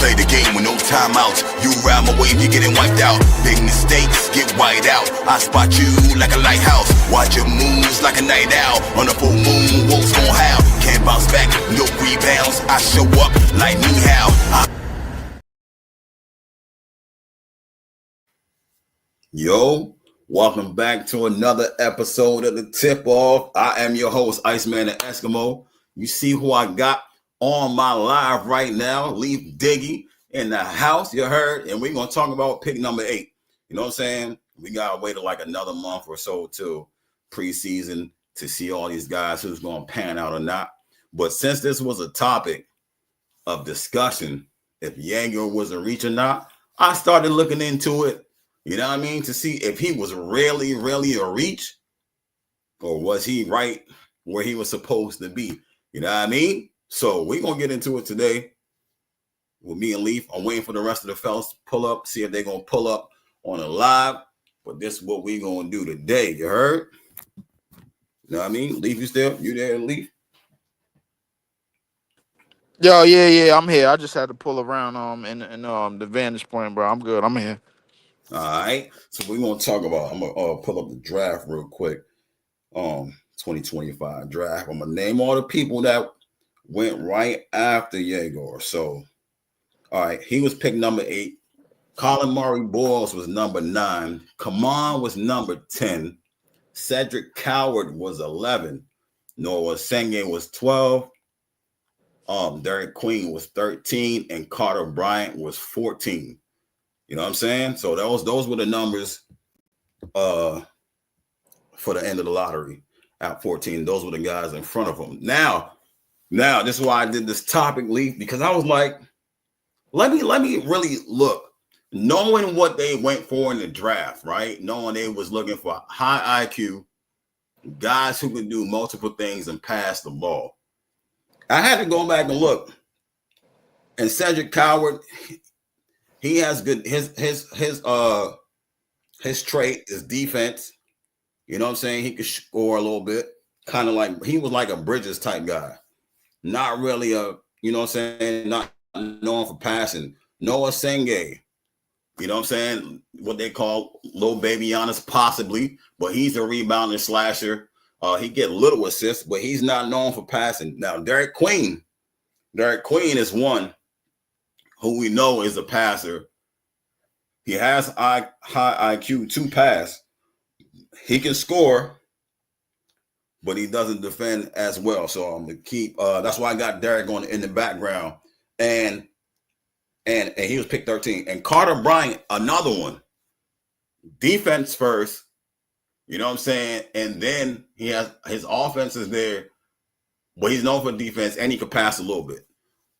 play the game with no timeouts. You ride my wave, you're getting wiped out. Big mistakes get wiped out. I spot you like a lighthouse. Watch your moves like a night owl. On a full moon, wolves gon' howl. Can't bounce back, no rebounds. I show up like me how. Yo, welcome back to another episode of The Tip Off. I am your host, Iceman and Eskimo. You see who I got on my live right now? Leaf Diggy in the house, you heard? And we're going to talk about pick number 8. You know what I'm saying? We got to wait like another month or so till preseason to see all these guys who's going to pan out or not. But since this was a topic of discussion, if Jaeger was a reach or not, I started looking into it. You know what I mean? To see if he was really a reach, or was he right where he was supposed to be? You know what I mean? So we're going to get into it today with me and Leaf. I'm waiting for the rest of the fellas to pull up, see if they're going to pull up on a live. But this is what we're going to do today. You heard? You know what I mean? Leaf, you there, Leaf? Yo, yeah, I'm here. I just had to pull around in the vantage point, bro. I'm good. I'm here. All right. So we're going to talk about, I'm going to pull up the draft real quick. 2025 draft. I'm going to name all the people that went right after Jaeger. So, all right. He was picked number 8. Colin Murray Boyles was number 9. Kaman was number 10. Cedric Coward was 11. Noah Senge was 12. Derek Queen was 13. And Carter Bryant was 14. You know what I'm saying? So those were the numbers for the end of the lottery at 14. Those were the guys in front of him. Now, this is why I did this topic, Leaf, because I was like, let me really look. Knowing what they went for in the draft, right? Knowing they was looking for high IQ, guys who can do multiple things and pass the ball. I had to go back and look. And Cedric Coward, he has good his trait is defense. You know what I'm saying? He could score a little bit. Kind of like he was like a Bridges type guy. Not really you know what I'm saying, not known for passing. Noah Senge, you know what I'm saying? What they call little baby Giannis, possibly, but he's a rebounder slasher. He get little assists, but he's not known for passing. Now, Derek Queen is one who we know is a passer. He has high IQ to pass. He can score, but he doesn't defend as well. So I'm gonna keep. That's why I got Derek on in the background, and he was picked 13. And Carter Bryant, another one, defense first. You know what I'm saying? And then he has his offense is there, but he's known for defense, and he can pass a little bit.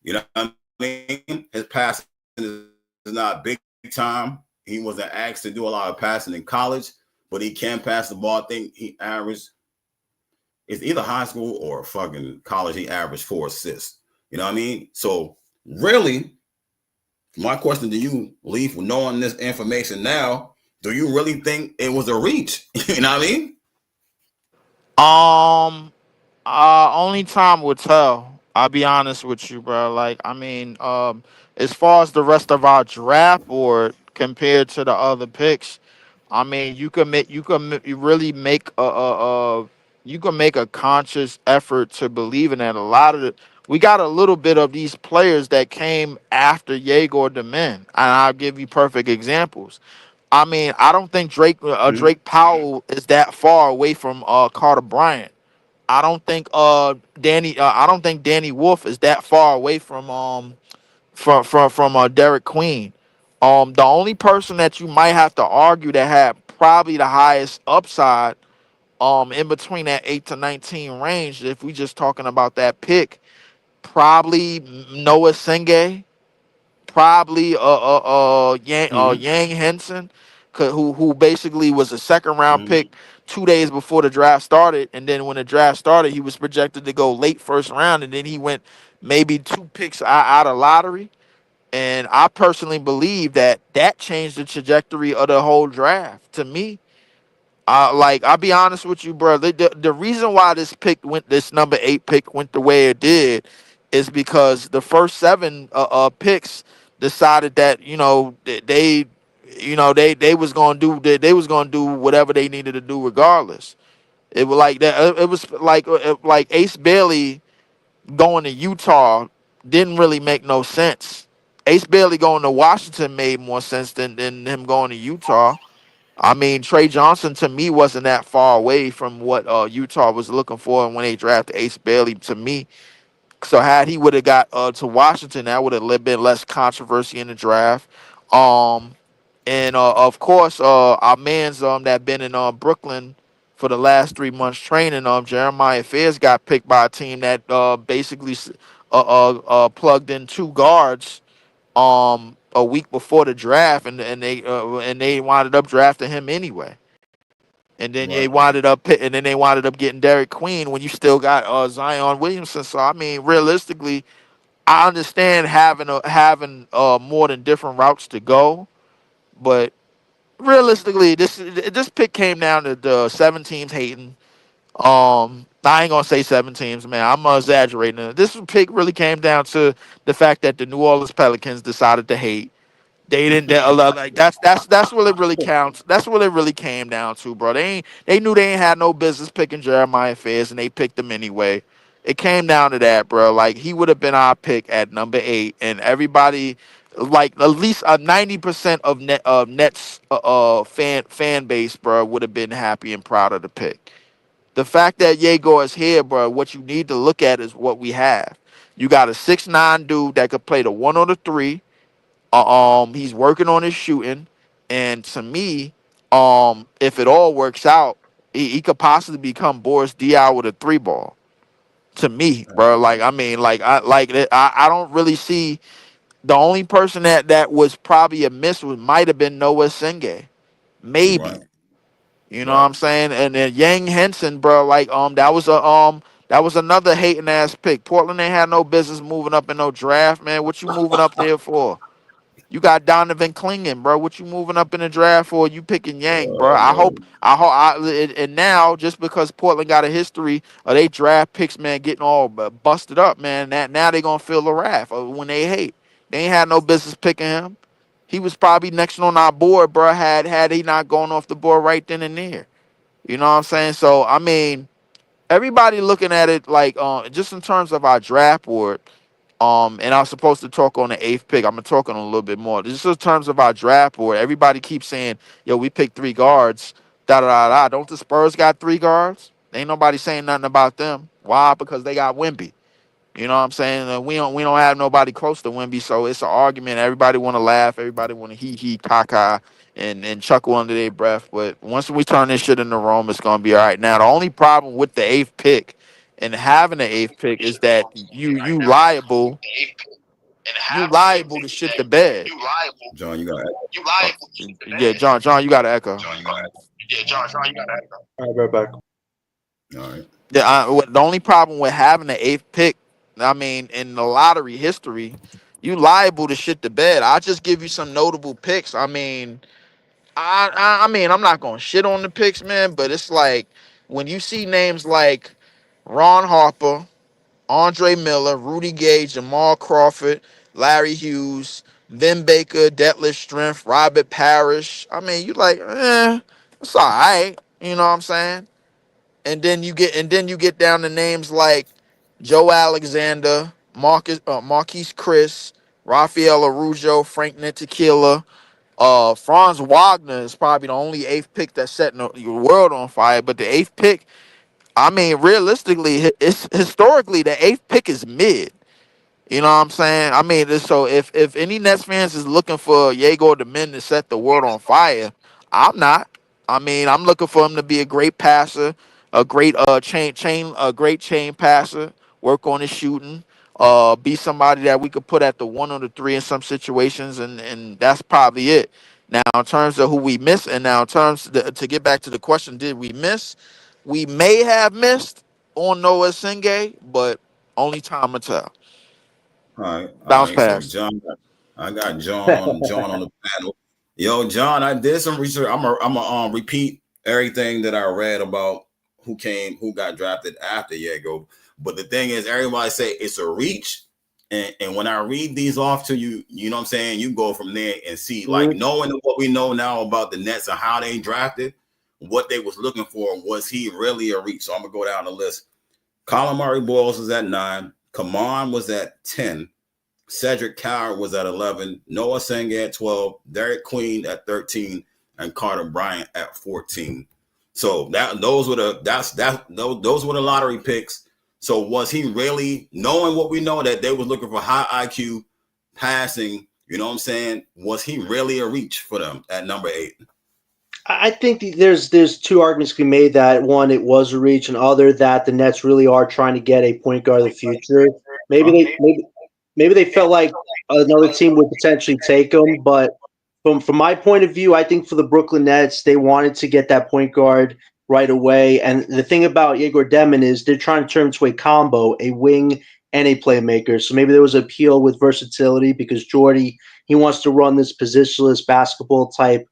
You know what I mean? His passing is not big time. He wasn't asked to do a lot of passing in college, but he can pass the ball. I think he averaged, it's either high school or fucking college, he averaged 4 assists. You know what I mean? So really, my question to you, Leaf, knowing this information now, do you really think it was a reach? You know what I mean? Only time will tell. I'll be honest with you, bro. Like, I mean, as far as the rest of our draft board compared to the other picks, I mean, you really make you can make a conscious effort to believe in that. A lot of we got a little bit of these players that came after Jaeger Demin, and I'll give you perfect examples. I mean, I don't think Drake Powell is that far away from Carter Bryant. I don't think Danny Wolf is that far away from Derek Queen. The only person that you might have to argue that had probably the highest upside in between that 8 to 19 range, if we just talking about that pick, probably Noah Senge, probably Mm-hmm. Yang Henson, who basically was a second round Mm-hmm. pick 2 days before the draft started, and then when the draft started, he was projected to go late first round, and then he went maybe 2 picks out of lottery. And I personally believe that that changed the trajectory of the whole draft. To me, like I'll be honest with you, bro. The reason why this number 8 pick went the way it did is because the first 7 picks decided that they was gonna do they was gonna do whatever they needed to do regardless. It was like that. It was like Ace Bailey going to Utah didn't really make no sense. Ace Bailey going to Washington made more sense than him going to Utah. I mean, Trey Johnson to me wasn't that far away from what Utah was looking for when they drafted Ace Bailey. To me, so had he would have got to Washington, that would have been less controversy in the draft. Um, and of course, our man's that been in Brooklyn for the last 3 months training. Jeremiah Fairs got picked by a team that basically plugged in two guards a week before the draft, and they wound up drafting him anyway. And then Right. they wound up getting Derek Queen when you still got Zion Williamson. So I mean, realistically, I understand having more than different routes to go, but realistically, this pick came down to the 7 teams hating. I ain't gonna say 7 teams, man. I'm exaggerating. This pick really came down to the fact that the New Orleans Pelicans decided to hate. They didn't like that's what it really counts. That's what it really came down to, bro. They knew they ain't had no business picking Jeremiah Fairs, and they picked him anyway. It came down to that, bro. Like he would have been our pick at number 8, and everybody, like at least 90% of Nets fan base, bro, would have been happy and proud of the pick. The fact that Yegor is here, bro, what you need to look at is what we have. You got a 6'9" dude that could play the 1 or the 3. He's working on his shooting, and to me, if it all works out, he could possibly become Boris Diaw with a 3 ball. To me, bro, like I mean, I don't really see the only person that was probably a miss might have been Noah Senge, maybe. Right. You know what Right. I'm saying? And then Yang Henson, bro, like that was another hating ass pick. Portland ain't had no business moving up in no draft, man. What you moving up there for? You got Donovan Clingan, bro. What you moving up in the draft for? You picking Yang, bro. Uh, And now just because Portland got a history of they draft picks, man, getting all busted up, man. That now they gonna feel the wrath of when they hate. They ain't had no business picking him. He was probably next on our board, bro. Had he not gone off the board right then and there. You know what I'm saying? So I mean, everybody looking at it like just in terms of our draft board. And I was supposed to talk on the 8th pick. I'm gonna talk on a little bit more. Just in terms of our draft board, everybody keeps saying, "Yo, we picked 3 guards." Da da da da. Don't the Spurs got 3 guards? Ain't nobody saying nothing about them. Why? Because they got Wemby. You know what I'm saying? We don't have nobody close to Wemby, so it's an argument. Everybody want to laugh. Everybody want to hee caca and chuckle under their breath. But once we turn this shit into Rome, it's gonna be all right. Now the only problem with the 8th pick and having the 8th pick is that you liable to shit the bed. John, you got Uh, yeah, John, you got to echo. All right, right back. all right. The only problem with having the 8th pick, I mean, in the lottery history, you liable to shit the bed. I'll just give you some notable picks. I mean, I mean, I'm not gonna shit on the picks, man, but it's like when you see names like Ron Harper, Andre Miller, Rudy Gay, Jamal Crawford, Larry Hughes, Vin Baker, Detlef Strength, Robert Parrish. I mean, you like, it's all right. You know what I'm saying? And then you get down to names like Joe Alexander, Marquise Chris, Rafael Arujo, Frank Ntilikina. Franz Wagner is probably the only 8th pick that's setting the world on fire. But the 8th pick, I mean, realistically, it's historically the 8th pick is mid. You know what I'm saying? I mean, so if any Nets fans is looking for Yegor the men to set the world on fire, I'm not. I mean, I'm looking for him to be a great passer, a great a great chain passer, work on his shooting, be somebody that we could put at the 1 or the 3 in some situations, and that's probably it. Now, in terms of who we miss, and now in terms to get back to the question, did we miss? We may have missed on Noah Singay, but only time will tell. All right. All Bounce right. So pass. John, I got John on the panel. Yo, John, I did some research. I'm a repeat everything that I read about who got drafted after Diego. But the thing is, everybody say it's a reach, And when I read these off to you, you know what I'm saying, you go from there and see, like, Mhm. knowing what we know now about the Nets and how they drafted, what they was looking for, was he really a reach? So I'm gonna go down the list. Colin Murray Boyles was at 9. Kaman was at 10. Cedric Coward was at 11. Noah Senga at 12. Derek Queen at 13, and Carter Bryant at 14. So those were the lottery picks. So was he really, knowing what we know, that they was looking for high IQ passing? You know what I'm saying? Was he really a reach for them at number 8? I think there's two arguments to be made. That one, it was a reach, and other that the Nets really are trying to get a point guard of the future. Maybe Huh? maybe they felt like another team would potentially take him, but from my point of view, I think for the Brooklyn Nets, they wanted to get that point guard right away. And the thing about Igor Demon is they're trying to turn him into a combo, a wing and a playmaker. So maybe there was appeal with versatility because Jordy, he wants to run this positionless basketball type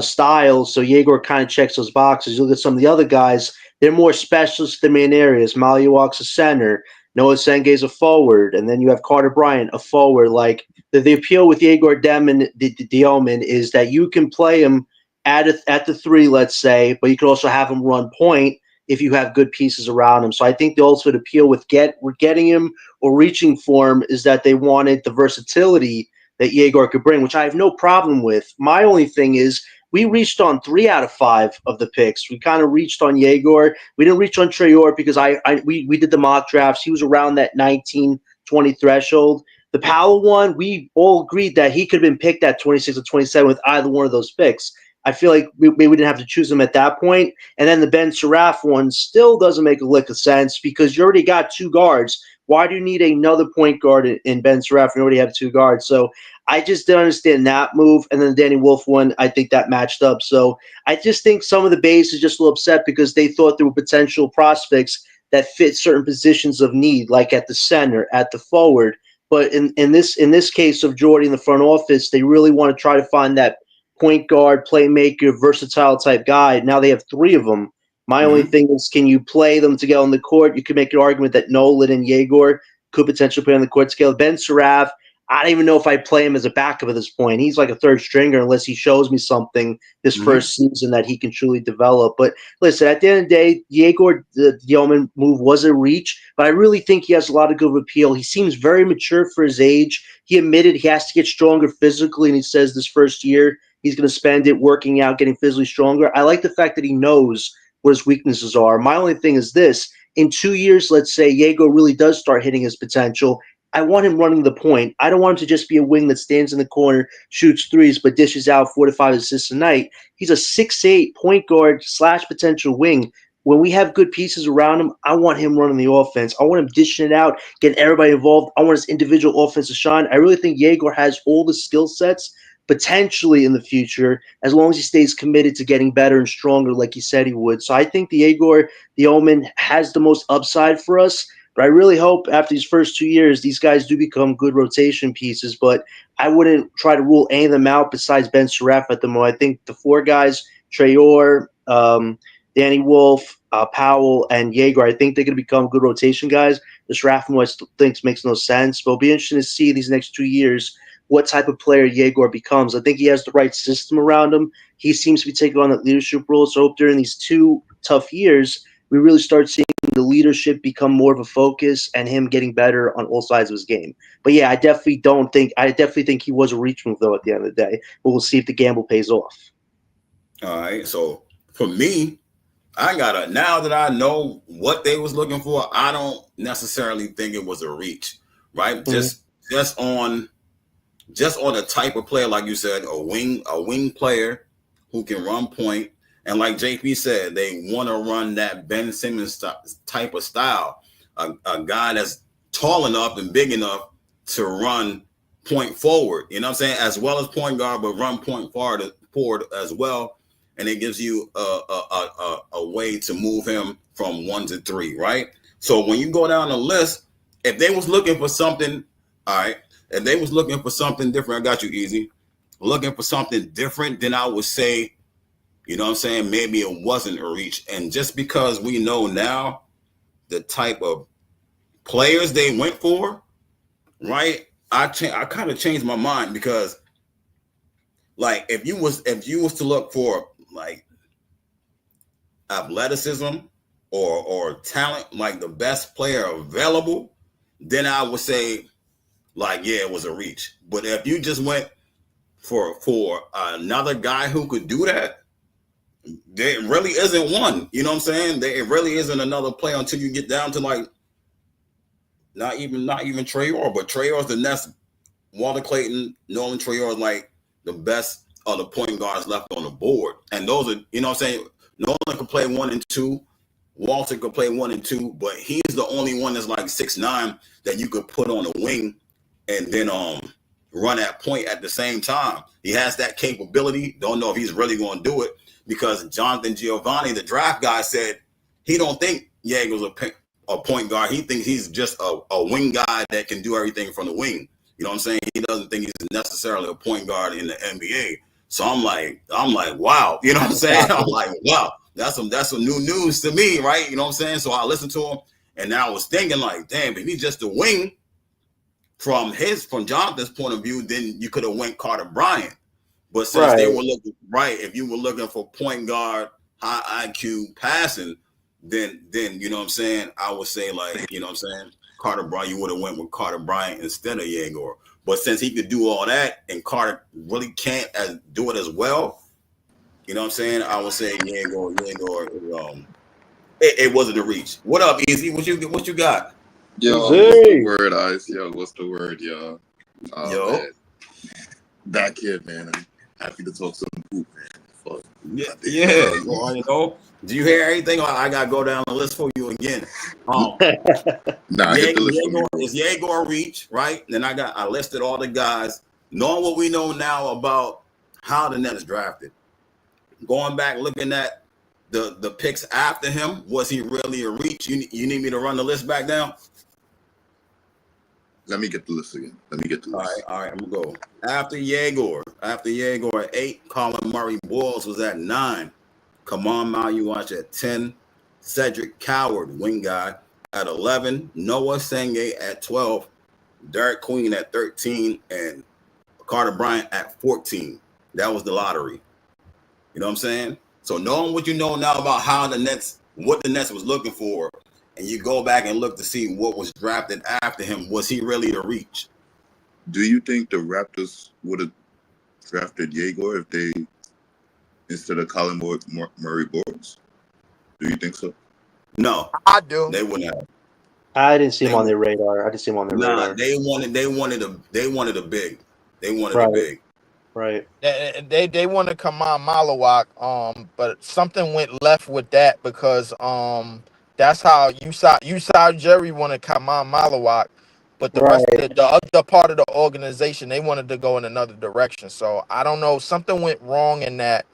style. So Yegor kind of checks those boxes. You look at some of the other guys; they're more specialists in main areas. Maluak's a center. Noah Senge's a forward, and then you have Carter Bryant, a forward. Like the appeal with Yegor Demon, Dioman, is that you can play him at the three, let's say, but you can also have him run point if you have good pieces around him. So I think the ultimate appeal with getting him or reaching for him is that they wanted the versatility that Yegor could bring, which I have no problem with. My only thing is we reached on 3 out of 5 of the picks. We kind of reached on Yegor. We didn't reach on Trayor because we did the mock drafts. He was around that 19, 20 threshold. The Powell one, we all agreed that he could have been picked at 26 or 27 with either one of those picks. I feel like we didn't have to choose him at that point. And then the Ben Seraph one still doesn't make a lick of sense because you already got 2 guards. Why do you need another point guard in Ben Seraph? You already have 2 guards. So I just didn't understand that move. And then the Danny Wolf one, I think that matched up. So I just think some of the base is just a little upset because they thought there were potential prospects that fit certain positions of need, like at the center, at the forward. But in this case of Jordy in the front office, they really want to try to find that point guard, playmaker, versatile type guy. Now they have 3 of them. My only Mm-hmm. thing is, can you play them together on the court? You could make an argument that Nolan and Yegor could potentially play on the court together. Ben Seraph, I don't even know if I play him as a backup at this point. He's like a third stringer unless he shows me something this Mm-hmm. first season that he can truly develop. But listen, at the end of the day, Yegor, the Yeoman move was a reach, but I really think he has a lot of good appeal. He seems very mature for his age. He admitted he has to get stronger physically, and he says this first year he's going to spend it working out, getting physically stronger. I like the fact that he knows what his weaknesses are. My only thing is this. In 2 years, let's say Yego really does start hitting his potential. I want him running the point. I don't want him to just be a wing that stands in the corner, shoots threes, but dishes out 4 to 5 assists a night. He's a 6'8" point guard / potential wing. When we have good pieces around him, I want him running the offense. I want him dishing it out, getting everybody involved. I want his individual offense to shine. I really think Yegor has all the skill sets potentially in the future, as long as he stays committed to getting better and stronger, like he said he would. So I think the Igor, the Omen, has the most upside for us. But I really hope after these first 2 years, these guys do become good rotation pieces. But I wouldn't try to rule any of them out besides Ben Seraph at the moment. I think the 4 guys, Trayor, Danny Wolf, Powell, and Jaeger, I think they're going to become good rotation guys. The Seraph one I still think makes no sense. But it'll be interesting to see these next 2 years what type of player Yegor becomes. I think he has the right system around him. He seems to be taking on that leadership role. So I hope during these 2 tough years, we really start seeing the leadership become more of a focus and him getting better on all sides of his game. But yeah, I definitely think he was a reach move though at the end of the day. But we'll see if the gamble pays off. All right. So for me, I gotta, now that I know what they was looking for, I don't necessarily think it was a reach, right? Mhm. Just on the type of player, like you said, a wing player who can run point, and like JP said, they want to run that Ben Simmons type of style, a guy that's tall enough and big enough to run point forward. You know what I'm saying, as well as point guard, but run point forward as well, and it gives you a way to move him from 1 to 3, right? So when you go down the list, if they was looking for something, all right, if they was looking for something different, I got you easy. Looking for something different, then I would say, you know what I'm saying, maybe it wasn't a reach. And just because we know now the type of players they went for, right? I kind of changed my mind because like if you was to look for like athleticism or talent, like the best player available, then I would say like yeah, it was a reach. But if you just went for another guy who could do that, there really isn't one. You know what I'm saying? There it really isn't another player until you get down to like not even Trayor, but Trayor's the next Walter Clayton, Nolan Trayor is like the best of the point guards left on the board. And those are, you know what I'm saying? Nolan can play 1 and 2. Walter could play 1 and 2, but he's the only one that's like 6'9" that you could put on the wing and then run at point at the same time. He has that capability. Don't know if he's really going to do it because Jonathan Giovanni, the draft guy, said he don't think Yeager's a point guard. He thinks he's just a wing guy that can do everything from the wing. You know what I'm saying? He doesn't think he's necessarily a point guard in the NBA. So I'm like, wow. You know what I'm saying? I'm like, wow, that's some new news to me, right? You know what I'm saying? So I listened to him, and now I was thinking like, damn, if he's just a wing from Jonathan's point of view, then you could have went Carter Bryant. But since they were looking right, if you were looking for point guard, high IQ passing, then you know what I'm saying, I would say like, you know what I'm saying, Carter Bryant, you would have went with Carter Bryant instead of Yegor. But since he could do all that and Carter really can't do it as well, you know what I'm saying, I would say Yegor it wasn't a reach. What up, Easy? What you got? Yo, what's the word, Ice? Yo, what's the word, yo? Yo. Man. Back here, man. I'm happy to talk some poop, man. Fuck. Yeah. You know, do you hear anything? I gotta go down the list for you again. Is Yegor reach, right? Then I listed all the guys. Knowing what we know now about how the Nets drafted. Going back, looking at the picks after him, was he really a reach? You need me to run the list back down? Let me get the list again. All right, I'm gonna go. After Yegor at 8, Colin Murray Boyles was at 9. Kaman Maluach at 10. Cedric Coward, wing guy, at 11. Noah Senge at 12. Derek Queen at 13. And Carter Bryant at 14. That was the lottery. You know what I'm saying? So knowing what you know now about what the Nets was looking for, and you go back and look to see what was drafted after him, was he really a reach? Do you think the Raptors would have drafted Yegor if they, instead of Colin Murray Boyles? Do you think so? No, I do. They wouldn't have. I didn't see him on their radar. Nah, they wanted a big. They wanted a big. Right. They wanted Kaman Malawak, but something went left with that because that's how you saw Jerry wanted Kaman Malawak, but the rest of the other part of the organization, they wanted to go in another direction. So I don't know, something went wrong in that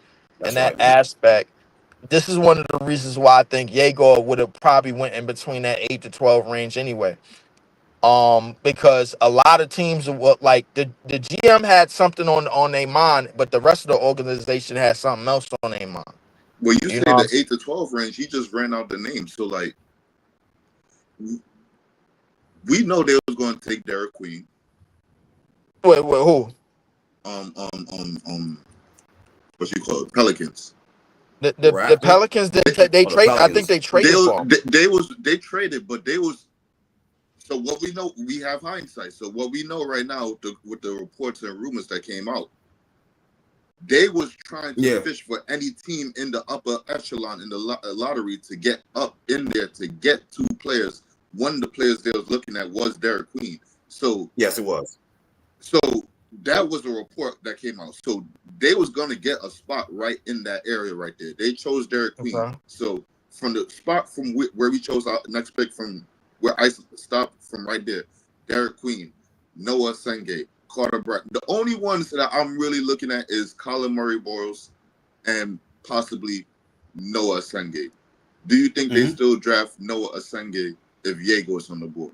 aspect. This is one of the reasons why I think Yegor would have probably went in between that 8 to 12 range anyway. Because a lot of teams were like the GM had something on their mind, but the rest of the organization had something else on their mind. Well, you say the 8 to 12 range, he just ran out the name. So like, we know they was going to take Derek Queen. Wait, who? What you call it? Pelicans. The Pelicans they trade. I think they traded for him. They traded, but they was. So what we know, we have hindsight. So what we know right now, with the reports and rumors that came out, they was trying to fish for any team in the upper echelon in the lottery to get up in there to get 2 players. One of the players they was looking at was Derek Queen. So yes, it was. So that was a report that came out. So they was gonna get a spot right in that area right there. They chose Derek Queen. Okay. So from the spot from where we chose our next pick from. Where I stopped from right there, Derek Queen, Noah Senge, Carter Bryant. The only ones that I'm really looking at is Colin Murray Boyles and possibly Noah Senge. Do you think they still draft Noah Senge if Yegor's on the board?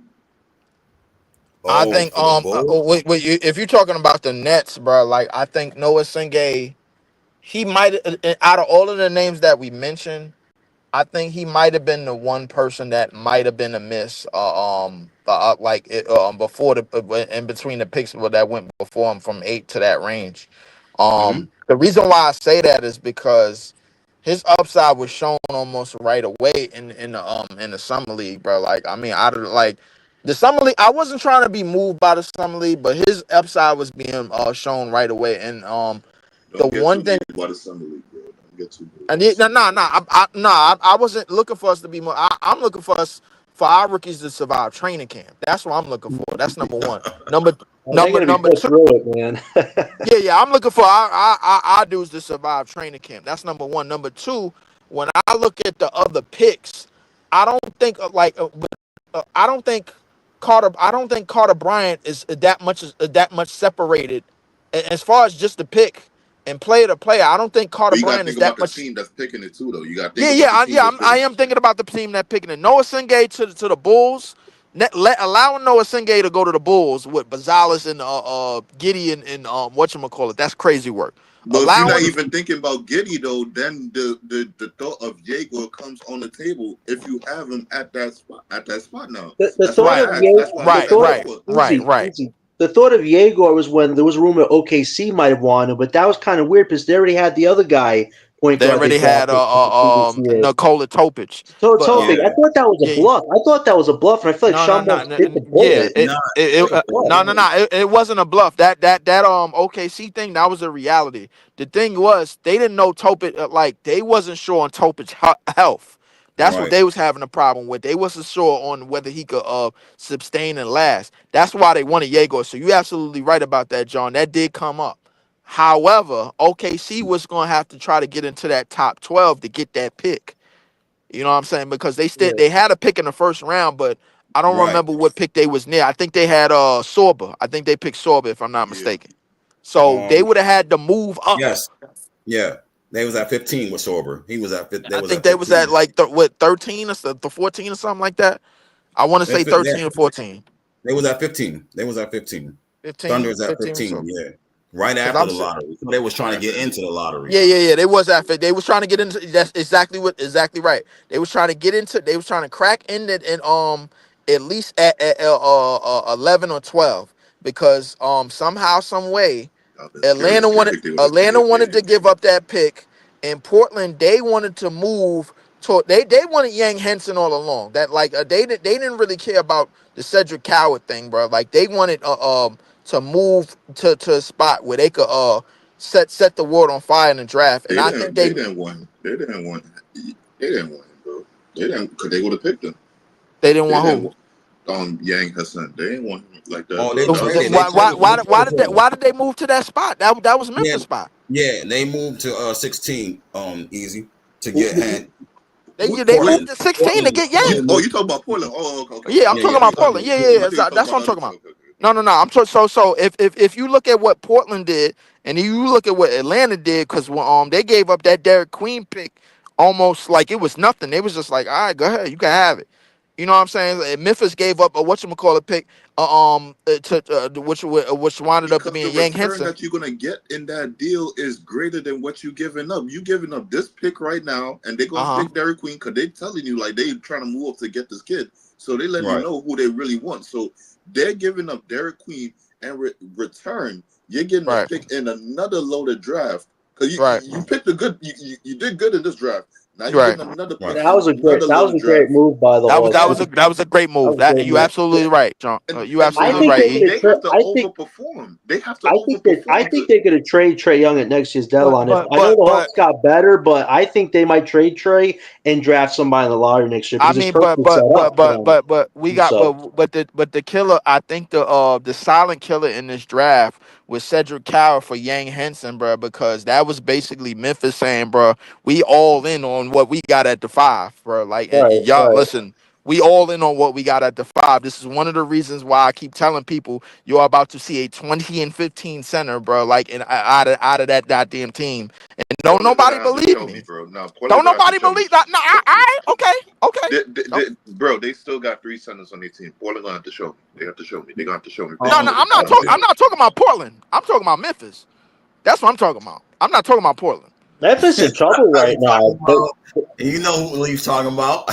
I think if you're talking about the Nets, bro, like I think Noah Senge, he might out of all of the names that we mentioned, I think he might have been the one person that might have been a miss. Before in between the picks that went before him from 8 to that range. Mm-hmm. The reason why I say that is because his upside was shown almost right away in the summer league, bro. Like, I mean, the summer league. I wasn't trying to be moved by the summer league, but his upside was being shown right away. And the Don't get one too thing. moved by the summer league, bro. Don't get too moved by And the no, summer no, league. no. I wasn't looking for us to be more. I'm looking for us for our rookies to survive training camp. That's what I'm looking for. That's number one. Number Oh, they're gonna be number put two. through it, man. Yeah, yeah. I'm looking for our dudes to survive training camp. That's number one. Number two. When I look at the other picks, I don't think I don't think Carter Bryant is that much separated as far as just the pick and player to player. I don't think Carter But you gotta Bryant is think about that the much. team that's picking it too, though. You gotta think Yeah, about the yeah, team that's I picking am thinking about the team that picking it. Noah Singay to the Bulls, allowing Noah Singay to go to the Bulls with Bazalis and Giddy and whatchamacallit. That's crazy work. But if you're not Allowing even thinking about Giddy though, then the thought of Jaguar comes on the table if you have him at that spot now. The That's why thought right, of I asked. Ye- That's why I the right, said thought that. of right, But right, easy, right. easy. The thought of Yegor was when there was a rumor OKC might have wanted, but that was kind of weird because they already had the other guy point They guard they already had drafted from the previous year. Nikola Topic, So but Topic, I Yeah. thought that was a yeah. bluff. I thought that was a bluff, and I feel like No, no, Sean no, Marks bit the yeah, bullet. It's not. It's a bluff. no, no, no, it wasn't a bluff. That OKC thing, that was a reality. The thing was, they didn't know Topic, like they wasn't sure on Topic's health. That's what Right. they was having a problem with. They wasn't sure on whether he could sustain and last. That's why they wanted Yegor. So you're absolutely right about that, John. That did come up. However, OKC was gonna have to try to get into that top 12 to get that pick. You know what I'm saying? Because Yeah, they had a pick in the first round, but I don't Right. remember what pick they was near. I think they had Sorba. I think they picked Sorba if I'm not yeah, mistaken. So they Um. would have had to move up. Yes. Yeah. They was at 15 with Sorber. He was at. They I was think at they was at 15. like 13 or the 14 or something like that. I want to say 13 or 14. They was at 15. They was at 15. Thunder 15, is at 15 or 15. so. Yeah. Right Because after I'm the sure. lottery. So they was trying to get into the lottery. Yeah, yeah, yeah. They was at they was trying to get into that's exactly right. They was trying to get into they was trying to crack in it and at least at 11 or 12 because somehow some way that's a scary, scary pick they would have Atlanta gave. wanted to give up that pick and Portland they wanted to move to they wanted Yang Henson all along. That like they didn't really care about the Cedric Coward thing, bro. Like they wanted to move to a spot where they could set the world on fire in the draft. And They I think didn't. They didn't want him. They didn't want. They didn't want him, bro. They didn't because they would have picked him. they didn't They want didn't who. want Yang Hassan. They didn't want him like that, Oh, bro. they That was traded. They Why traded. did they move to that spot? That was Yeah. Memphis spot. Yeah. They moved to 16. Easy to W- get w- hand. They wait. moved to 16 to get Yang. You talking about Portland? Oh, okay, okay, Yeah, okay. I'm Yeah. talking Yeah. I thought you about They talking Portland. moved. Yeah, about. yeah, I yeah. thought you talking That's about what the I'm other talking two. about. Okay, okay. No, no, no. So if you look at what Portland did and you look at what Atlanta did, because they gave up that Derek Queen pick almost like it was nothing. They was just like, all right, go ahead, you can have it. You know what I'm saying? And Memphis gave up a whatchamacallit pick, which wound up Because the being Yang return Henson. that you're gonna get in that deal is greater than what you giving up. You giving up this pick right now, and they're gonna Uh huh. pick Derek Queen because they telling you like they trying to move up to get this kid. So they letting you Right. know who they really want. So they're giving up Derek Queen and return. You're getting a Right. pick in another loaded draft because Right. you picked a good. You did good in this draft. Now you're Right. getting another Right. pick that in was a another loaded great draft. move by the Hawks. That was a great That move. was a That great you move. absolutely right, John. You And I absolutely think right. they they, could E. have. they have to I think. overperform. They have to I think that. I overperform think they could have traded Trey Young at next year's But deadline. If but I know but the but Hawks got better, but I think they might trade Trey and draft somebody in the lottery next year I because it's mean, but perfectly set but but up for but them. but we got So but the killer. I think the silent killer in this draft was Cedric Coward for Yang Henson, bro, because that was basically Memphis saying, bro, we all in on what we got at the 5, bro. Like right, y'all, right. listen, we all in on what we got at the 5. This is one of the reasons why I keep telling people you're about to see a 20 and 15 center, bro. Like out of that goddamn team, and don't Portland gonna nobody have to believe show me, me. bro. Now Portland Don't gonna have to nobody show me. believe that. No, okay, okay. Bro, they still got 3 centers on their team. Portland gonna have to show me. They have to show me. They gonna have to show me if they No, can no, put a center on the I'm table. not talking about Portland. I'm talking about Memphis. That's what I'm talking about. I'm not talking about Portland. Memphis in trouble Now right you now. talking about, you know who Leafs talking about.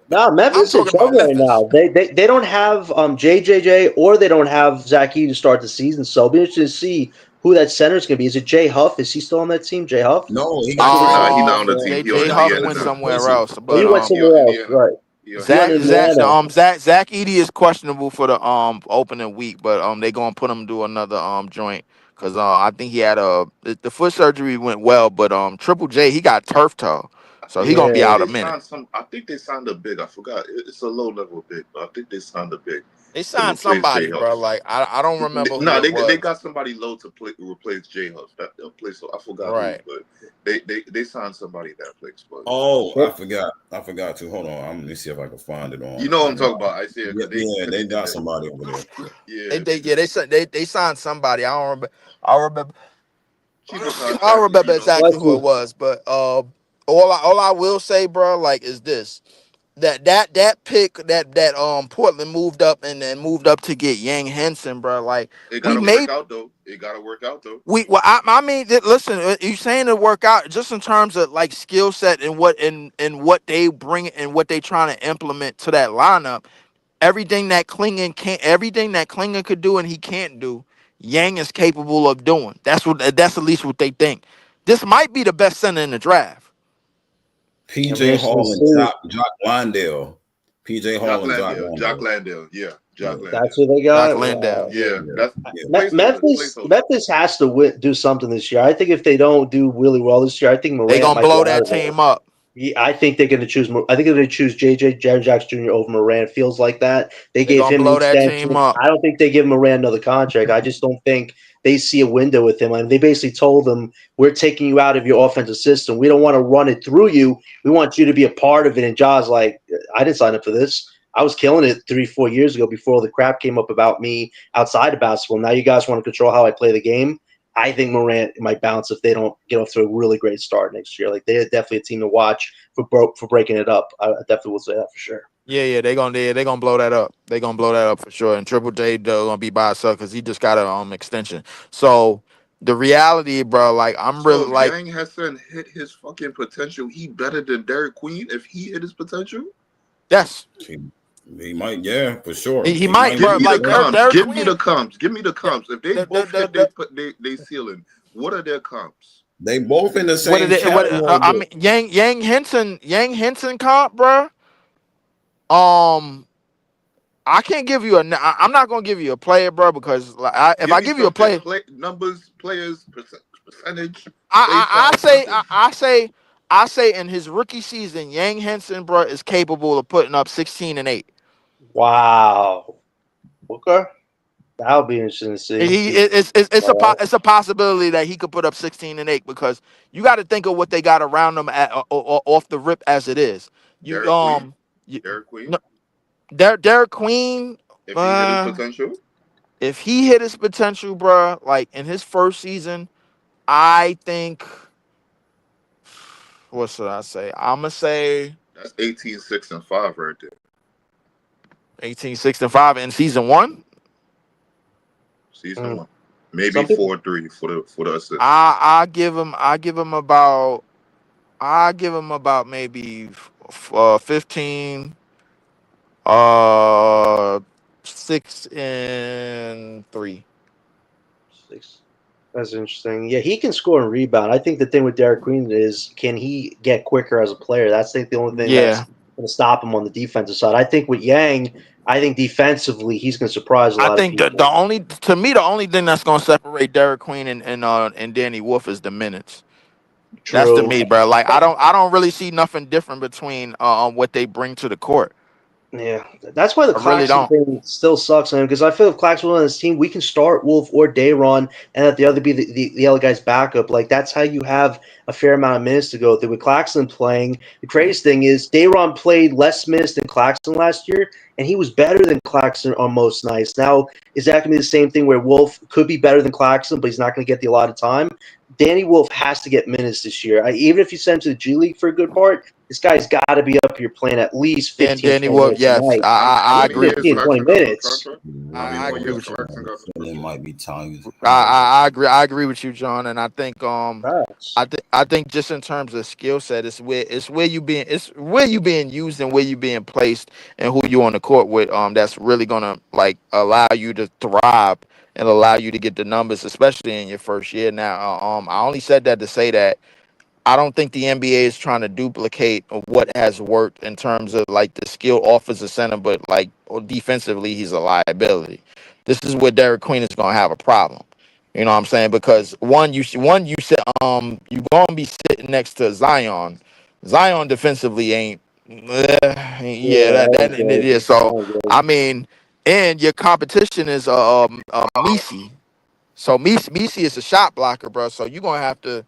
No, I'm Memphis in talking about trouble right Memphis. now. They don't have JJJ or they don't have Zach E to start the season. So it'll be interesting to see who that center is going to be. Is it Jay Huff? Is he still on that team? Jay Huff? No, he got traded. Nah, he not on the team. He on Jay Huff Indiana went now. somewhere else, Oh, he but went He on somewhere else, Indiana. right? He on He on Indiana. Indiana. Zach Edey is questionable for the opening week, but they gonna put him to another joint because I think he had the foot surgery went well, but Triple J he got turf toe, I so he think gonna I be Yeah. think out a they minute. signed some. I think they signed a big. I forgot. It's a low level big, but I think they signed a big They to signed replace Jay somebody, Huff. bro. Like I don't remember who No, it they was. got somebody low to replace Jay Huff. That place. I forgot who, Right. but they signed somebody that place. But Oh, I forgot. I forgot to. Hold on. Let me see if I can find it you on. know what I'm talking about. I see it Yeah, yeah, because they they did got that. somebody over there. Yeah, They signed somebody. I don't remember. I remember. cheaper I don't contract, remember you know. exactly who it was, but all I will say, bro, like is this. That pick that Portland moved up and then moved up to get Yang Henson, bro. Like It we gotta work made out though. It gotta work out though. I mean listen, you saying to work out just in terms of like skill set and what they bring and what they trying to implement to that lineup. Everything that Klingon could do and he can't do, Yang is capable of doing. That's at least what they think. This might be the best center in the draft. It'll be PJ interesting to Hall and see. Jock Landale. PJ Hall and Jock Jock Landale. Landale. Yeah, Yeah, Jock That's Landale. who they Doc got. Landale, Wow. yeah. Yeah, yeah, that's yeah. placeholder. Memphis, Placeholder. Memphis has to do something this year. I think if they don't do really well this year, I think They Morant gonna might be blow out that of there. team up. I think they're going to choose. I think they're going to choose JJ Jaron Jackson Jr. over Moran. Feels like that. They They gave gonna him the blow that team extension. up. I don't think they give Moran another contract. I just don't think they see a window with him. I mean, they basically told him, "We're taking you out of your offensive system. We don't want to run it through you. We want you to be a part of it." And Ja's like, "I didn't sign up for this. I was killing it 3-4 years ago before the crap came up about me outside of basketball. Now you guys want to control how I play the game." I think Morant might bounce if they don't get off to a really great start next year. Like they're definitely a team to watch for breaking it up. I definitely will say that for sure. Yeah, they gonna blow that up. They gonna blow that up for sure. And Triple J gonna be by himself because he just got a extension. So the reality, bro, like I'm So really if like Yang Hassan hit his fucking potential, he better than Derek Queen if he hit his potential. yes, He might, yeah, for sure. he He might, might Give bro. be, me the Like yeah. comps. Derek Give me Queen, the comps. Give me the the, comps. If they the, both hit the they ceiling, what are their comps? They both in the what same did it? What category. I mean, Yang Henson comp, bro. Um, I can't give you I'm not gonna give you a player, bro, because like, if Give I me give you a something. player, Play numbers, players, percentage, face I off, say something. I say in his rookie season, Yang Henson, bro, is capable of putting up 16 and 8. Wow. Okay. That'll be interesting to see. All right. It's a possibility that he could put up 16 and 8 because you got to think of what they got around him off the rip as it is. You Derek Queen. you, Derek Queen. no, Derek Queen, If he hit his uh, potential, if he hit his potential, bro, like in his first season, I think what should I say? I'm gonna say that's 18-6-5 right there. 18-6-5 in season one. Season Mm. one. Maybe Some people 4-3 for the assist. I give him about maybe 15, 6-3. six. That's interesting. Yeah, he can score and rebound. I think the thing with Derek Queen is can he get quicker as a player? That's the only thing that's Yeah, going to stop him on the defensive side. I think with Yang, I think defensively he's going to surprise a I lot of think people. the only thing that's gonna separate Derek Queen and Danny Wolf is the minutes. That's to True. me, bro. Like I don't really see nothing different between what they bring to the court. Yeah, that's why the I really Claxton don't. thing still sucks, man. Because I feel if Claxton was on this team, we can start Wolf or Dayron, and let the other be the other guy's backup. Like that's how you have a fair amount of minutes to go through. With Claxton playing, the craziest thing is Dayron played less minutes than Claxton last year, and he was better than Claxton on most nights. Now is that going to be the same thing where Wolf could be better than Claxton, but he's not going to get the allotted time? Danny Wolf has to get minutes this year. Even if you send him to the G League for a good part, this guy's got to be up here playing at least Dan 15, Danny 20 Wolf, minutes a yes, night. I How many agree years with you. 15, 20 Claxton got on the minutes. contract? I What agree years with you. Claxton got on the It contract? might be time. I agree with you, John, and I think Facts. I think just in terms of skill set, it's where you being used and where you being placed and who you on the court with. That's really gonna like allow you to thrive and allow you to get the numbers, especially in your first year. Now, I only said that to say that I don't think the NBA is trying to duplicate what has worked in terms of like the skill offers a center, but like defensively, he's a liability. This is where Derek Queen is gonna have a problem. You know what I'm saying? Because one you said you gonna be sitting next to Zion. Zion defensively ain't Yeah, yeah that that ain't it good. is. That So ain't good. I mean, and your competition is Misi. So Misi is a shot blocker, bro. So you're gonna have to,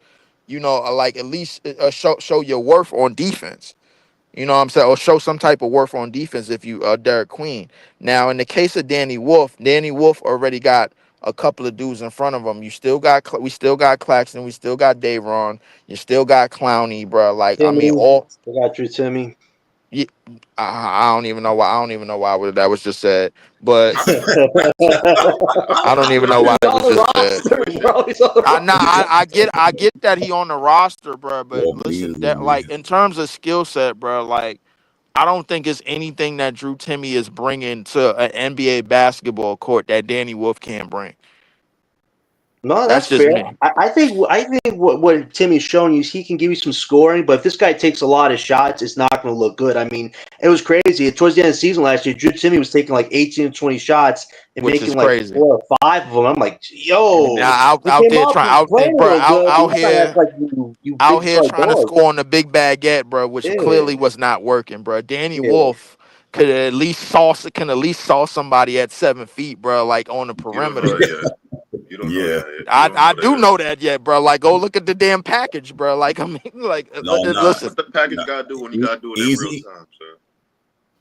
like at least show your worth on defense. You know what I'm saying? Or show some type of worth on defense if you Derek Queen. Now, in the case of Danny Wolf already got a couple of dudes in front of him. We still got Claxton, we still got Dayron, you still got Clowney, bro. Like I mean, Timmy, all I got you, Timmy. yeah, I don't even know why. I don't even know why that was just said, but I, I don't even know He's why it on was the just said. roster, bro. He's on the roster. I get that he on the roster, bro. But Well, listen, that like in terms of skill set, bro, like I don't think it's anything that Drew Timmy is bringing to an NBA basketball court that Danny Wolf can't bring. No, That's that's just fair. me. I think what Timmy's showing you is he can give you some scoring, but if this guy takes a lot of shots, it's not going to look good. I mean, it was crazy. Towards the end of the season last year, Drew Timmy was taking like 18 to 20 shots and Which is making like crazy. 4 or 5 of them. I'm like, yo, Out he out came there up, trying he's out playing a bro little good, but out you're trying to act here like you big star trying to dog. score on the big baguette, bro, which Yeah, clearly was not working, bro. Danny yeah. Wolf can at least saw somebody at 7 feet, bro, like on the you don't know perimeter. that yet. You don't know Yeah. that yet. You don't I know that do yet. know that yet, bro. Like, go look at the damn package, bro. Like, I mean, like, No, nah, listen, What the package nah. gotta do when you gotta do it in real Easy. time, sir?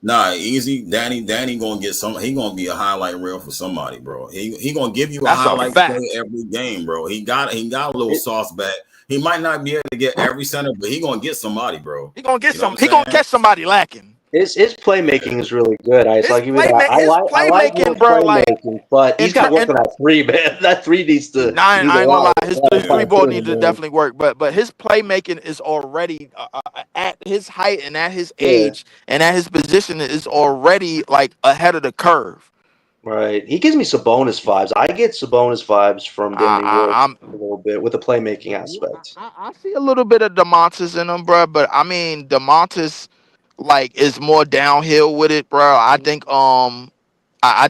Nah, easy. Danny gonna get some. He gonna be a highlight reel for somebody, bro. He gonna give you a that's a highlight play fact. every game, bro. He got a little It, sauce back. He might not be able to get every center, but he gonna get somebody, bro. He gonna get You know some. what He I'm gonna saying? catch somebody lacking. his Yeah. playmaking is really good. I'll give you that. His I like playmaking, Wolf's bro. Like, playmaking, but he's got to work and on that three, man. That three nah, needs I a ain't gonna lot lie. of His three fine ball tuning, needs to man. definitely work, but his playmaking is already at his height and at his Yeah. age and at his position is already like ahead of the curve. Right. He gives me Sabonis vibes. I get Sabonis vibes from Danny Wolf I'm a little bit with the playmaking aspect. I see a little bit of Demontis in him, bro. But I mean, Demontis like is more downhill with it, bro. I think I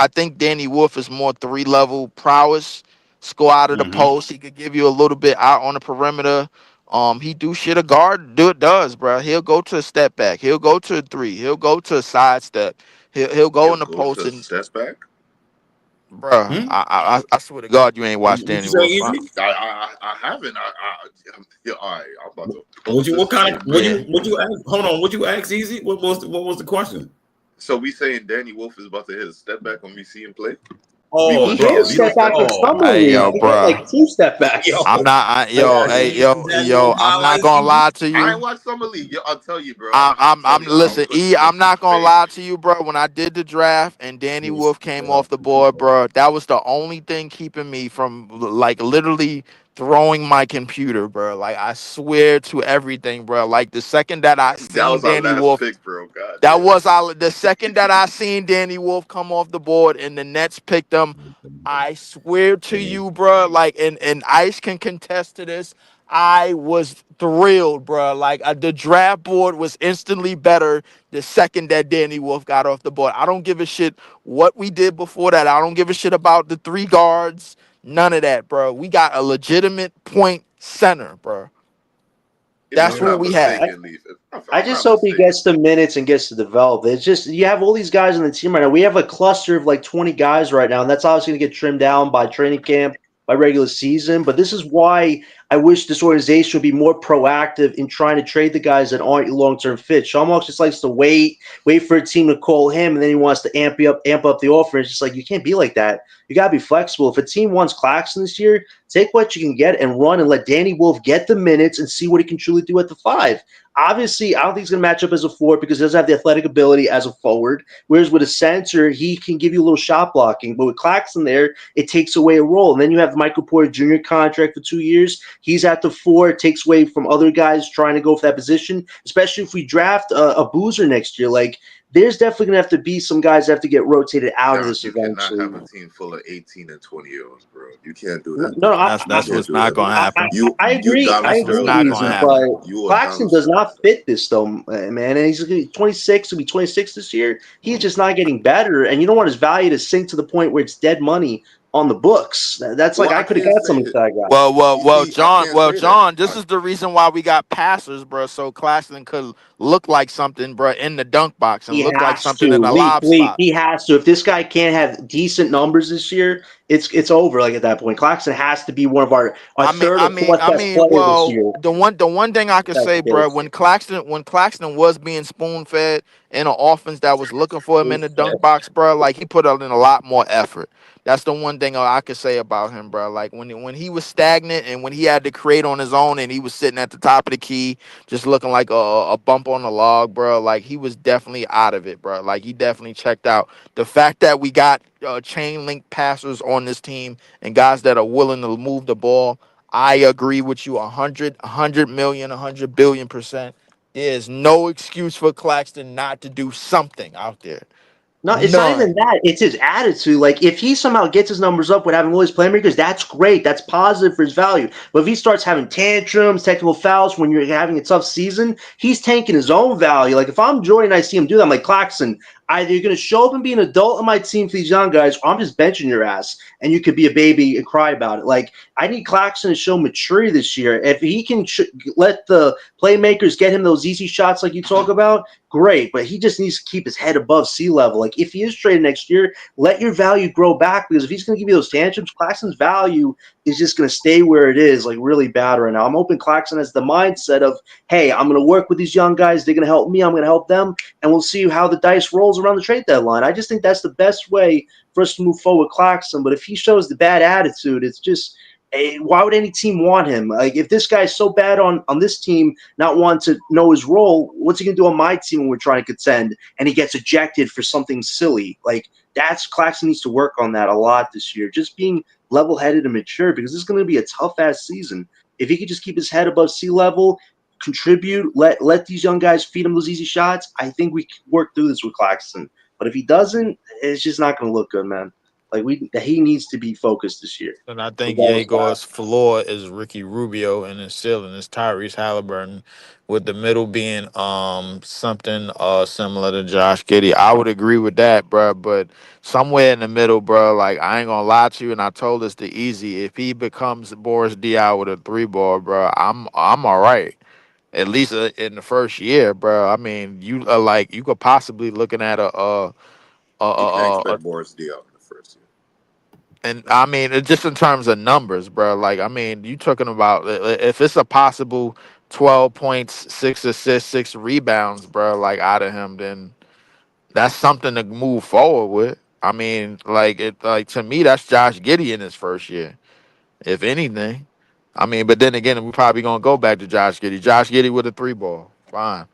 think Danny Wolf is more 3 level prowess. Score out of the Mm-hmm. post. He could give you a little bit out on the perimeter. He do shit a guard does, bro. He'll go to a step back. He'll go to a three. He'll go to a side step. He'll go He'll in the go post to and, step back. bro. Hmm? I swear to God, you ain't watched What you Danny say, Wolf. easy? I haven't. Yeah, all right, I'm about to pull What up you? this What kind of? tape, What man. Yeah. you? What you ask? Hold on. What you ask, easy? What was the question? So we saying Danny Wolf is about to hit a step back when we see him play? We Oh, He about to hit get a bro. You step don't. back in Leaf Oh summer Hey, league. yo, He hit bro. like 2 step backs. I'm yo. not. Hey, Hey, you send me yo. those I'm not highlights, gonna easy. lie to I you. ain't watched summer league. Yo, I'll tell you, bro. I'm I'm telling you, I'm listen, putting I'm some not gonna faith. lie to you, bro. When I did the draft and Danny Yes. Wolf came off the board, bro, that was the only thing keeping me from like literally throwing my computer, bro. Like I swear to everything, bro. Like the second that I That seen was our Danny last Wolf, pick, bro. God that damn. was the second that I seen Danny Wolf come off the board and the Nets picked him. I swear to Hey, you, bro. Like, and Ice can contest to this. I was thrilled, bro. Like, the draft board was instantly better the second that Danny Wolf got off the board. I don't give a shit what we did before that. I don't give a shit about the 3 guards. None of that, bro. We got a legitimate point center, bro. If That's I'm what not we had. mistaken, Leaf. If I I'm just not hope he mistaken. gets the minutes and gets to develop. It's just you have all these guys on the team right now. We have a cluster of like 20 guys right now, and that's obviously going to get trimmed down by training camp, by regular season. But this is why I wish this organization would be more proactive in trying to trade the guys that aren't long-term fit. Sean Marks just likes to wait for a team to call him, and then he wants to amp up the offer. It's just like, you can't be like that. You got to be flexible. If a team wants Claxton this year, take what you can get and run and let Danny Wolf get the minutes and see what he can truly do at the 5. Obviously, I don't think he's going to match up as a 4 because he doesn't have the athletic ability as a forward. Whereas with a center, he can give you a little shot blocking. But with Claxton there, it takes away a role. And then you have the Michael Porter Jr. contract for 2 years. He's at the 4. It takes away from other guys trying to go for that position, especially if we draft a boozer next year. Like, there's definitely going to have to be some guys that have to get rotated out of this eventually. You cannot have a team full of 18 and 20-year-olds, bro. You can't do that. No, That's what's not going to happen. I agree. I agree, not gonna happen. but Claxton does not fit this, though, man. And he's 26. He'll be 26 this year. He's just not getting better, and you don't want his value to sink to the point where it's dead money on the books. That's like, I could have got something for that guy. John, this is the reason why we got passers, bro. So Claxton could look like something, bro, in the dunk box and look like something in the lob spot. He has to. If this guy can't have decent numbers this year, it's over. Like, at that point, Claxton has to be one of our third or fourth best players this year. The one thing I could say, bro, when Claxton was being spoon fed in an offense that was looking for him in the dunk box, bro, like, he put in a lot more effort. That's the one thing I could say about him, bro. Like, when he was stagnant and when he had to create on his own and he was sitting at the top of the key, just looking like a bump on the log, bro. Like, he was definitely out of it, bro. Like, he definitely checked out. The fact that we got chain link passers on this team and guys that are willing to move the ball, I agree with you 100 million, 100 billion%. There's no excuse for Claxton not to do something out there. No, it's not even that. It's his attitude. Like, if he somehow gets his numbers up with having all his playmakers, that's great. That's positive for his value. But if he starts having tantrums, technical fouls when you're having a tough season, he's tanking his own value. Like, if I'm Jordan and I see him do that, I'm like, Claxton, either you're going to show up and be an adult on my team for these young guys, or I'm just benching your ass, and you could be a baby and cry about it. Like, I need Claxton to show maturity this year. If he can let the playmakers get him those easy shots like you talk about, great. But he just needs to keep his head above sea level. Like, if he is traded next year, let your value grow back, because if he's going to give you those tantrums, Claxton's value is just going to stay where it is, like, really bad right now. I'm hoping Claxton has the mindset of, hey, I'm going to work with these young guys. They're going to help me. I'm going to help them. And we'll see how the dice rolls around the trade deadline. I just think that's the best way for us to move forward with Claxton. But if he shows the bad attitude, it's just, why would any team want him? Like, if this guy's so bad on this team, not wanting to know his role, what's he going to do on my team when we're trying to contend and he gets ejected for something silly? Like, Claxton needs to work on that a lot this year. Just being level-headed and mature, because this is going to be a tough-ass season. If he could just keep his head above sea level, contribute, let these young guys feed him those easy shots, I think we can work through this with Claxton. But if he doesn't, it's just not going to look good, man. Like, he needs to be focused this year. And I think Yegor's floor is Ricky Rubio, and his ceiling is Tyrese Halliburton, with the middle being something similar to Josh Giddey. I would agree with that, bro. But somewhere in the middle, bro. Like, I ain't gonna lie to you, and I told this to Easy. If he becomes Boris Diaw with a 3-ball, bro, I'm all right. At least in the first year, bro. I mean, you could possibly looking at You can't expect Boris Diaw in the first year. and I mean, just in terms of numbers, bro. Like, I mean, you talking about if it's a possible 12 points, 6 assists, 6 rebounds, bro, like, out of him, then that's something to move forward with. I mean, to me, that's Josh Giddey in his first year, if anything. I mean, but then again, we're probably gonna go back to Josh Giddey. Josh Giddey with a 3-ball, fine.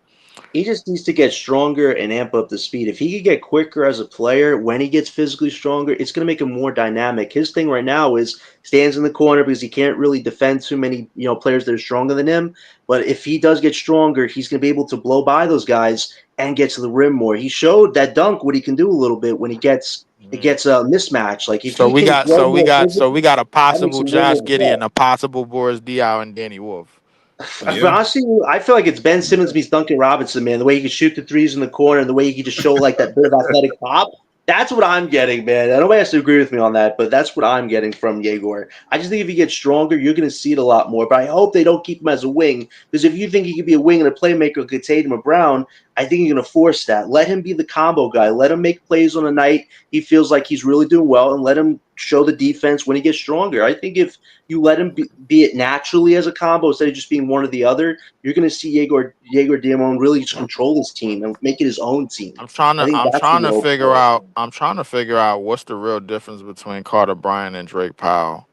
He just needs to get stronger and amp up the speed. If he could get quicker as a player, when he gets physically stronger, it's going to make him more dynamic. His thing right now is stands in the corner because he can't really defend too many, players that are stronger than him. But if he does get stronger, he's going to be able to blow by those guys and get to the rim more. He showed that dunk what he can do a little bit when it gets a mismatch. Like, if we got a possible Josh Giddey and a possible Boris Diaw and Danny Wolf. But honestly, I feel like it's Ben Simmons meets Duncan Robinson, man. The way he can shoot the threes in the corner and the way he can just show like that bit of athletic pop. That's what I'm getting, man. Nobody has to agree with me on that, but that's what I'm getting from Yegor. I just think if he gets stronger, you're going to see it a lot more. But I hope they don't keep him as a wing, because if you think he could be a wing and a playmaker like Tatum or Brown, I think you're going to force that. Let him be the combo guy. Let him make plays on a night he feels like he's really doing well, and let him show the defense when he gets stronger. I think if you let him be it naturally as a combo instead of just being one or the other, you're going to see Yegor Diamond really just control his team and make it his own team. I think I'm that's the trying to role figure for it. out I'm trying to figure out what's the real difference between Carter Bryant and Drake Powell.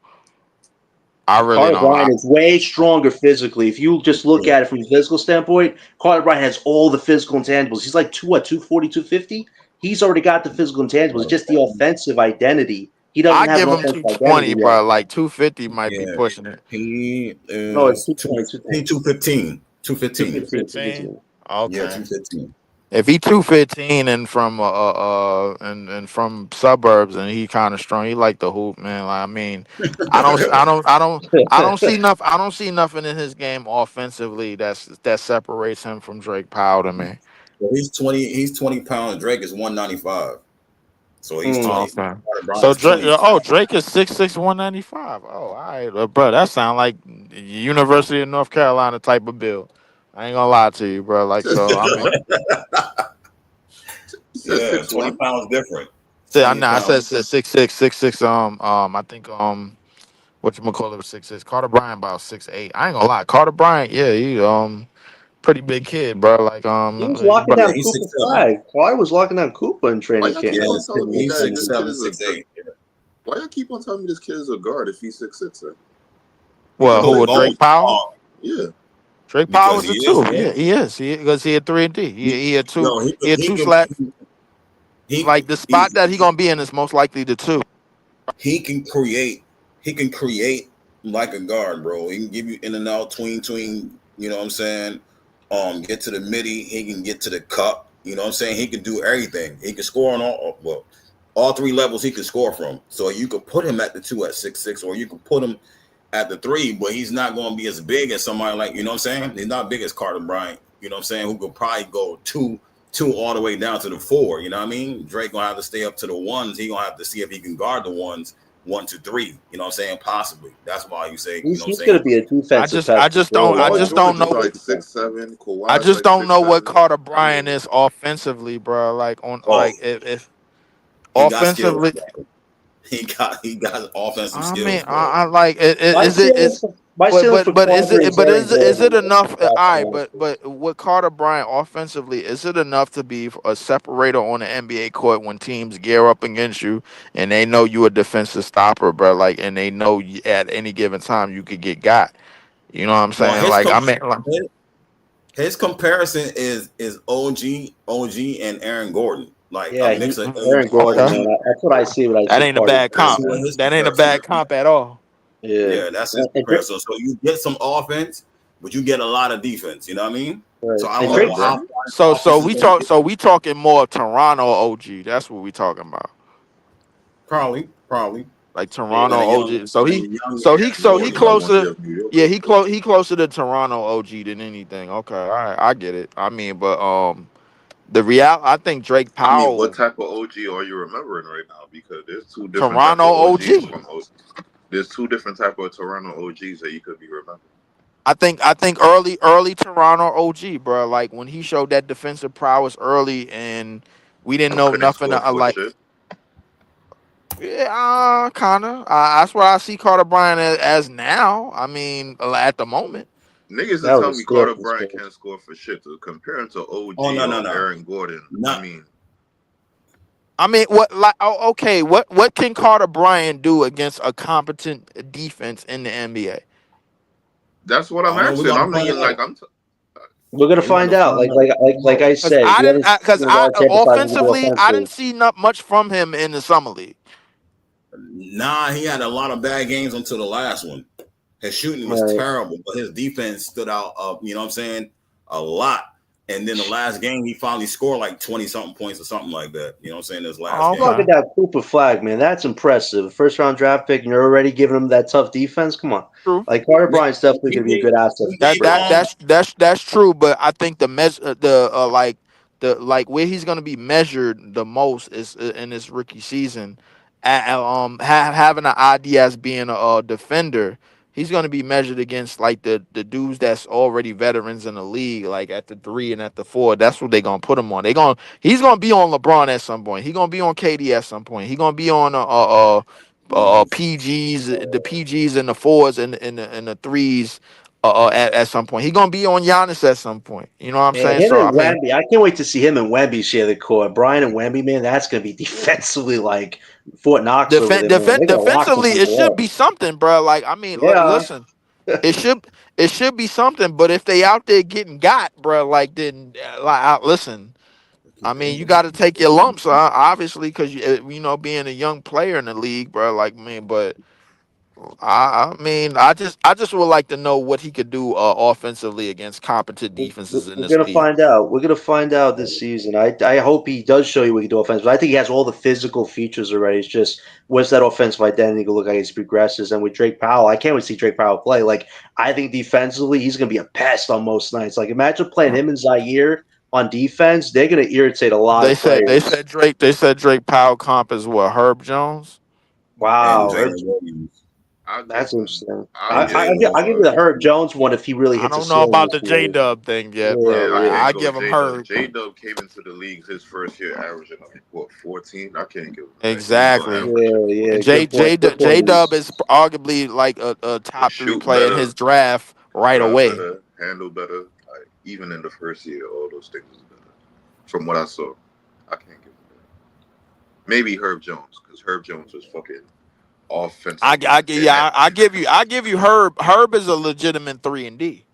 I really Carter don't. Bryant is way stronger physically. If you just look Yeah. at it from a physical standpoint, Carter Bryant has all the physical intangibles. He's like 240, 250. He's already got the physical intangibles. It's just the offensive identity. He doesn't I have an give him offensive identity 220, yet. but like 250 might be Yeah. pushing it. He No, it's is 220, he 215. 215. 215, 215. 215. Yeah, Okay. 215. If he 215 and from and from suburbs and he kind of strong, he like the hoop, man. Like, I mean, I don't see enough. I don't see nothing in his game offensively that separates him from Drake Powell to me. So he's 20 pounds. Drake is 195. So he's Hmm. 20. Okay. Brian So is Drake, 20. Drake is 6'6", 195. Oh, all right, bro. That sound like University of North Carolina type of build. I ain't gonna lie to you, bro. Like, Says so I mean, what? He says Yeah, six 20 one. pounds different. see, I 20 know I pounds. said 6'6", 6'6". I think what you call it was 6'6". Carter Bryant about 6'8". I ain't gonna lie, Carter Bryant, yeah, he pretty big kid, bro. Like He was locking but Yeah, down he's Cooper 6'7. Flag. Kawhi was locking down Cooper in Why training y'all camp. keep Yeah, on telling me he's that six this kid seven, is a? 6'8". Why y'all keep on telling me this kid is a guard if he's 6'6"? well, Because who they with both Drake Powell? are. Yeah, Drake Powell Because was he a is, two. bro. Yeah, he is. Because he had 3 and D. He had two. Yo, He had he two can slats. he Like the he spot that he gonna be in is most likely the two. he can create like a guard, bro. He can give you in and out, tween, you know what I'm saying? Get to the midi, he can get to the cup, you know what I'm saying? He can do everything. He can score on all three levels he can score from. So you could put him at the two at 6'6", or you could put him at the three, but he's not going to be as big as somebody like, you know what I'm saying? He's not big as Carter Bryant, you know what I'm saying? Who could probably go two all the way down to the four, you know what I mean? Drake gonna have to stay up to the ones. He gonna have to see if he can guard the ones 1 to 3, you know what I'm saying? Possibly. That's why you say, you know what I'm He's going saying? to be a I defensive just pest I for just don't sure. I Paul just Like, don't George is know. like 6'7". I Kawhi's just like don't six know what seven. Carter I Bryant mean, is offensively, bro. Like on Oh, like if he got skills. offensively, He got offensive I mean, skills, bro. I like my is it ceiling is for, my ceiling for Carter is Aaron is it Gordon. enough? All right, Honestly. but with Carter Bryant offensively, is it enough to be a separator on the NBA court when teams gear up against you and they know you a defensive stopper, bro? Like, and they know at any given time you could get got. You know what I'm Well, saying? Like, I mean, like, his comparison is OG and Aaron Gordon, like a Yeah, mix of Aaron Gordon, okay, man. OG. That's what I see when I that see ain't a Carter bad That's comp. Bryant. what his That ain't a comparison bad is. comp at all. Yeah. Yeah, that's his And Drake, comparison. So you get some offense, but you get a lot of defense. You know what I mean? right. So I And don't know Carter Drake's how Bryant. far his offense is going to get. So we talking more Toronto OG. That's what we talking about. Probably Like yeah. Toronto in a young OG. So in a he young so Aaron he No, Gordon. he wants closer. to New York. Yeah, he closer to Toronto OG than anything. Okay, all right, I get it. I mean, but the real I think Drake I mean, what Powell, type of OG are you remembering right now? Because there's two different type Toronto of OGs OG. from There's two different type of Toronto OGs that you could be remembering. I think early Toronto OG, bro. Like when he showed that defensive prowess early, and we didn't know Couldn't nothing. score for Like shit. yeah, kinda. That's what I see Carter Bryant as now. I mean, at the moment. Niggas That is was a telling me steal Carter from Bryant school. can't score for shit. To compare him to Oh OG no no or no Aaron Gordon, I not mean, I mean, what like okay, what can Carter Bryant do against a competent defense in the NBA? that's what I I'm don't know. We're asking. gonna I find mean, like out. We're gonna We're gonna find out. find Like I Cause said, you haven't cause seen a I lot of sample size we can do offensively I offensively. didn't see not much from him in the summer league. Nah, he had a lot of bad games until the last one. His shooting was Right. terrible, but his defense stood out. You know what I'm saying? A lot. And then the last game, he finally scored like 20 something points or something like that. You know what I'm saying? This last Oh, You're game. talking okay. that Cooper Flag, man. That's impressive. First round draft pick, and you're already giving him that tough defense. Come on. True. Like Carter Yeah, Bryant's definitely he gonna be a gave good asset he for gave sure. That's true, but I think the like where he's gonna be measured the most is in this rookie season. Having an ID as being a defender, he's gonna be measured against like the dudes that's already veterans in the league, like at the 3 and at the 4. That's what they gonna put him on. He's gonna be on LeBron at some point. He gonna be on KD at some point. He gonna be on PGs, the PGs and the 4s and the 3s at some point. He gonna be on Giannis at some point. You know what I'm Man, saying? him So I and mean, Wemby, I can't wait to see him and Wemby share the court. Brian and Wemby, man, that's going to be defensively like Fort Knox over there, man. They're going to lock some defensively, it people should up. be something, bro. Like I mean, Yeah. listen. It should be something, but if they out there getting got, bro, like then listen. I mean, you got to take your lumps, obviously, because being a young player in the league, bro. Like, man, but I mean, I just would like to know what he could do offensively against competent defenses in We're this gonna league. find out. We're gonna find out this season. I hope he does show you what he can do offense. But I think he has all the physical features already. It's just what's that offensive identity gonna look like as he progresses. And with Drake Powell, I can't wait to see Drake Powell play. Like I think defensively, he's gonna be a pest on most nights. Like imagine playing him and Zaire on defense. They're gonna irritate a lot They of said they players. said Drake they said Drake Powell comp is what, Herb Jones. And Wow, Jalen Williams. I'll give that's him. interesting. I'll I, And I, give I'll Jalen give him. I'll give you the Herb Williams. Jones one if he really I hits a don't know ceiling about this the J year. Dub thing yet, Yeah, bro. Yeah, I Like yeah. can't I go give him J Dub. Herb. J Dub came into the league his first year averaging like what 14. I can't give him that. He ain't gonna Exactly. average Yeah, it. yeah, J good point. J Good J point, Dub Reese. is arguably like a He top 3 shoot player in better, his draft right drive away. better, handle better. Like even in the first year, all those things is better. From what I saw, I can't give him that. Maybe Herb Jones because Herb Jones was fucking offensively inept. I give you Herb. Herb is a legitimate 3 and D.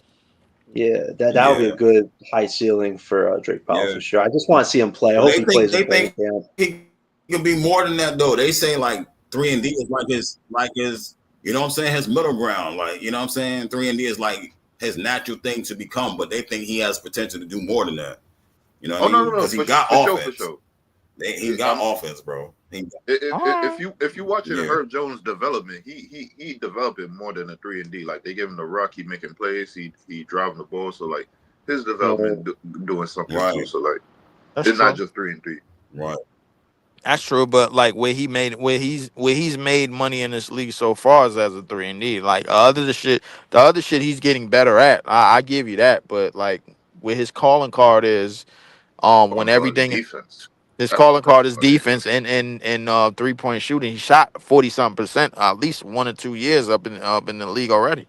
Yeah, that would be a Yeah, good high ceiling for Drake Powell yeah. for sure. I just want to see him play. I But hope he plays in they training think camp. he can be more than that though. They say like 3 and D is like his you know what I'm saying, his middle ground. Like, you know what I'm saying? 3 and D is like his natural thing to become, but they think he has potential to do more than that. You know what Oh I no, mean? no, no, Because he got for sure, for offense. sure. He got offense, bro. All If you watching Yeah. Herb Jones development, he developing more than a 3 and D. Like they give him the rock, he making plays, he driving the ball. So like his development doing something too. Right. So like That's it's not true. just 3 and D. Right. That's true. But like where he's made money in this league so far is as a 3 and D. Like the other shit he's getting better at. I give you that. But like where his calling card is, when Calling cards everything defense. his That's calling card is funny. defense and 3-point shooting. He shot 40-something% at least 1 or 2 years up in the league already.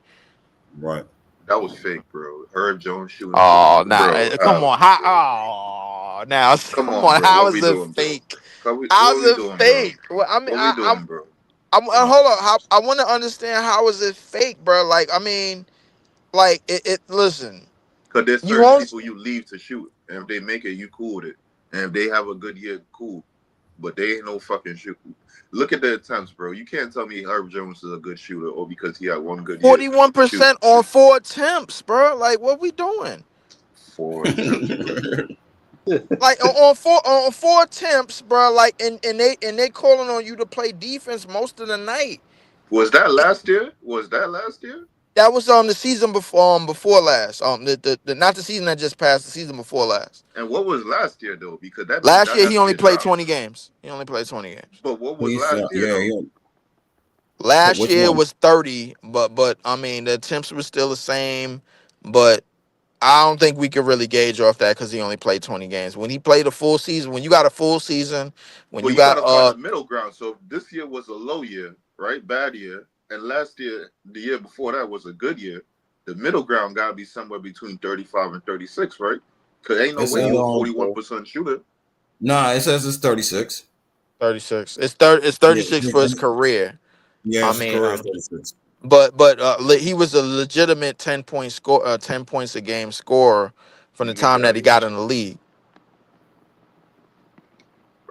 Right. That was fake, bro. Herb Jones shooting Oh, now come on, 40, bro. now Come come on, on, bro. how What is we it doing, bro? fake? What How's we it doing, bro? fake? Well, I mean, What we doing, bro? I'm hold up. I want to understand how is it fake, bro? Like, I mean, like listen, Because there's you certain won't. people you leave to shoot, and if they make it, you cool with it. And if they have a good year, cool. But they ain't no fucking shoot. Look at the attempts, bro. You can't tell me Herb Jones is a good shooter or because he had one good year shoot 41% on 4 attempts, bro. Like, what we doing? 4 attempts, bro. Like on four attempts, bro. Like, and they calling on you to play defense most of the night. Was that last year? Was that last year? That was the season before last. The not the season that just passed, the season before last. And what was last year though? Because that means Last that year has he to be only a played drop. 20 games. He only played 20 games. But what was He's last year yeah, though? Last which year one? was 30, but I mean the attempts were still the same. But I don't think we could really gauge off that because he only played 20 games. When he played a full season, when you got a full season, when Well, you you got got to find a middle ground. So if this year was a low year, right? Bad year. And last year, the year before that was a good year. The middle ground got to be somewhere between 35 and 36, right? Because ain't no It's way you a 41% shooter. nah, it says it's 36. 36. It's Yeah, 36 for his career. yeah, I his mean, career is 36. but he was a legitimate 10 points a game scorer from the You get time that he that. got in the league.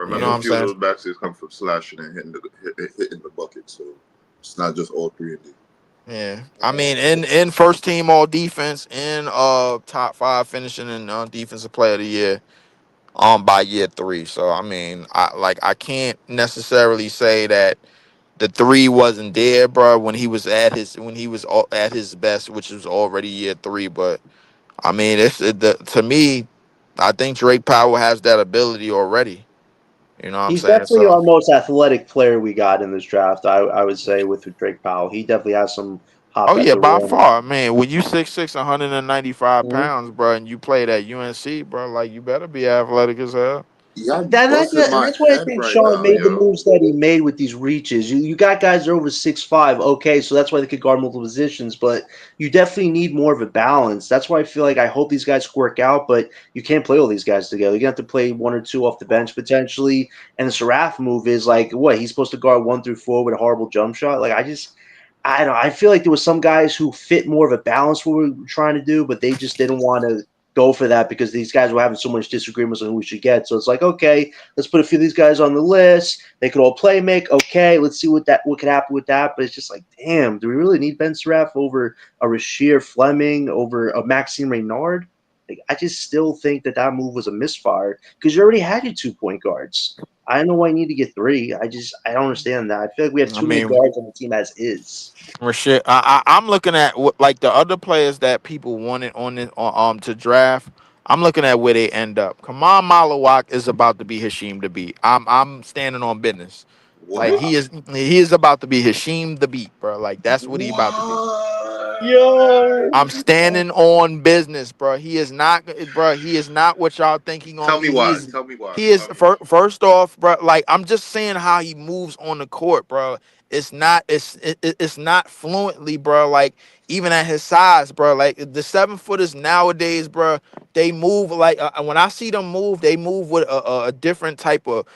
You know Remember, what a I'm few of saying? those baskets come from slashing and hitting the bucket. So it's not just all 3 and D. Yeah, I mean, in first team all defense, in top 5 finishing in defensive player of the year, by year 3. So I mean, I can't necessarily say that the 3 wasn't there, bro, when he was at his best, which was already year 3. But I mean, to me, I think Drake Powell has that ability already. You know what I'm He's saying? definitely So our most athletic player we got in this draft. I would say with Drake Powell, he definitely has some hop Oh at yeah, the by rim. far, man. When you 6'6", 195 Mhm. pounds, bro, and you played at UNC, bro, like you better be athletic as hell. Y'all busting And my that's why I head think right Sean now, made the yo. moves that he made with these reaches. You got guys that are over 6'5", okay, so that's why they could guard multiple positions, but you definitely need more of a balance. That's why I feel like I hope these guys work out, but you can't play all these guys together. You're going to have to play one or two off the bench potentially. And the Seraph move is like, what, he's supposed to guard 1 through 4 with a horrible jump shot? Like, I don't know. I feel like there was some guys who fit more of a balance what we were trying to do, but they just didn't want to go for that because these guys were having so much disagreements on who we should get. So it's like, okay, let's put a few of these guys on the list. They could all play make. Okay, let's see what could happen with that. But it's just like, damn, do we really need Ben Seraph over a Rasheer Fleming, over a Maxime Reynard? Like, I just still think that move was a misfire because you already had your 2 point guards. I don't know why you need to get three. I don't understand that. I feel like we have I too many mean, guards on the team as is. Rashid, I'm looking at like the other players that people wanted to draft. I'm looking at where they end up. Kamal Malawak is about to be Hashim the Beat. I'm standing on business. Like What? he is about to be Hashim the Beat, bro. Like that's what he about to be. Yo, I'm standing on business, bro. He is not, bro. He is not what y'all think he gonna Tell me be. why. Tell me why. He is Tell me why. first off, bro. Like I'm just saying how he moves on the court, bro. It's not fluently, bro. Like even at his size, bro. Like the 7-footers nowadays, bro. They move like when I see them move, they move with a different type of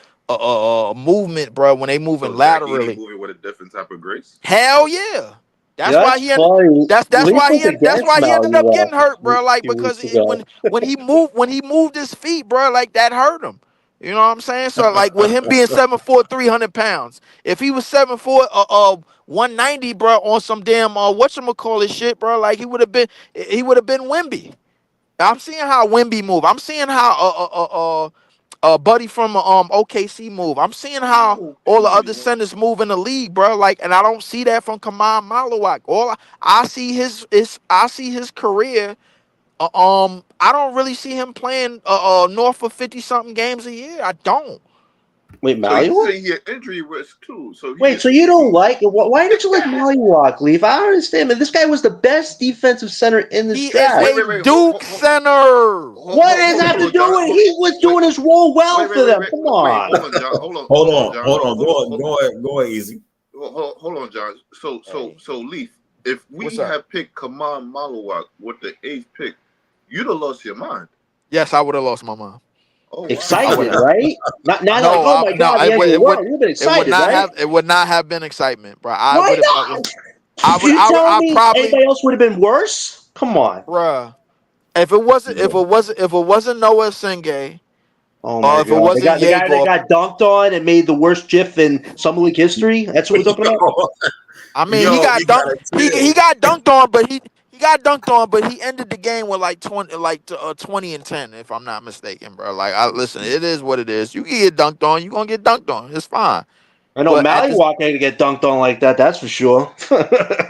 movement, bro. When they moving So Zach Edey laterally, moving with a different type of grace. hell yeah. That's why that's he end, funny. that's Lee why was that's against why he ended up Malua getting hurt, a bro. Like few because weeks ago. when he moved his feet, bro, like that hurt him. You know what I'm saying? So like with him being 7'4", 300 pounds, if he was 7'4", 190, bro, on some damn whatchamacallit shit, bro, like he would have been Wimby. I'm seeing how Wimby move. I'm seeing how buddy from OKC move. I'm seeing how all the other OP. centers move in the league, bro. Like, and I don't see that from Kamal Malawak. I see I see his career. I don't really see him playing north of 50 something games a year. I don't. Wait, So you Malua? say he had injury risk too. So he Wait, is so you don't he like it? Why did you like Malua, Leaf? I don't understand, man. This guy was the best defensive center in this He is draft. a wait. Hold, Duke center. What does that have hold to on, do John. with it? He was Wait, doing his role well for them. wait. Come Wait, on. hold on, John. Hold on, John. Hold on. Go ahead, easy. Hold on, John. Hey, So Leaf, if what's we up? had picked Kamal Malawak with the 8th pick, you'd have lost your mind. Yes, I would have lost my mind. Oh I wow. would Excited, have. right? Not like, No, oh my no, God, the end of the world. You've been it would excited, not right? have, it would not have been excitement, bro. Why not? You I me probably, anybody else would have been worse? Come on. bruh. If it wasn't Noah Singh, Oh my or if it God. wasn't The guy that Yegor, got dunked on and made the worst GIF in Summer League history. That's what we're talking about? I mean, he Yo, got you dunked. gotta He chill. got dunked on, but he got dunked on, but he ended the game with like 20 and 10, if I'm not mistaken, bro. Like, I listen, it is what it is. You can get dunked on, you gonna get dunked on. It's fine. I know But at Mally this, Walker had to get dunked on like that, that's for sure.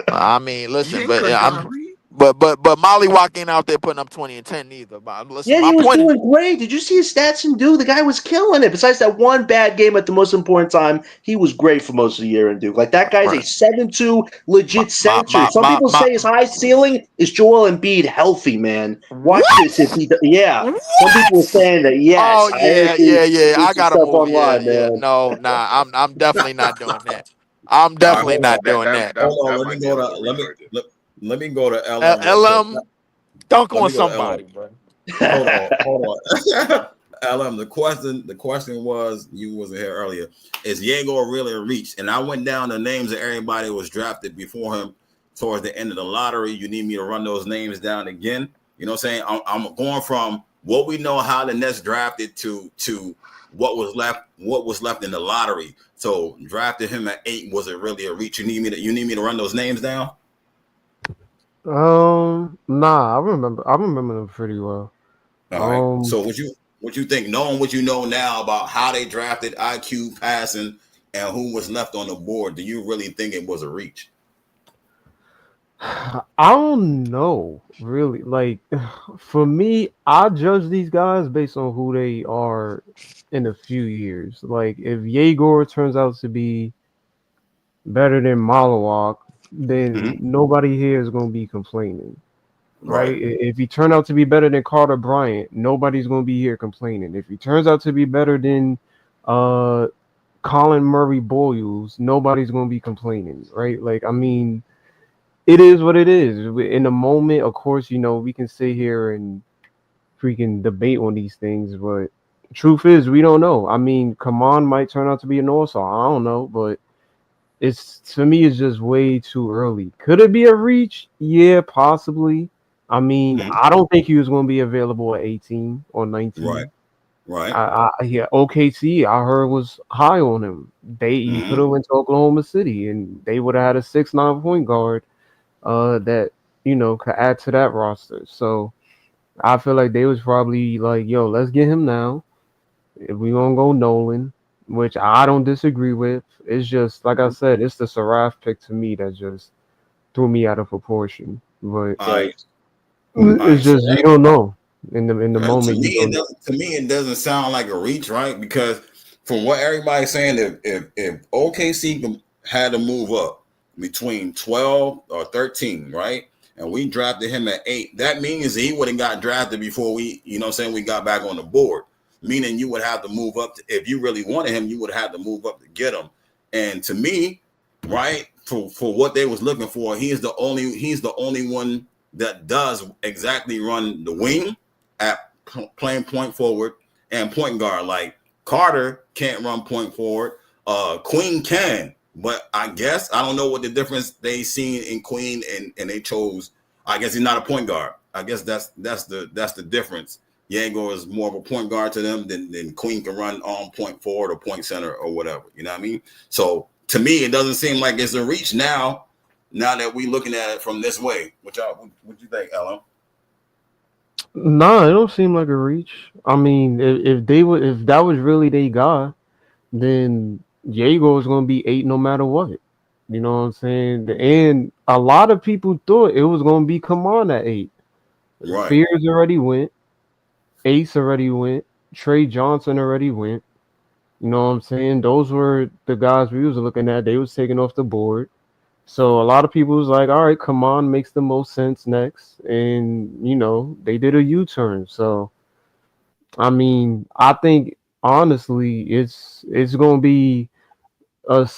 I mean, You listen, ain't but cut yeah, Kyrie. but Molly Walk ain't out there putting up 20 and 10 either. But listen, Yeah, my he was point is, doing great. Did you see his stats in Duke? The guy was killing it. Besides that one bad game at the most important time, he was great for most of the year in Duke. Like that guy's a right, 7'2" my legit my center. my Some my, people my say his high ceiling is Joel Embiid healthy, man. Watch this. If what? he, yeah. Some people were What? saying that. Oh Yes, I heard yeah. I some gotta stuff move. Yeah, online, yeah. man. No, nah. I'm definitely not doing that. I'm All right, definitely hold on. not doing that. Hold on. That Let me might be go a to little reach right there. let me go to LM real quick. LM dunk Let on me go to LM. somebody, bro. Hold on. LM, the question was, you wasn't here earlier. Is Yegor really a reach? And I went down the names of everybody that was drafted before him towards the end of the lottery. You need me to run those names down again? You know what I'm saying? I'm going from what we know how the Nets drafted to what was left in the lottery. So drafted him at 8. Was it really a reach? You need me to run those names down? Nah, I remember them pretty well. All right. Um, So what you think, knowing what you know now about how they drafted IQ passing and who was left on the board, do you really think it was a reach? I don't know, really. Like, for me, I judge these guys based on who they are in a few years. Like, if Yegor turns out to be better than Malawak, then Mhm. nobody here is going to be complaining, right? Right. If he turned out to be better than Carter Bryant, nobody's going to be here complaining. If he turns out to be better than uh, Colin Murray Boyles, nobody's going to be complaining, right? Like, I mean, it is what it is. In the moment, of course, we can sit here and freaking debate on these things, but truth is, we don't know. I mean, Kaman might turn out to be an all-star. I don't know, but it's to me, it's just way too early. Could it be a reach? Yeah, possibly. I mean, Mhm. I don't think he was going to be available at 18 or Right. 19. Right. Yeah, OKC, I heard was high on him. He could Mhm. have went to Oklahoma City, and they would have had a 6'9" point guard that could add to that roster. So I feel like they was probably like, yo, let's get him now. If we gonna go Nolan, which I don't disagree with. It's just like I said, it's the Saraf pick to me that just threw me out of proportion. But All Right. right. All it's right. So just you don't know in the to moment me, you don't it know. doesn't. To me, it doesn't sound like a reach, right? Because from what everybody's saying, if OKC had to move up between 12 or 13, right, and we drafted him at 8, that means he would have got drafted before we, we got back on the board. Meaning you would have to move up if you really wanted him, you would have to move up to get him. And to me, right, for what they was looking for, he's the only one that does exactly run the wing at playing point forward and point guard. Like Carter can't run point forward. Queen can, but I guess I don't know what the difference they seen in Queen and they chose. I guess he's not a point guard. I guess that's the difference. Diego is more of a point guard to them than Queen can run on point forward or point center or whatever. You know what I mean? So to me, it doesn't seem like it's a reach now. Now that we looking at it from this way, what you think, Ellen? Nah, it don't seem like a reach. I mean, if that was really they guy, then Diego is gonna be 8 no matter what. You know what I'm saying? And a lot of people thought it was gonna be Kaman at 8. Right. Fears already went. Ace already went. Trey Johnson already went. You know what I'm saying? Those were the guys we was looking at. They was taken off the board. So a lot of people was like, all right, come on, makes the most sense next. And, they did a U-turn. So, I mean, I think honestly, it's going to be a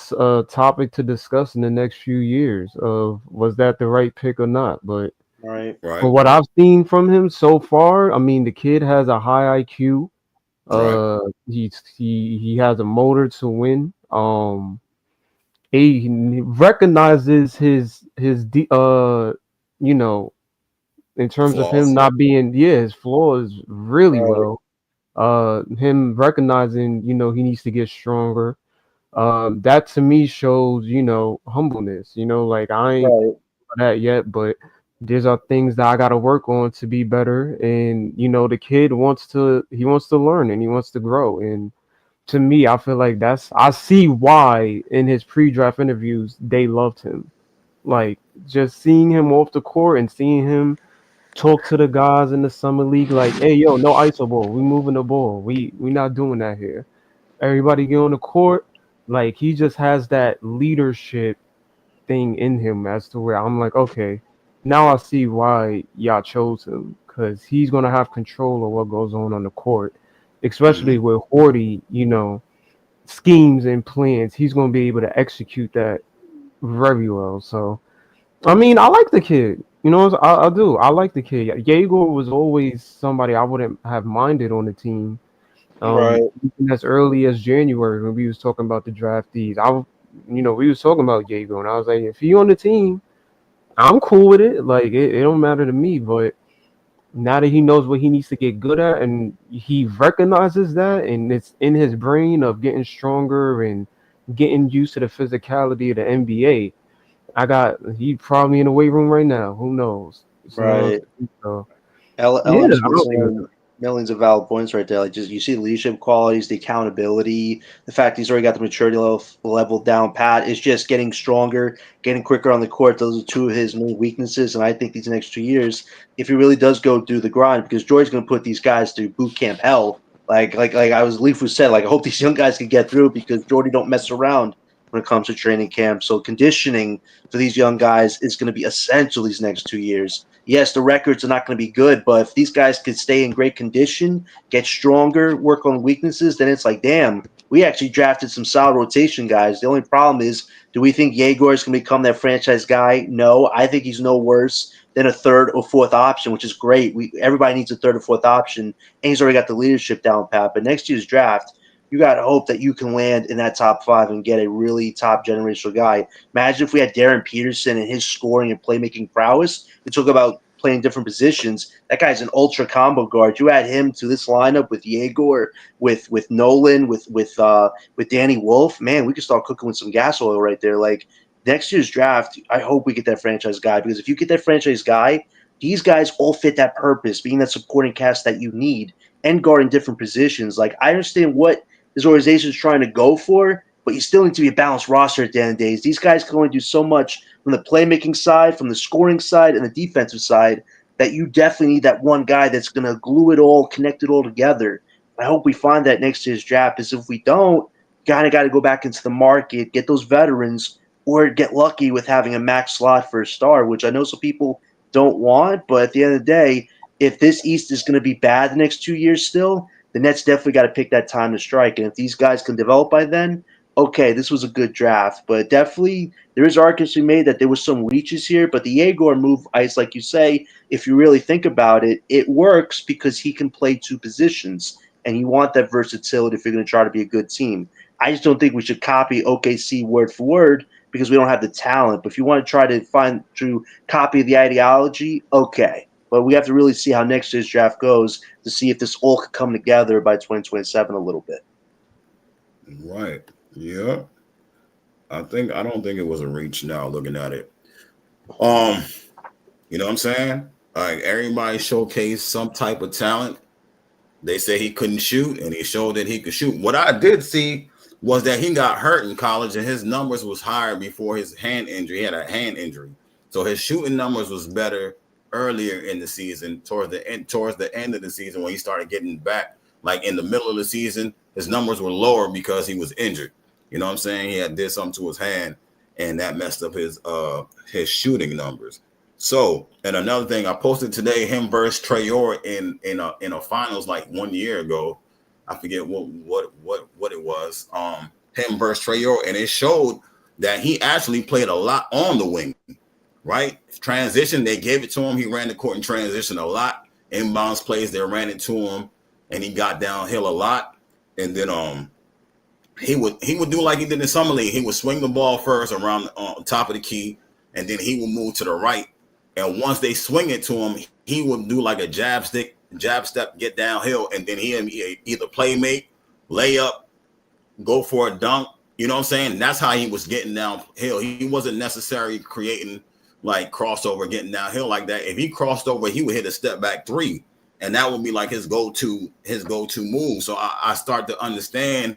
topic to discuss in the next few years of was that the right pick or not. But Right. Right. for what I've seen from him so far, I mean, the kid has a high IQ. Right. He has a motor to win. He recognizes you know, in terms of him Flaws. not being his flaws really Right. well. Him recognizing, he needs to get stronger. That to me shows, humbleness. Like I ain't Right. that yet, but these are things that I got to work on to be better. And the kid wants to learn and he wants to grow. And to me, I feel like I see why in his pre-draft interviews they loved him. Like just seeing him off the court and seeing him talk to the guys in the summer league, like, hey, yo, no iso ball, we moving the ball, we not doing that here. Everybody get on the court. Like he just has that leadership thing in him as to where I'm like, okay, now I see why y'all chose him because he's gonna have control of what goes on the court, especially Mm-hmm. with Horty, schemes and plans. He's gonna be able to execute that very well. So I mean, I like the kid. I do. I like the kid. Jaeger was always somebody I wouldn't have minded on the team. Right. Even as early as January when we was talking about the draftees, we was talking about Jaeger, and I was like, if he on the team, I'm cool with it. Like it don't matter to me. But now that he knows what he needs to get good at, and he recognizes that, and it's in his brain of getting stronger and getting used to the physicality of the NBA. He probably in the weight room right now. Who knows? You know what I'm Right. saying? So yeah, Ellen I just don't makes think millions of valid points right there. Like just you see the leadership qualities, the accountability, the fact he's already got the maturity level down pat. It's just getting stronger, getting quicker on the court. Those are two of his main weaknesses. And I think these next 2 years, if he really does go do the grind, because George's going to put these guys through boot camp hell. Like I was Leaf who said, like I hope these young guys can get through because Jordy don't mess around. when it comes to training camp. So conditioning for these young guys is going to be essential these next 2 years. Yes, the records are not going to be good, but if these guys could stay in great condition, get stronger, work on weaknesses, then it's like, damn, we actually drafted some solid rotation guys. The only problem is, do we think Yegor is going to become that franchise guy? No, I think he's no worse than a third or fourth option, which is great. Everybody needs a third or fourth option, and he's already got the leadership down pat. But next year's draft, you got to hope that you can land in that top five and get a really top generational guy. Imagine if we had Darren Peterson and his scoring and playmaking prowess. We talk about playing different positions. That guy's an ultra combo guard. You add him to this lineup with Yegor, with Nolan, with Danny Wolf. Man, we could start cooking with some gas oil right there. Like next year's draft, I hope we get that franchise guy, because if you get that franchise guy, these guys all fit that purpose, being that supporting cast that you need and guarding different positions. Like I understand what this organization is trying to go for, but you still need to be a balanced roster at the end of the days. These guys can only do so much from the playmaking side, from the scoring side, and the defensive side, that you definitely need that one guy that's going to glue it all, connect it all together. I hope we find that next year's draft, because if we don't, got to go back into the market, get those veterans, or get lucky with having a max slot for a star, which I know some people don't want. But at the end of the day, if this East is going to be bad the next 2 years still, the Nets definitely got to pick that time to strike. And if these guys can develop by then, okay, this was a good draft. But definitely there is arguments to be made that there was some reaches here. But the Egor move, Ice, like you say, if you really think about it, it works because he can play two positions. And you want that versatility if you're going to try to be a good team. I just don't think we should copy OKC word for word, because we don't have the talent. But if you want to try to copy the ideology, okay. But we have to really see how next year's draft goes to see if this all could come together by 2027 a little bit. Right. Yeah. I don't think it was a reach now looking at it. You know what I'm saying? Like everybody showcased some type of talent. They say he couldn't shoot, and he showed that he could shoot. What I did see was that he got hurt in college, and his numbers was higher before his hand injury. He had a hand injury, so his shooting numbers was better earlier in the season. Towards the end of the season, when he started getting back, like in the middle of the season, his numbers were lower because he was injured. You know what I'm saying? He had did something to his hand, and that messed up his shooting numbers. So, and another thing, I posted today him versus Trayor in a finals like 1 year ago. I forget what it was. Him versus Trayor, and it showed that he actually played a lot on the wing, right? Transition, they gave it to him. He ran the court in transition a lot. Inbounds plays, they ran it to him, and he got downhill a lot. And then he would do like he did in summer league. He would swing the ball first around on top of the key, and then he would move to the right. And once they swing it to him, he would do like a jab step, get downhill, and then he either play make, lay up, go for a dunk. You know what I'm saying? That's how he was getting downhill. He wasn't necessarily creating like crossover, getting downhill like that. If he crossed over, he would hit a step back three, and that would be like his go-to move. So I start to understand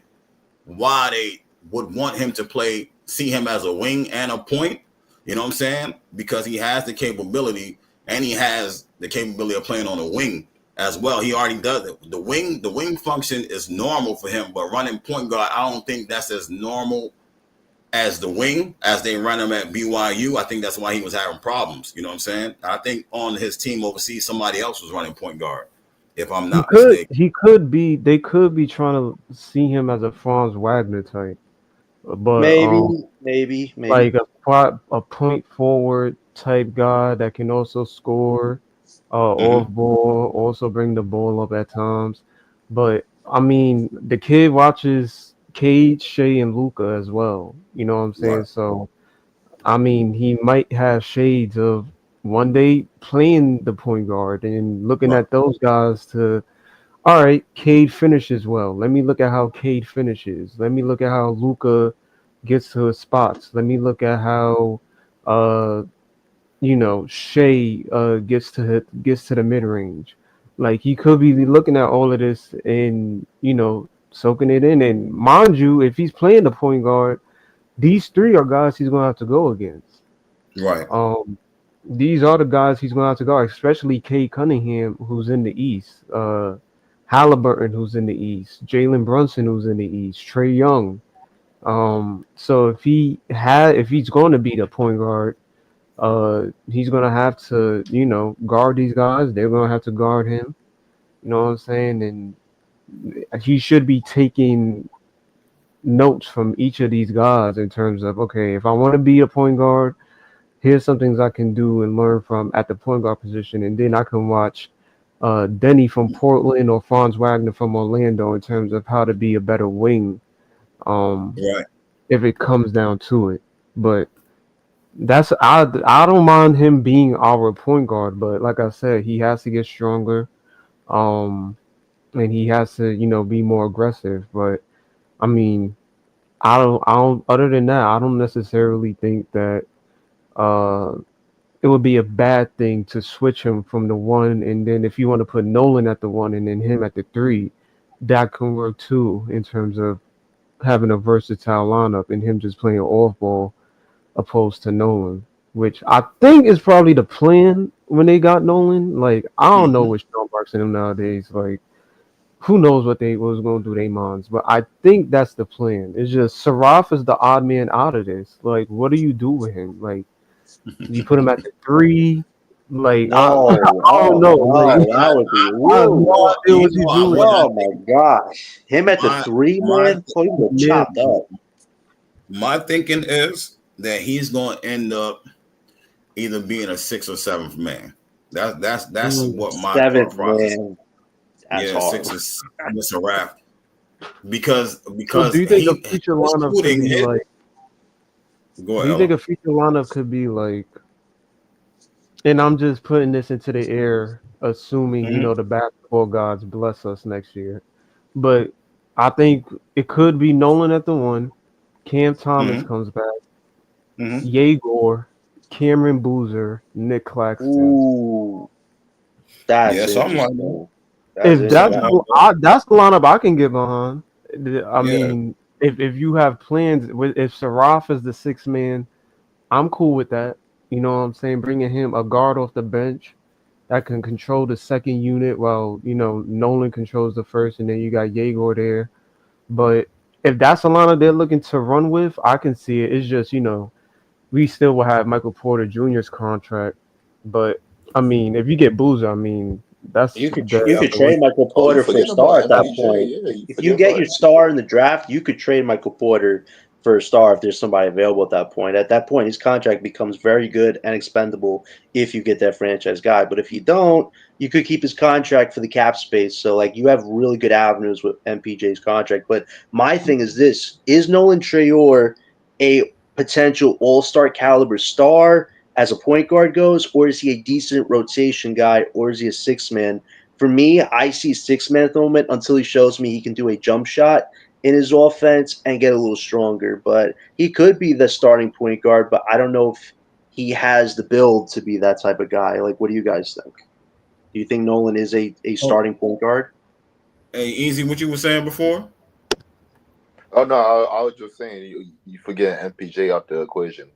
why they would want him to see him as a wing and a point. You know what I'm saying? Because he has the capability, and he has the capability of playing on the wing as well. He already does it. The wing function is normal for him, but running point guard, I don't think that's as normal as the wing as they run him at BYU. I think that's why he was having problems. You know what I'm saying? I think on his team overseas, somebody else was running point guard, if I'm not mistaken. They could be trying to see him as a Franz Wagner type. But maybe like a point forward type guy that can also score off ball, also bring the ball up at times. But I mean, the kid watches Cade, Shea, and Luca as well. You know what I'm saying? Right. So I mean, he might have shades of one day playing the point guard and looking at those guys to, all right, Cade finishes well. Let me look at how Cade finishes. Let me look at how Luca gets to his spots. Let me look at how Shea gets to the mid range. Like he could be looking at all of this and soaking it in. And mind you, if he's playing the point guard, these three are guys he's gonna have to go against. Right. These are the guys he's gonna have to guard, especially Cade Cunningham, who's in the East. Halliburton, who's in the East. Jalen Brunson, who's in the East. Trae Young. So if he's going to be the point guard, he's gonna have to, guard these guys. They're gonna have to guard him. You know what I'm saying? And he should be taking notes from each of these guys in terms of, okay, if I want to be a point guard, here's some things I can do and learn from at the point guard position, and then I can watch Denny from Portland or Franz Wagner from Orlando in terms of how to be a better wing. Um, Right. if it comes down to it, but I don't mind him being our point guard, but like I said, he has to get stronger. Um, and he has to, be more aggressive. But I mean, I don't. Other than that, I don't necessarily think that uh it would be a bad thing to switch him from the one, and then if you want to put Nolan at the one and then him at the three, that can work too in terms of having a versatile lineup and him just playing off ball opposed to Nolan, which I think is probably the plan when they got Nolan. Like I don't know Mhm. what Sean Marks in them nowadays. Like who knows what they was going to do their minds, but I think that's the plan. It's just Saraf is the odd man out of this. Like what do you do with him? Like you put him at the three. Like No, I don't know. no, Like that would be I have no woo. idea what you do with What I Oh him. my think gosh, him at the my three, my man. Oh, you get Yeah. chopped up. my thinking is that he's going to end up either being a 6th or 7th man. That's Mm. what my thought Seventh process. man. That's Yeah, hard. 6 is Mr. Raff because So do you think a future his lineup could shooting be hit. like? Go Do ahead, you think Ella. a future lineup could be like? And I'm just putting this into the air, assuming Mhm. the basketball gods bless us next year. But I think it could be Nolan at the one. Cam Thomas Mhm. comes back. Mhm. Yegor, Cameron Boozer, Nick Claxton. Ooh, that's Yeah, something like that. interesting. That's If Something interesting. like that. that's the lineup I can get behind. I Yeah. mean, if you have plans with if Saraf is the sixth man, I'm cool with that. You know what I'm saying? Bringing him a guard off the bench that can control the second unit while Nolan controls the first, and then you got Yegor there. But if that's a lineup they're looking to run with, I can see it. It's just we still will have Michael Porter Jr.'s contract, but I mean, if you get Boozer, I mean that's dead You Yeah. out could the window. trade Michael Oh, you Porter for a forgetting star about at that MPJ? point. Yeah, you If you forget get about your MPJ. star in the draft, you could trade Michael Porter for a star if there's somebody available at that point. At that point, his contract becomes very good and expendable if you get that franchise guy. But if you don't, you could keep his contract for the cap space. So like you have really good avenues with MPJ's contract. But my thing is this: is Nolan Trayor a potential all-star caliber star as a point guard goes, or is he a decent rotation guy, or is he a six man? For me, I see six man at the moment until he shows me he can do a jump shot in his offense and get a little stronger. But he could be the starting point guard, but I don't know if he has the build to be that type of guy. Like, what do you guys think? Do you think Nolan is a Oh, starting point guard? hey, easy. What you were saying before? Oh no, I was just saying you forget MPJ out the equation.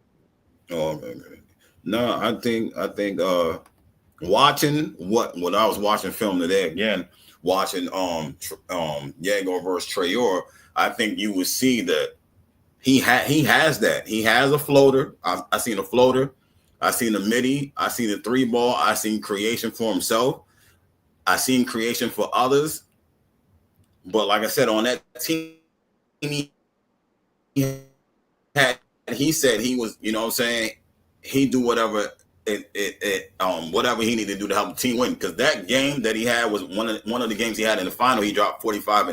Oh, okay, okay. No, I think watching what I was watching film today again, watching Diego versus Trayor, I think you would see that he has that. He has a floater. I seen a floater. I seen a midi. I seen a three ball. I seen creation for himself. I seen creation for others. But like I said, on that team, he had he said he was, you know what I'm saying, he do whatever whatever he needed to do to help the team win. Because that game that he had was one of the games he had in the final. He dropped 45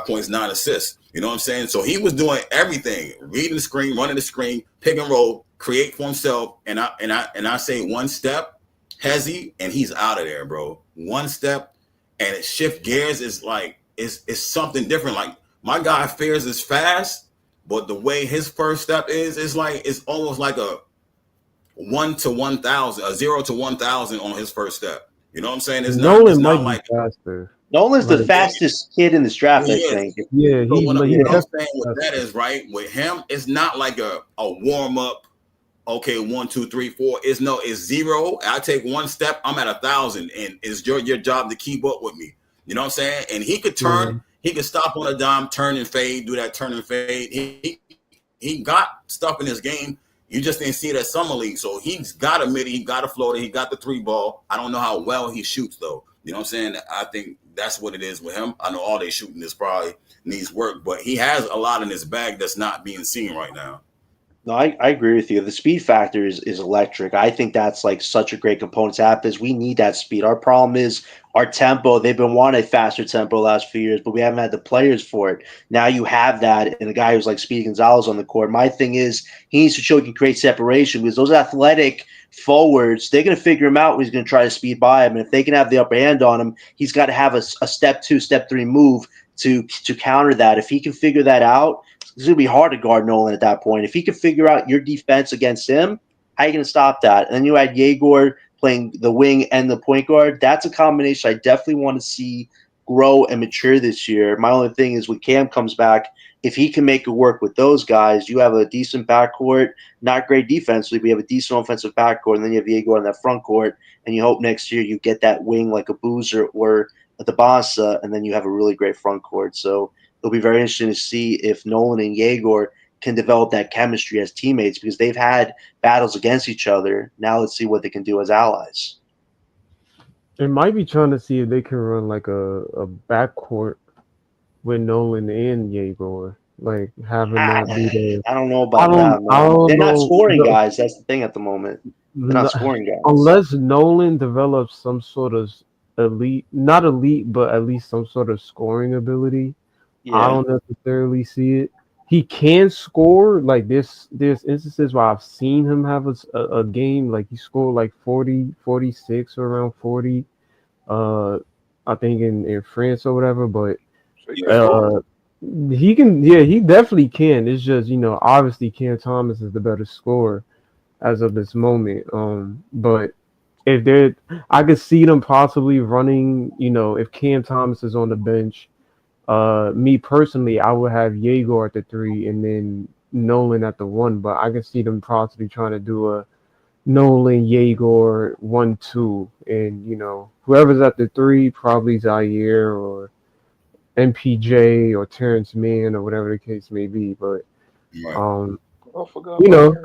points, 9 assists. You know what I'm saying? So he was doing everything, reading the screen, running the screen, pick and roll, create for himself. And I say one step, Hezzy, and he's out of there, bro. One step, and it shift gears is like it's something different. Like my guy Fears is fast, but the way his first step is like it's almost like a 1 to 1,000, a 0 to 1,000 on his first step. You know what I'm saying? It's Nolan not might be like faster. Nolan's the Like fastest kid in this draft, he I is. think. yeah, So he what I'm definitely saying with that faster. is right with him, it's not like a warm up. Okay, 1, 2, 3, 4. It's 0. I take one step, I'm at 1,000, and it's your job to keep up with me. You know what I'm saying? And he could Yeah. turn. He can stop on a dime, turn and fade, do that turn and fade. He got stuff in his game. You just didn't see it at summer league. So he's got a midi, he got a floater, he got the 3-ball. I don't know how well he shoots though. You know what I'm saying? I think that's what it is with him. I know all they shooting is probably needs work, but he has a lot in his bag that's not being seen right now. No, I agree with you. The speed factor is electric. I think that's like such a great component to have because we need that speed. Our problem is our tempo. They've been wanting a faster tempo the last few years, but we haven't had the players for it. Now you have that, and a guy who's like Speedy Gonzalez on the court. My thing is he needs to show he can create separation because those athletic forwards, they're going to figure him out when he's going to try to speed by him. And if they can have the upper hand on him, he's got to have a step 2, step 3 move to counter that. If he can figure that out, it's going to be hard to guard Nolan at that point. If he can figure out your defense against him, how are you going to stop that? And then you had Yegor playing the wing and the point guard. That's a combination I definitely want to see grow and mature this year. My only thing is when Cam comes back, if he can make it work with those guys, you have a decent backcourt, not great defensively, but you have a decent offensive backcourt, and then you have Yegor in that front court, and you hope next year you get that wing like a Boozer or the Bonsa, and then you have a really great front court. So it'll be very interesting to see if Nolan and Yegor can develop that chemistry as teammates because they've had battles against each other. Now let's see what they can do as allies. They might be trying to see if they can run like a backcourt with Nolan and Yegor, like having that be the. I don't know about that, man. They're not scoring guys. That's the thing at the moment. They're not scoring guys. Unless Nolan develops some sort of not elite, but at least some sort of scoring ability. Yeah. I don't necessarily see it. He can score. Like there's instances where I've seen him have a game like he scored like 40, 46 or around 40. I think in France or whatever. But he can. Yeah, he definitely can. It's just obviously Cam Thomas is the better scorer as of this moment. But if I could see them possibly running. If Cam Thomas is on the bench. Me personally, I would have Yegor at the 3 and then Nolan at the 1, but I can see them possibly trying to do a Nolan Yegor 1-2, and whoever's at the 3, probably Zaire or MPJ or Terrence Mann or whatever the case may be. But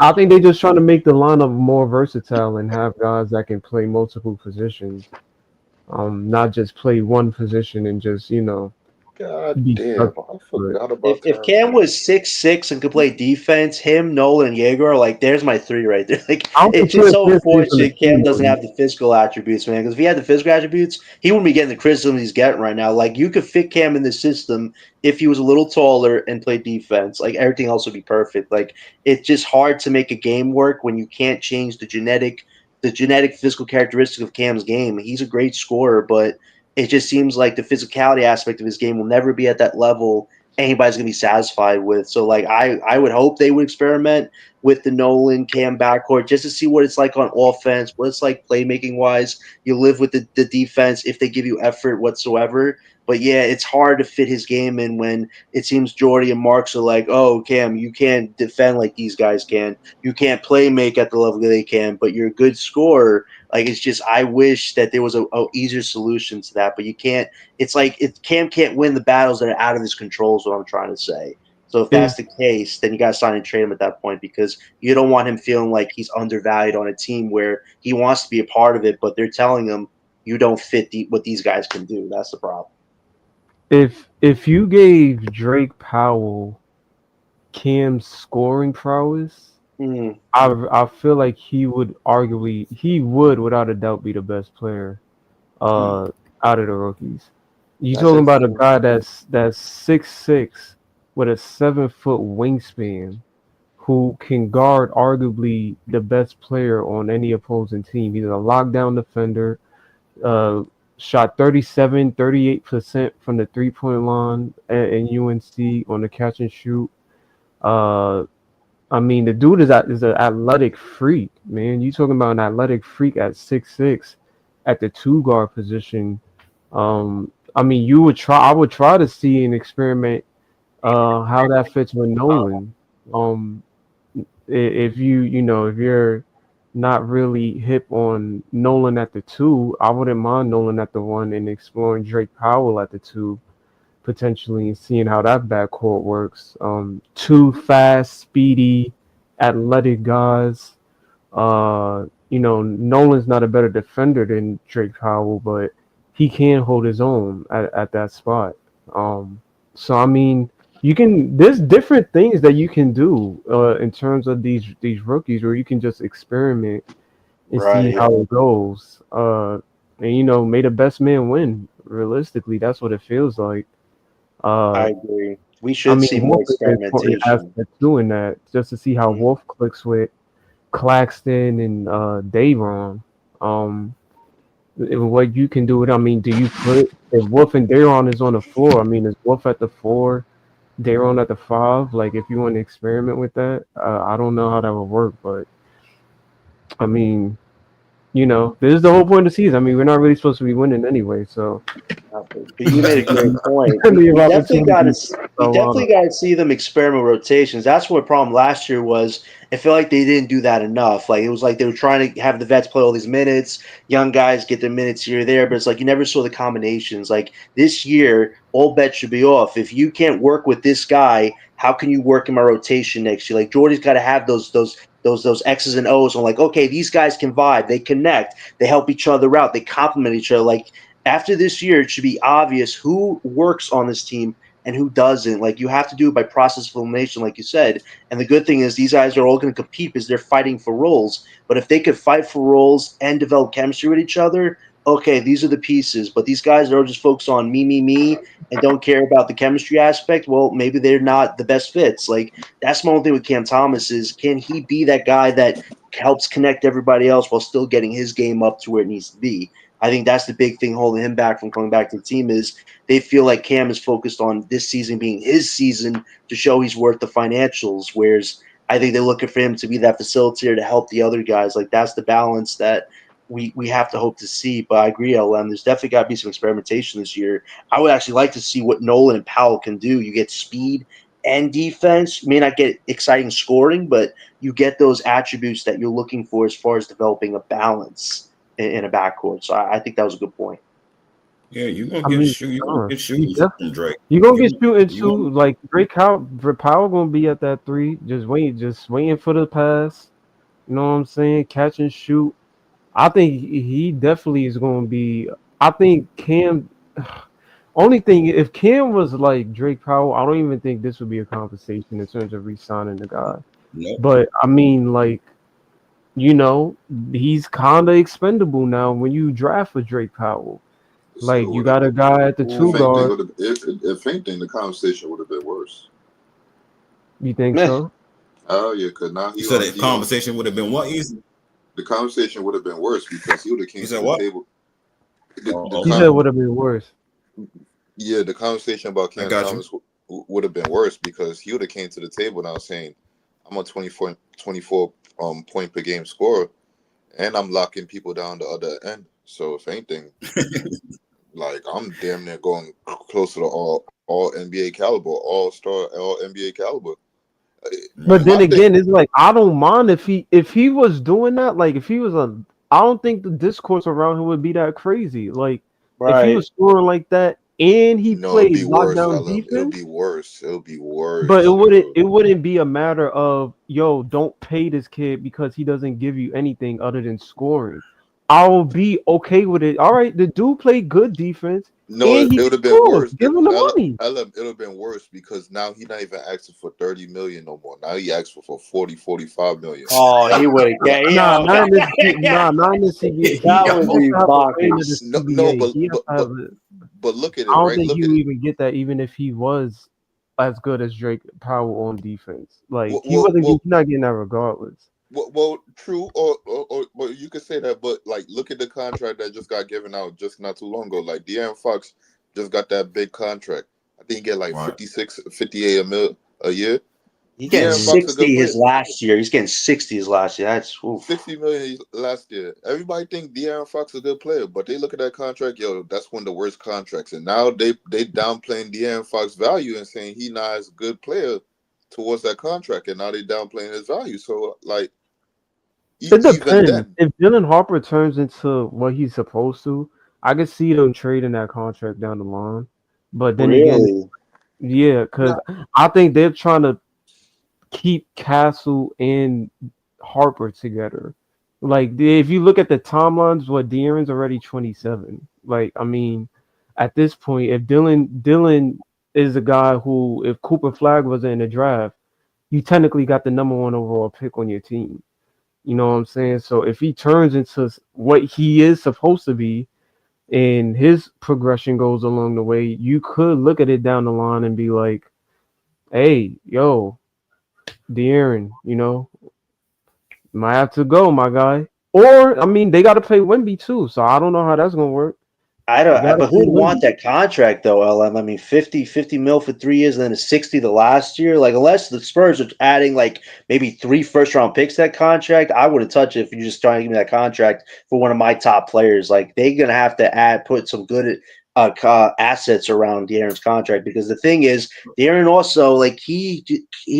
I think they're just trying to make the lineup more versatile and have guys that can play multiple positions, not just play one position and just God damn, I forgot about if Cam was 6'6" and could play defense, him, Nolan, and Yegor, like there's my 3 right there. Like it's just so unfortunate Cam doesn't have the physical attributes, man. Because if he had the physical attributes, he wouldn't be getting the criticism he's getting right now. Like you could fit Cam in the system if he was a little taller and played defense. Like everything else would be perfect. Like it's just hard to make a game work when you can't change the genetic physical characteristic of Cam's game. He's a great scorer, but it just seems like the physicality aspect of his game will never be at that level anybody's going to be satisfied with. So, like, I would hope they would experiment with the Nolan Cam backcourt just to see what it's like on offense, what it's like playmaking-wise. You live with the defense if they give you effort whatsoever. But, yeah, it's hard to fit his game in when it seems Jordy and Marks are like, oh, Cam, you can't defend like these guys can. You can't play make at the level that they can, but you're a good scorer. Like, it's just I wish that there was a easier solution to that. But you can't – it's like Cam can't win the battles that are out of his control is what I'm trying to say. So if that's the case, then you got to sign and trade him at that point because you don't want him feeling like he's undervalued on a team where he wants to be a part of it, but they're telling him you don't fit what these guys can do. That's the problem. If you gave Drake Powell Cam's scoring prowess, I feel like he would without a doubt be the best player out of the rookies. You're talking about a guy that's 6'6" with a 7-foot wingspan who can guard arguably the best player on any opposing team. He's a lockdown defender, shot 38% from the 3-point line in UNC on the catch and shoot. I mean, the dude is an athletic freak, man. You talking about an athletic freak at 6'6" at the 2 guard position. I mean, I would try to see and experiment how that fits with Nolan. If you're not really hip on Nolan at the 2, I wouldn't mind Nolan at the 1 and exploring Drake Powell at the 2 potentially, and seeing how that backcourt works. Two fast, speedy, athletic guys. Nolan's not a better defender than Drake Powell, but he can hold his own at that spot. So I mean, there's different things that you can do in terms of these rookies, where you can just experiment and see Right. how it goes. And may the best man win. Realistically, that's what it feels like. I Uh, agree. We I should mean, see more Wolf is an important experimentation. aspect doing that, just to see how Mhm. Wolf clicks with Claxton and Dayron. Um, what you can do with, I mean, do you put if Wolf and Dayron is on the floor? I mean, is Wolf at the 4, Dayron at the 5? Like, if you want to experiment with that, I don't know how that would work, but I mean, this is the whole point of the season. I mean, we're not really supposed to be winning anyway, so But you made a great point. plenty of We definitely got to opportunities. we So, definitely got to see them experiment rotations. That's what problem last year was. I feel like they didn't do that enough. Like it was like they were trying to have the vets play all these minutes, young guys get their minutes here or there, but it's like you never saw the combinations. Like this year, all bets should be off. If you can't work with this guy, how can you work in my rotation next year? Like Jordy's got to have those X's and O's on like, okay, these guys can vibe, they connect, they help each other out, they complement each other. Like after this year, it should be obvious who works on this team and who doesn't. Like you have to do it by process of elimination, like you said. And the good thing is these guys are all going to compete because they're fighting for roles. But if they could fight for roles and develop chemistry with each other, okay, these are the pieces. But these guys are just focused on me, and don't care about the chemistry aspect. Well, maybe they're not the best fits. Like that's my only thing with Cam Thomas is can he be that guy that helps connect everybody else while still getting his game up to where it needs to be? I think that's the big thing holding him back from coming back to the team is they feel like Cam is focused on this season being his season to show he's worth the financials, whereas I think they're looking for him to be that facilitator to help the other guys. Like that's the balance that we have to hope to see. But I agree, LM. There's definitely got to be some experimentation this year. I would actually like to see what Nolan and Powell can do. You get speed and defense. You may not get exciting scoring, but you get those attributes that you're looking for as far as developing a balance in a backcourt. So I think that was a good point. Yeah, you're I gonna get mean, shoot. You're gonna get shooting from Drake. you're gonna get You shooting you gonna too. Like Drake Powell gonna be at that 3, just waiting for the pass. You know what I'm saying? Catch and shoot. I think he definitely is gonna be. I think Cam. Only thing, if Cam was like Drake Powell, I don't even think this would be a conversation in terms of re-signing the guy. no. But I mean, like, you know, he's kind of expendable now when you draft for Drake Powell. It Like, still you would have. got a guy at the If 2 Ooh, anything, guard. would have. If anything, the conversation would have been worse. You think meh. so? Oh yeah, because now You he said on the he on. conversation would have been what easy. The conversation would have been worse because he would have You came said to the what? table. The Oh, He okay. said it would have been worse. Yeah, the conversation about I Cam got you. Thomas would have been worse because he would have came to the table now saying, "I'm a 24 point per game scorer, and I'm locking people down the other end. So if anything, like I'm damn near going closer to all NBA caliber, all star, all NBA caliber." But Right. then My thing, again, it's like I don't mind if he was doing that. Like if he was on, I don't think the discourse around him would be that crazy. Like if he Right. was scoring like that and he no, it'd be played worse, lockdown LM. It'll defense. be worse. It'll be But it worse, wouldn't yo. it wouldn't be a matter of yo, don't pay this kid because he doesn't give you anything other than scoring. I'll be okay with it. All right, the dude played good defense No, and it he would can have been score. worse. Give him the money. LM, it would have been worse because now he's not even asking for 30 million no more. Now he asks for 40, 45 million. Oh, he would have. Yeah, Nah, yo. not in this. Not in this. He That Yo, would has be to have a win of the bonkers. No, no, CBA. He has to have it. but look at it, I don't right? think Look you at it. even get that, even if he was as good as Drake Powell on defense. Like Well, he well, wasn't. He's well, not getting that regardless. true, or you could say that, but like, look at the contract that just got given out just not too long ago. Like De'Aaron Fox just got that big contract. I think he get like right. 56, 58 a mil a year. He's getting De'Aaron Fox a good 60 player. his last year. He's getting 60 his last year. That's oof. 60 million last year. Everybody think De'Aaron Fox is a good player, but they look at that contract, yo, that's one of the worst contracts. And now they downplaying De'Aaron Fox value and saying he not as good player towards that contract, and now they downplaying his value. So like It even depends. then, If Dylan Harper turns into what he's supposed to, I could see them trading that contract down the line. But then again, Really? yeah, because I think they're trying to keep Castle and Harper together. Like if you look at the timelines, what De'Aaron's already 27. Like I mean, at this point, if Dylan is a guy who, if Cooper Flag was in the draft, you technically got the number one overall pick on your team. You know what I'm saying? So if he turns into what he is supposed to be, and his progression goes along the way, you could look at it down the line and be like, "Hey, yo, De'Aaron, might have to go, my guy." Or I mean, they got to pay Wemby too, so I don't know how that's gonna work. I You don't, got to but pay who'd want Wemby. that contract though, LM? I mean, 50 mil for 3 years and then a 60 the last year. Like, unless the Spurs are adding like maybe 3 first round picks to that contract, I wouldn't touch it if you're just trying to give me that contract for one of my top players. Like, they're gonna have to put some good assets around De'Aaron's contract because the thing is, De'Aaron also like he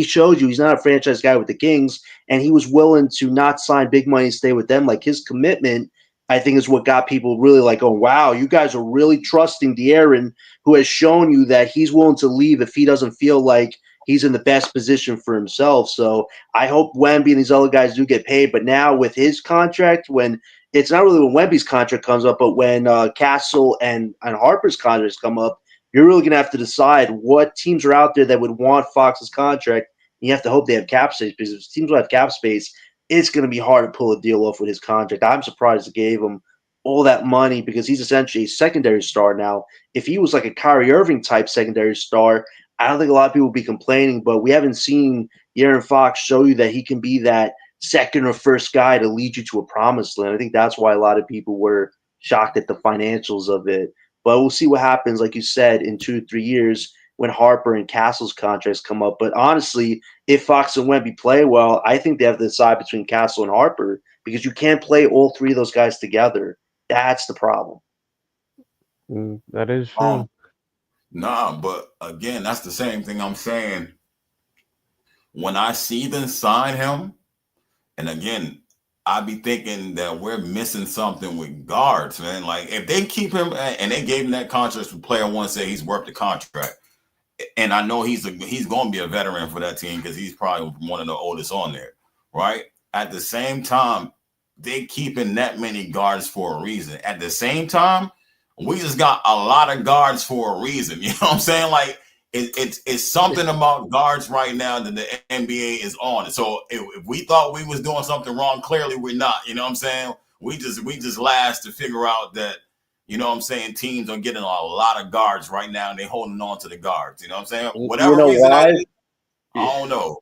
showed you he's not a franchise guy with the Kings, and he was willing to not sign big money and stay with them. Like his commitment I think is what got people really like, oh, wow, you guys are really trusting De'Aaron, who has shown you that he's willing to leave if he doesn't feel like he's in the best position for himself. So I hope Wemby and these other guys do get paid. But now with his contract, when it's not really when Wemby's contract comes up, but when Castle and Harper's contracts come up, you're really going to have to decide what teams are out there that would want Fox's contract. You have to hope they have cap space because if teams will have cap space, it's going to be hard to pull a deal off with his contract. I'm surprised they gave him all that money because he's essentially a secondary star now. If he was like a Kyrie Irving type secondary star, I don't think a lot of people would be complaining, but we haven't seen Aaron Fox show you that he can be that second or first guy to lead you to a promised land. I think that's why a lot of people were shocked at the financials of it. But we'll see what happens, like you said, in 2 to 3 years when Harper and Castle's contracts come up. But honestly, if Fox and Wemby play well, I think they have to decide between Castle and Harper because you can't play all three of those guys together. That's the problem. That is Um, true. nah, but again, that's the same thing I'm saying. When I see them sign him, and again, I be thinking that we're missing something with guards, man. Like if they keep him and they gave him that contract for player one, say he's worth the contract, and I know he's going to be a veteran for that team because he's probably one of the oldest on there, right? At the same time, they keeping that many guards for a reason. At the same time, we just got a lot of guards for a reason. You know what I'm saying? Like it's something about guards right now that the NBA is on. So if we thought we was doing something wrong, clearly we're not. You know what I'm saying? We just last to figure out that, you know what I'm saying, teams are getting a lot of guards right now and they're holding on to the guards. You know what I'm saying? You Whatever know reason that why? is, I don't know.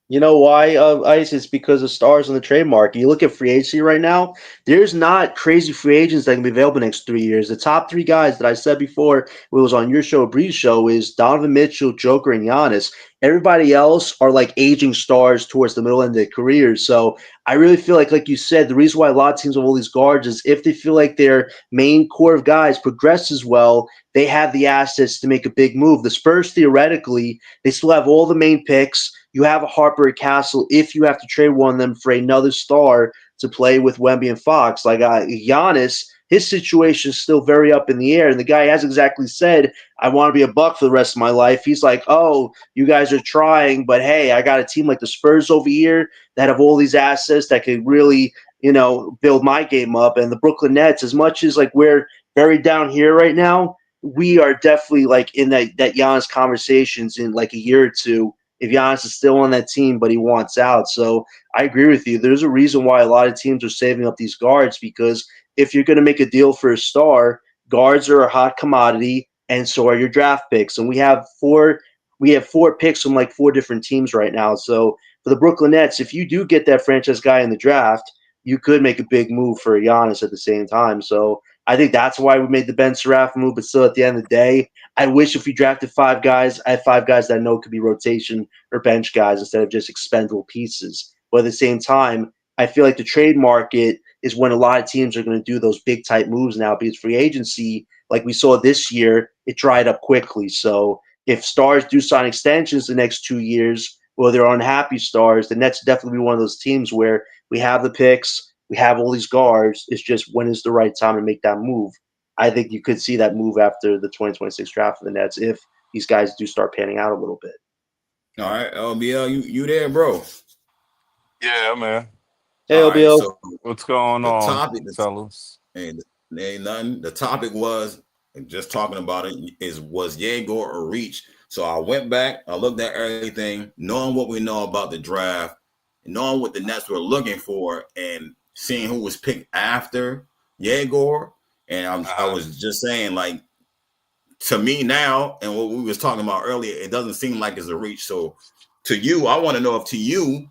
You know why, Ice? It's because of stars on the trademark. You look at free agency right now, there's not crazy free agents that can be available next 3 years. The top three guys that I said before, it was on your show, Breeze Show, is Donovan Mitchell, Joker, and Giannis. Everybody else are like aging stars towards the middle end of their careers. So I really feel like you said, the reason why a lot of teams have all these guards is if they feel like their main core of guys progresses well, they have the assets to make a big move. The Spurs, theoretically, they still have all the main picks. You have a Harper and Castle if you have to trade one of them for another star to play with Wemby and Fox. Like Giannis, his situation is still very up in the air, and the guy has exactly said, "I want to be a Buck for the rest of my life." He's like, "Oh, you guys are trying, but hey, I got a team like the Spurs over here that have all these assets that could really, build my game up." And the Brooklyn Nets, as much as like we're very down here right now, we are definitely like in that Giannis conversations in like a year or two if Giannis is still on that team, but he wants out. So I agree with you. There's a reason why a lot of teams are saving up these guards because if you're going to make a deal for a star, guards are a hot commodity, and so are your draft picks. And we have four picks from like four different teams right now. So for the Brooklyn Nets, if you do get that franchise guy in the draft, you could make a big move for Giannis at the same time. So I think that's why we made the Ben Seraphim move. But still, at the end of the day, I wish if we drafted five guys, I had five guys that I know could be rotation or bench guys instead of just expendable pieces. But at the same time, I feel like the trade market is when a lot of teams are going to do those big type moves now because free agency, like we saw this year, it dried up quickly. So if stars do sign extensions the next 2 years, or they're unhappy stars, the Nets definitely be one of those teams where we have the picks, we have all these guards. It's just when is the right time to make that move. I think you could see that move after the 2026 draft for the Nets if these guys do start panning out a little bit. All right, LBL, you there, bro? Yeah, man. Hey, All right, LBL. so What's going the on, topic fellas? and ain't nothing. The topic was just talking about it was Yegor a reach? So I went back, I looked at everything, knowing what we know about the draft, knowing what the Nets were looking for, and seeing who was picked after Yegor. And I Uh-huh. was just saying, like, to me now, and what we was talking about earlier, it doesn't seem like it's a reach. So to you, I want to know if you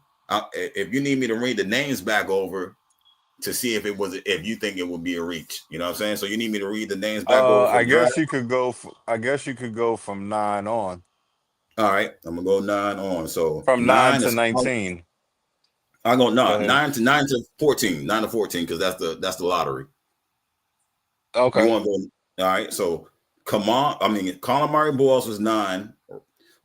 need me to read the names back over to see if you think it would be a reach. You know what I'm saying? So you need me to read the names back over for I the draft. guess you could go. I guess you could go from 9 on. All right, I'm gonna go 9 on. So From nine nine to is 19. I go Go no ahead. 9 to 14, 9 to 14 because that's the lottery. You Okay. want to go? All right. So Colin Murray Boyles was 9.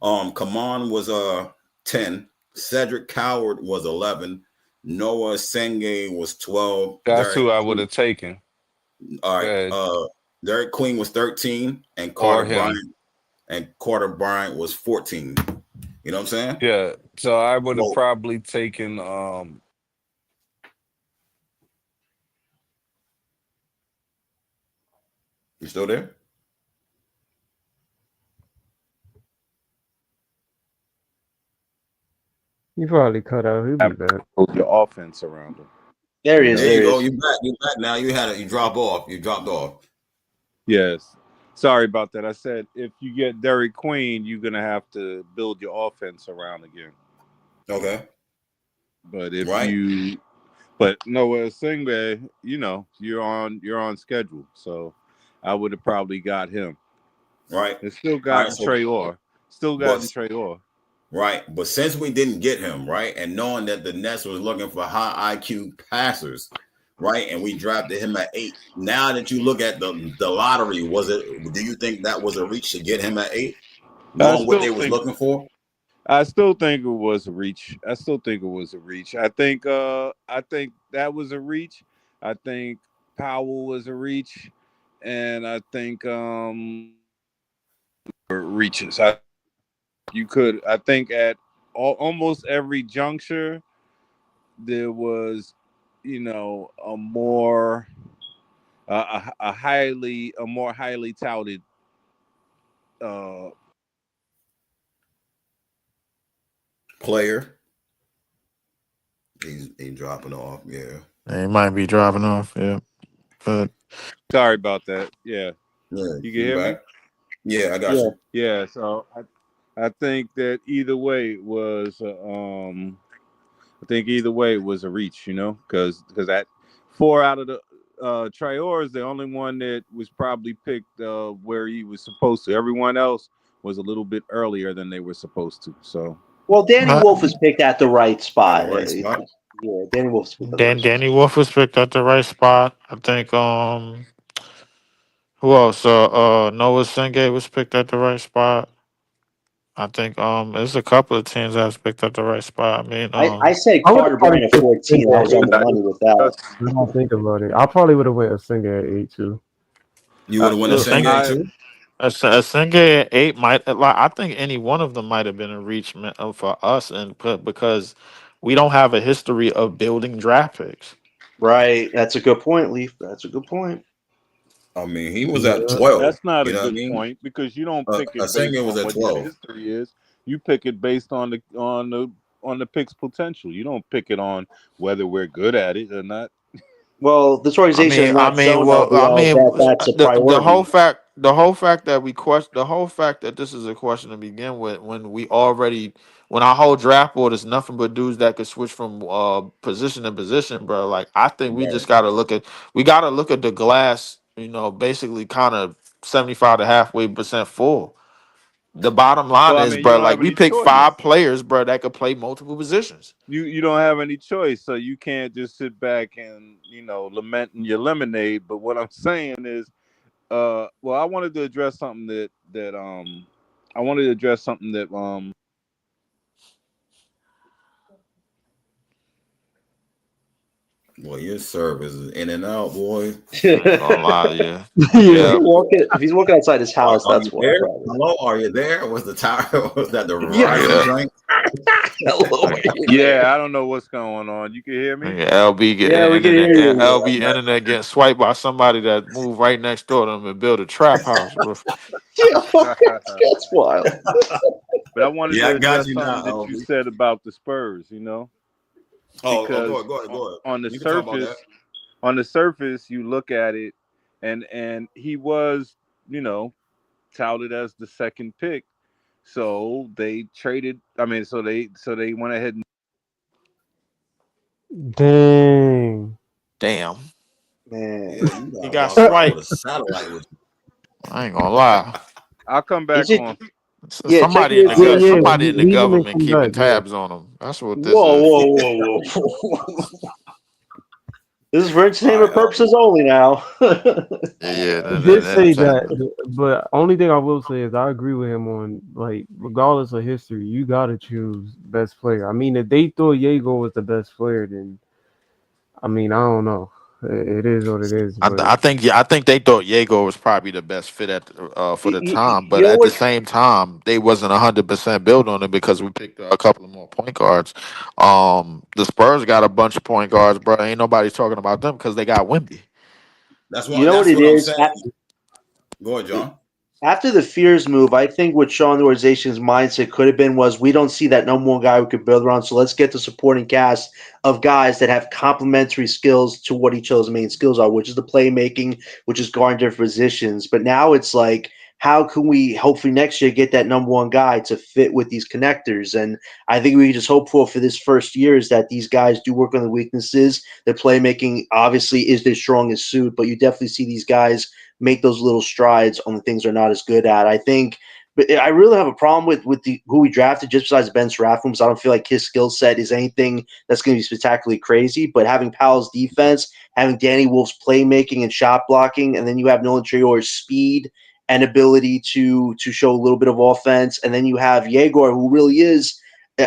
Kaman was 10. Cedric Coward was 11. Noah Senge was 12. That's who I would have taken. All Go right. ahead. Derek Queen was 13, and Or him. Carter Bryant was 14. You know what I'm saying? Yeah. So I would have Well, probably taken. you still there? He probably cut out. He'll be back. Build your offense around him. There he You is. know. There There you he go. is. You back. You back now. You drop off. You dropped off. Yes. Sorry about that. I said if you get Derek Queen, you're gonna have to build your offense around again. Okay. But Right. Noah Singbe, you're on schedule. So I would have probably got him. Right. And still All right. gotten So, Trey Orr. Still but gotten Trey Orr. right. But since we didn't get him, right, and knowing that the Nets was looking for high IQ passers, right, and we drafted him at 8. Now that you look at the lottery, do you think that was a reach to get him at 8, I knowing what still they was think looking for? I still think it was a reach. I think that was a reach. I think Powell was a reach. And I think reaches. I think at almost every juncture there was, a more a more highly touted uh Player. He's dropping off. Yeah. He might be driving off. Yeah, but sorry about that. Yeah. Yeah. You can You hear me? back? Yeah, I got Yeah. you. Yeah, so I think that either way was I think either way was a reach, because that 4 out of the Traore is the only one that was probably picked where he was supposed to. Everyone else was a little bit earlier than they were supposed to. So Well, Danny uh, Wolf was picked at the right At the spot. right spot. Yeah, Danny Wolf was picked at the right spot. Danny Wolf was picked at the right spot. I think. Who else? Noah Senge was picked at the right spot. I think there's a couple of teams that was picked at the right spot. I mean I said I would have Carter probably Bryant at took a 14. I was on the money with that. I don't think about it. I probably would have went a singer at 8 too. You would I have won a a look, Senge Senge I too. a Senge at 8 might like I think any one of them might have been a reach for us and put because we don't have a history of building draft picks. Right. That's a good point, Leaf. That's a good point. I mean, he was at Yeah. 12. that's not You a know what I good mean? point because you don't pick A it based Senge was on at what your 12. history is. You pick it based on the pick's potential. You don't pick it on whether we're good at it or not. Well, this organization has I not mean, shown well, I LBL mean, that that's a the priority. whole fact that we question, the whole fact that this is a question to begin with, when our whole draft board is nothing but dudes that could switch from position to position, bro. Like, I think Right. we gotta look at the glass, basically kind of 75 to halfway percent full. The bottom line Well, I is, mean, you bro, don't like have we any picked 5 choice. players, bro, that could play multiple positions. You don't have any choice, so you can't just sit back and lament in your lemonade. But what I'm saying is, well, I wanted to address something I wanted to address something that Boy, your service is in and out, boy. I ain't gonna lie, yeah, If Yeah. yeah. you're walking, if he's walking outside his house, Are that's you why, there? probably. Hello, are you there? Was the tower? Was that the Yeah. Verizon Yeah, joint? Hello, are like, you there? Yeah, I don't know what's going on. You can hear me? nigga, LB get Yeah, we can hear internet, and you. LB internet getting swiped by somebody that moved right next door to them and build a trap house, bro. Yeah, that's wild. But I wanted Yeah, I to got address you something now, that you LB. said about the Spurs, Go because ahead, go ahead, go ahead. on the You can talk about that. surface, you look at it, and he was, you know, touted as the second pick. So they traded. I mean, so they went ahead and Dang. Damn, Man, Yeah, you he gotta got walk around with a swiped. satellite with I ain't gonna lie. I'll come is back it? on. Yeah, check Somebody in it. the Yeah, Yeah. yeah. somebody in the Leave him and government come keeping back. Yeah. tabs on him. That's what this Whoa, is. whoa, whoa, whoa. This is for you. All entertainment right, purposes only now. Yeah, yeah, He and did say entertainment. that, but only thing I will say is I agree with him on, like, regardless of history, you gotta choose best player. I mean, if they thought Diego was the best player, then I mean, I don't know. It is what it is, but I think yeah, I think they thought Jago was probably the best fit at for the time, You but know at the what? same time, they wasn't 100% built on it because we picked a couple of more point guards. The Spurs got a bunch of point guards, bro. Ain't nobody talking about them because they got Wimby. You know what That's it what I'm is? saying. Go ahead, John. After the Fears move, I think what Sean the organization's mindset could have been was we don't see that number one guy we could build around, so let's get the supporting cast of guys that have complementary skills to what each other's main skills are, which is the playmaking, which is guarding different positions. But now it's like, how can we hopefully next year get that number one guy to fit with these connectors? And I think we can just hope for this first year is that these guys do work on the weaknesses. The playmaking obviously is their strongest suit, but you definitely see these guys make those little strides on the things they're not as good at. I think, but I really have a problem with the who we drafted just besides Ben Seraphim. I don't feel like his skill set is anything that's going to be spectacularly crazy. But having Powell's defense, having Danny Wolf's playmaking and shot blocking, and then you have Nolan Traore's speed and ability to show a little bit of offense, and then you have Yegor, who really is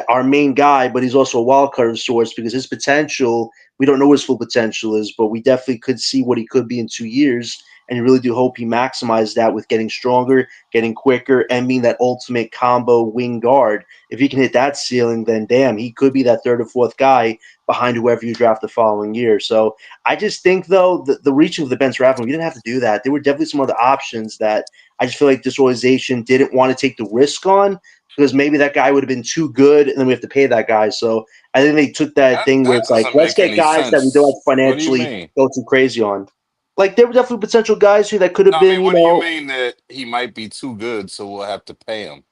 our main guy, but he's also a wild card of sorts because his potential, we don't know what his full potential is, but we definitely could see what he could be in 2 years. And you really do hope he maximizes that with getting stronger, getting quicker, and being that ultimate combo wing guard. If he can hit that ceiling, then damn, he could be that third or fourth guy behind whoever you draft the following year. So I just think, though, the reaching of the bench raffle, you didn't have to do that. There were definitely some other options that I just feel like this organization didn't want to take the risk on because maybe that guy would have been too good, and then we have to pay that guy. So I think they took that That thing where that it's like, doesn't let's make get any guys that we don't have sense. to What do you financially mean? go too crazy on. Like there were definitely potential guys who that could No, have I mean, been, what do you mean that he might be too good, so we'll have to pay him?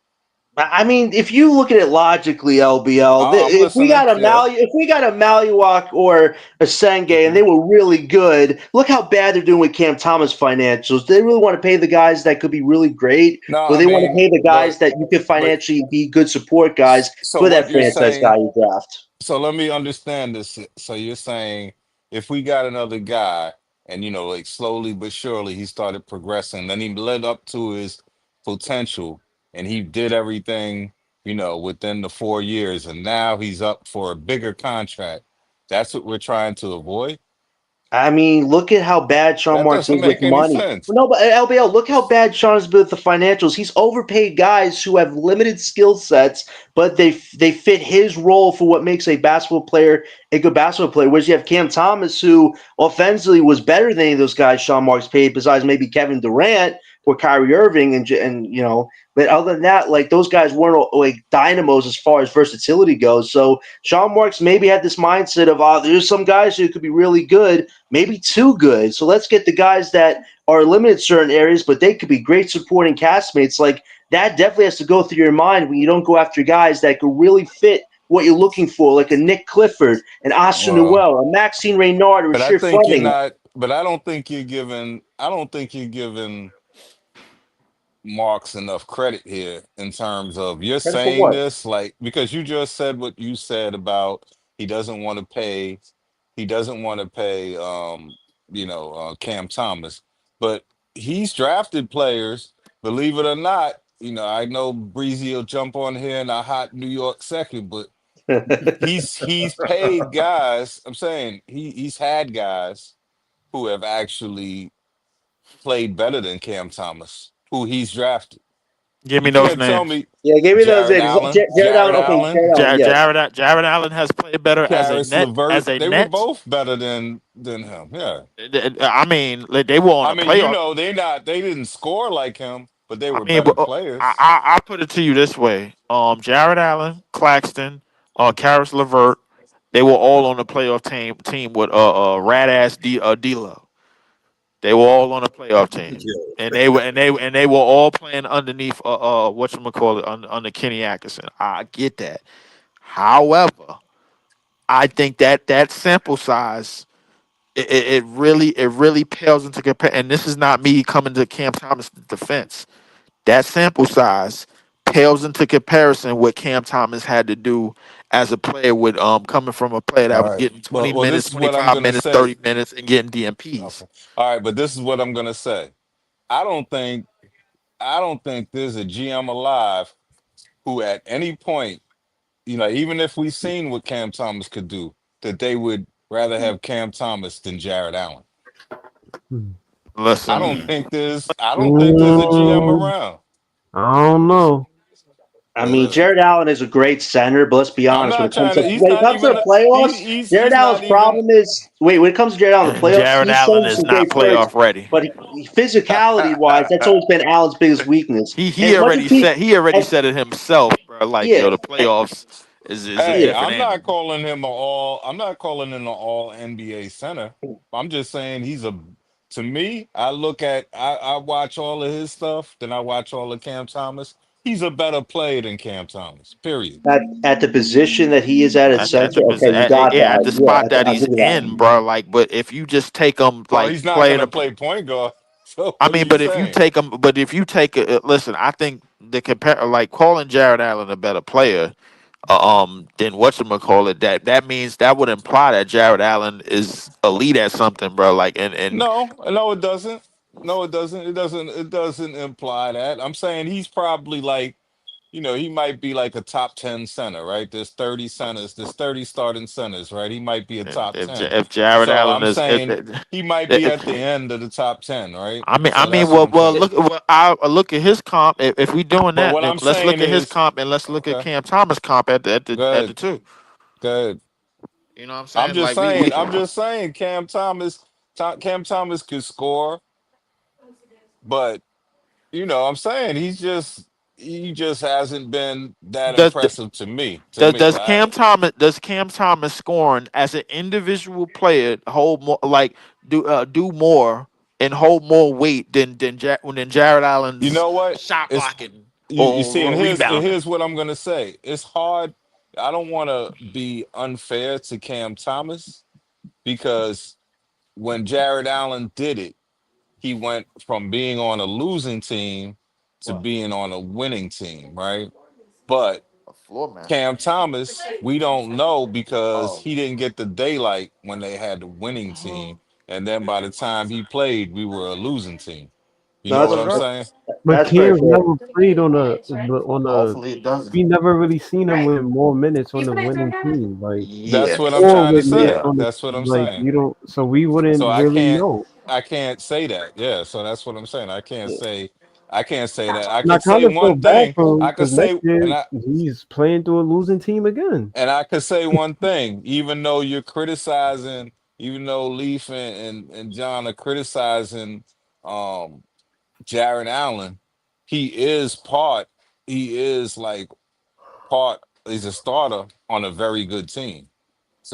I mean, if you look at it logically, LBL, I'm if we listening. got a Yeah. Maluak or a Senge and Hmm. they were really good, look how bad they're doing with Cam Thomas financials. They really want to pay the guys that could be really great, No, or I they want to mean, pay the guys but that you could but financially be good support guys so for that what you're franchise guy saying? you draft. So let me understand this. So you're saying if we got another guy, and like slowly but surely he started progressing, then he led up to his potential, and he did everything, within the 4 years, and now he's up for a bigger contract. That's what we're trying to avoid. I mean, look at how bad Sean That Marks doesn't is with make any money. sense. No, but LBL, look how bad Sean has been with the financials. He's overpaid guys who have limited skill sets, but they fit his role for what makes a basketball player a good basketball player. Whereas you have Cam Thomas, who offensively was better than any of those guys Sean Marks paid, besides maybe Kevin Durant or Kyrie Irving, and. But other than that, like those guys weren't like dynamos as far as versatility goes. So Sean Marks maybe had this mindset of, there's some guys who could be really good, maybe too good. So let's get the guys that are limited certain areas, but they could be great supporting castmates. Like that definitely has to go through your mind when you don't go after guys that could really fit what you're looking for, like a Nick Clifford, an Oscar Well, Noel, a Maxine Reynard, or a but I Sheer think you're Fleming. not. But I don't think you're giving. I don't think you're giving Marks enough credit here in terms of you're Credit for saying what? this like because you just said what you said about he doesn't want to pay he doesn't want to pay Cam Thomas, but he's drafted players, believe it or not. I know Breezy will jump on here in a hot New York second, but He's paid guys. I'm saying he's had guys who have actually played better than Cam Thomas, who he's drafted. Give me You those can't tell names. me Yeah, give me those Jared names. Allen, Jared Jared Allen. Okay, Allen, Jared Allen. Yes. Jared Allen has played better as a Karis net LeVert. They were net. both better than him. Yeah. I mean, like, they were on I a mean, you playoff. know, they didn't score like him, but they I were mean, better I, players. I put it to you this way: Jared Allen, Claxton, Karis LeVert, they were all on the playoff team with rat ass D'Lo. They were all on a playoff team, and they were all playing underneath what you call it under Kenny Atkinson. I get that. However, I think that sample size it really pales into compare. And this is not me coming to Cam Thomas' defense. That sample size pales into comparison what Cam Thomas had to do as a player with coming from a player that All was right. getting 20 Well, minutes, this is what I'm 25 gonna minutes, say. 30 minutes, and getting DMPs. Okay. All right, but this is what I'm gonna say. I don't think I don't think there's a GM alive who at any point, you know, even if we seen what Cam Thomas could do, that they would rather have Cam Thomas than Jared Allen. Hmm. Listen, I don't think there's a GM Mm, around. I don't know. I hey, mean, listen. Jared Allen is a great center, but let's be I'm honest. not trying to. He's When it not comes to even. the playoffs, Jared He's Allen's not even. problem is when it comes to Jared Allen, the playoffs, Jared he's Allen shown is some not great spurts, playoff ready. but physicality wise, that's always been Allen's biggest weakness. He And he as much as already said he already and, said it himself, bro. Like, yeah, yo, the playoffs is a Hey, yeah, different animal. I'm not calling him an all NBA center. I'm just saying he's a. To me, I watch all of his stuff. Then I watch all of Cam Thomas. He's a better player than Cam Thomas. Period. at the position that he is at At center, the okay, you got yeah, at the that. spot that Yeah, I'll he's give you in, that. bro. Like, but if you just take him Well, like he's not playing gonna a, play point guard. So I what are mean, you but if you saying? take him, but if you take listen, I think the compare like calling Jared Allen a better player, then whatchamacallit it, that means that would imply that Jared Allen is elite at something, bro. Like, and No, no, it doesn't. No, it doesn't. It doesn't imply that. I'm saying he's probably like, you know, he might be like a top 10 center, right? There's 30 centers, there's 30 starting centers, right? He might be a top if 10. if Jared So Allen I'm is saying he might be at the if, end of the top 10, right? I So mean, that's what I'm saying. I look at his comp. If we doing But that, what then I'm let's look saying at his is, comp and let's look at okay, Cam Thomas comp at the good, two. good. You know what I'm saying? Like I'm just saying Cam Thomas could score, but you know, I'm saying he just hasn't been that does impressive to me. Does Cam Thomas scoring as an individual player hold more like do more and hold more weight than Jared You Allen's know what? shot It's blocking you see, or and rebounding? here's what I'm gonna say. It's hard. I don't want to be unfair to Cam Thomas because when Jared Allen did it, he went from being on a losing team to What? being on a winning team, right? But A floor manager. Cam Thomas, we don't know because Oh. he didn't get the daylight when they had the winning team. And then by the time he played, we were a losing team. You No, know No, what it's I'm not. saying? But that's very Cam's fair. never played on a. Hopefully it doesn't. We never really seen him with more minutes on the winning team, like That's Yeah. what I'm or trying to with minutes say. Yeah. on the That's what I'm like saying. you don't. So we So wouldn't really know. I can't say that. Yeah, so that's what I'm saying. Yeah. I can't say that. I And I could say kind of feel one bad thing. for him I could because next say year he's playing through a losing team again. and I could say one thing, even though you're criticizing, even though Leaf and John are criticizing um Jaron Allen, he is part, he is like part, he's a starter on a very good team.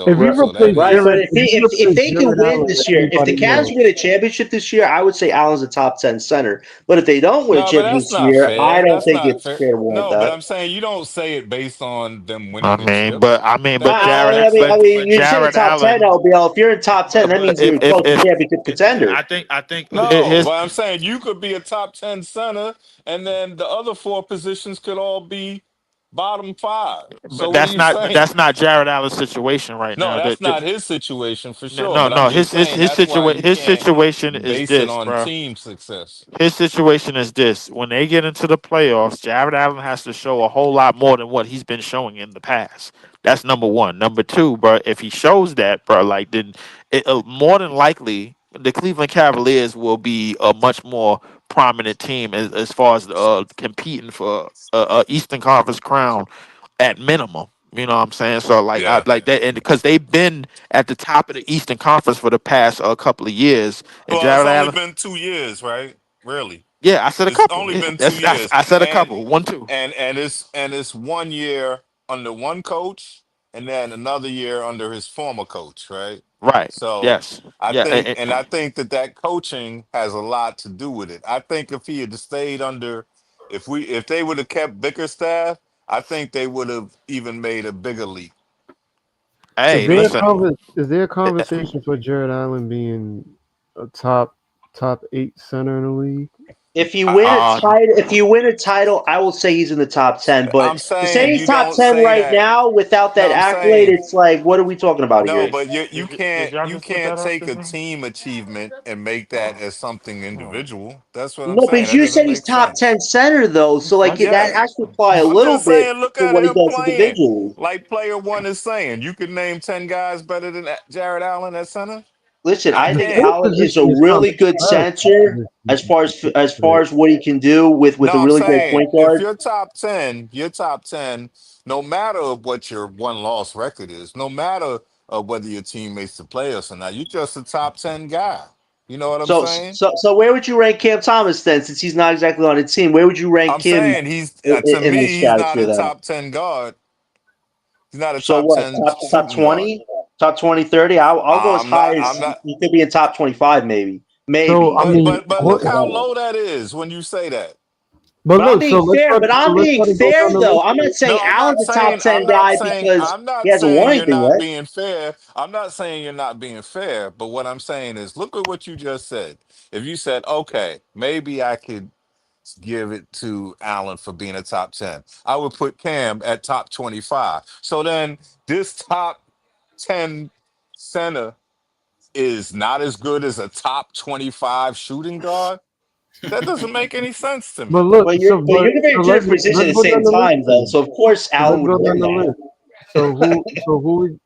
If So you Right, so that replace right. is But Jared, if you if replace they can Jared win Allen this with year, if the anybody Cavs else, win a championship this year, I would say Allen's a top 10 center. But if they don't win a no, but championship that's this not year, I fair. don't That's think not it's fair. fair to warrant No, but that. I'm saying you don't say it based on them I winning the mean, chip. but That Jared, I mean, but you're saying Jared top 10, Allen, LBL. If you're in top 10, that but means you're close to championship contender. I think no, his but I'm saying you could be a top 10 center, and then the other four positions could all be bottom five. But So what are you saying? that's not Jared Allen's situation right No, now. that's not his situation for No, sure. no, But I'm no. just saying that's why you His can't situation is base it this, on bro. team success. His situation is this: when they get into the playoffs, Jared Allen has to show a whole lot more than what he's been showing in the past. That's number one. Number two, bro, if he shows that, bro, like then more than likely the Cleveland Cavaliers will be a much more prominent team as far as competing for a Eastern Conference crown at minimum. You know what I'm saying? So like I Yeah. like that, and because they've been at the top of the Eastern Conference for the past couple of years, and Well, it's Jared only Allen. been 2 years, right? Really. Yeah, I said a It's couple. only Yeah, been two years, I said a and couple. One, two. it's 1 year under one coach, and then another year under his former coach, right? Right. So Yes. I Yeah. think, and I think that coaching has a lot to do with it. I think if he had stayed under, if they would have kept Bickerstaff, I think they would have even made a bigger leap. To Hey, listen. me, Is there a eh, conversation for Jared Allen being a top 8 center in the league? If you I, win a uh, title, I will say he's in the top 10. But I'm to say saying he's you top don't 10 say right that. now without No, that I'm accolade, saying it's like, what are we talking about no, here? but you did can't y'all just look that up take just a now? team achievement and make that Oh, as something oh. individual. That's what I'm No, saying. because That you said doesn't he's make top sense. 10 center, though. So, like, I said, that Yeah. has to apply a I'm little just bit saying, look to at what he him does playing. individually. Like player one is saying, you could name 10 guys better than Jared Allen at center. Listen, I I The think can't. center Allen is a position is kind really of good trash. center as far as what he can do with No, a I'm really great saying point if guard. you're top 10, no matter what your one loss record is, no matter whether your team makes the playoffs or not, you're just a top 10 guy. You know what I'm saying? So where would you rank Cam Thomas then, since he's not exactly on a team? Where would you rank I'm him saying he's to in me, this he's not stratosphere a then? top 10 guard. He's not a So top what? 10 Top shooting guard. 20, top 20, 30? I'll go as I'm high not. as I'm not. he could be in top 25, maybe, So I maybe, But mean, maybe. but but look how low that is when you say that. but But I'm look, being fair. But I'm let's being try to go fair down the though. list. I'm not saying No, I'm not Allen's a top saying 10 guy because I'm he not hasn't won saying you're anything not yet. being fair. I'm not saying you're not being fair, but what I'm saying is look at what you just said. If you said, "Okay, maybe I could give it to Allen for being a top 10." I would put Cam at top 25. So then this top 10 center is not as good as a top 25 shooting guard. That doesn't make any sense to But me. look, But you're comparing two different positions at let's the go down same the list time though. then. So of course So Allen let's would go win down the that. list. So who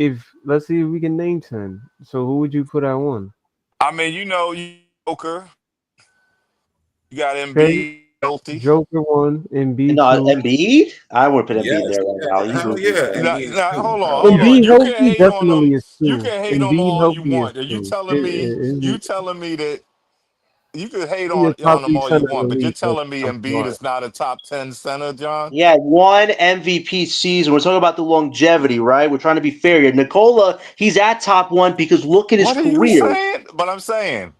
if let's see if we can name 10. So who would you put at one? I mean, you Joker, you got Okay, Embiid healthy. Joker one, And Embiid two. Embiid, I would put Embiid Yes, there right now. yeah, He's hell really yeah. good. Now, Embiid is now, too. hold on, Hell hold on. yeah. Embiid You can healthy hate on them. definitely is You two. can hate on them Embiid all you healthy is want. Are you two. telling me? Is You telling me that you could hate he a top on them 3 all you center in the want, but you're league? That's telling me I'm Embiid smart. is not a top 10 center, John? He had one MVP season. We're talking about the longevity, right? We're trying to be fair here. Nikola, he's at top one because look at his What are you career. saying? But I'm saying.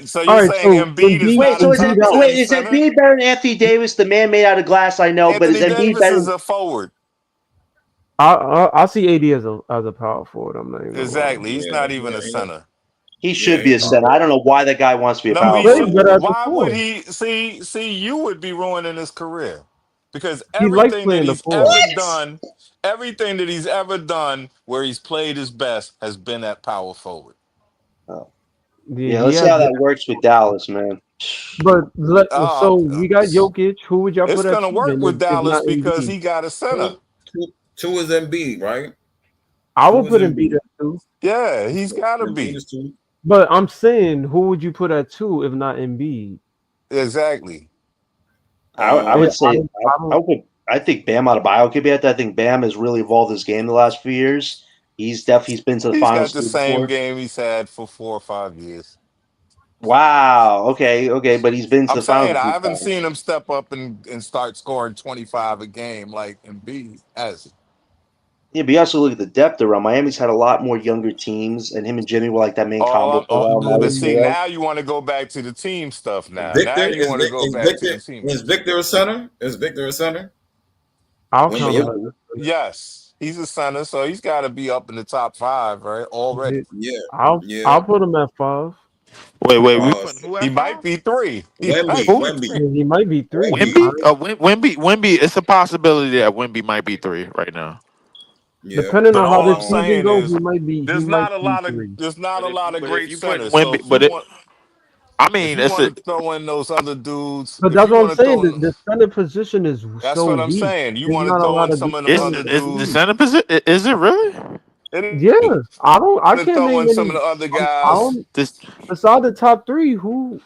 So All you're right, saying so Embiid is not a So top Embiid 10 is center? Embiid better than Anthony Davis, the man made out of glass? I know, but is Anthony Embiid Davis better? is a forward. I see AD as a power forward. I'm not even gonna lie. Exactly. He's Yeah, not even yeah, a yeah. center. He should Yeah, be he's a not center. I don't know why that guy wants to be a No, power he He plays should. forward. better at the Why would four. he see? You would be ruining his career because He likes everything that playing the he's four. ever What? done, everything that he's ever done where he's played his best has been at power forward. Oh. Yeah, Yeah, he let's see has how been. that works with Dallas, man. So Uh, we got Jokic. Who would y'all it's put at gonna two work then? with If Dallas not because Embiid, he got a center. two, two is Embiid, right? I Two would is put Embiid Embiid. at two. Yeah, he's got to Embiid be is two. But I'm saying, who would you put at two if not Embiid? exactly. I Yeah, would Um, say I think Bam Adebayo could be at that. I think Bam has really evolved his game the last few years. He's been to the He's got finals the too same before. game he's had for 4 or 5 years. Wow. Okay, but he's been to I'm the finals saying a I few haven't seen times. him step up and start scoring 25 a game like Embiid has. Yeah, but you also look at the depth around. Miami's had a lot more younger teams, and him and Jimmy were like that main combo for a while. But Myers see, Hero. now you want to go back to the team stuff. Now Victor you want to go is back to Victor the team. is Victor a center? Is Victor a center? I'll count him Wembanyama? Maybe. as Yes, he's a center, so he's got to be up in the top five, right? Already. a. Yeah, I'll yeah. I'll put him at five. Wait. We Uh, putting who He at might five? be three. He Wemby, might Who? be Wemby, three. Yeah, he might be three. Wemby. Wimby. It's a possibility that Wimby might be three right now. Yeah. Depending But on how all this I'm Um, season saying goes, is he might be three. there's not a lot of But if great you putting centers. So Wimby, if you but it, want I if mean, you it's want a. to throw in those other dudes, But if that's you what I'm want to saying. throw The, in, the center position is that's so what I'm weak. saying. You There's want to not a throw lot in of some good of them Is other centers in the the league. dudes. center position? Is it really? It Yeah, is. I Want to can't throw name in some any. of the other I guys. don't This. beside the top three. Who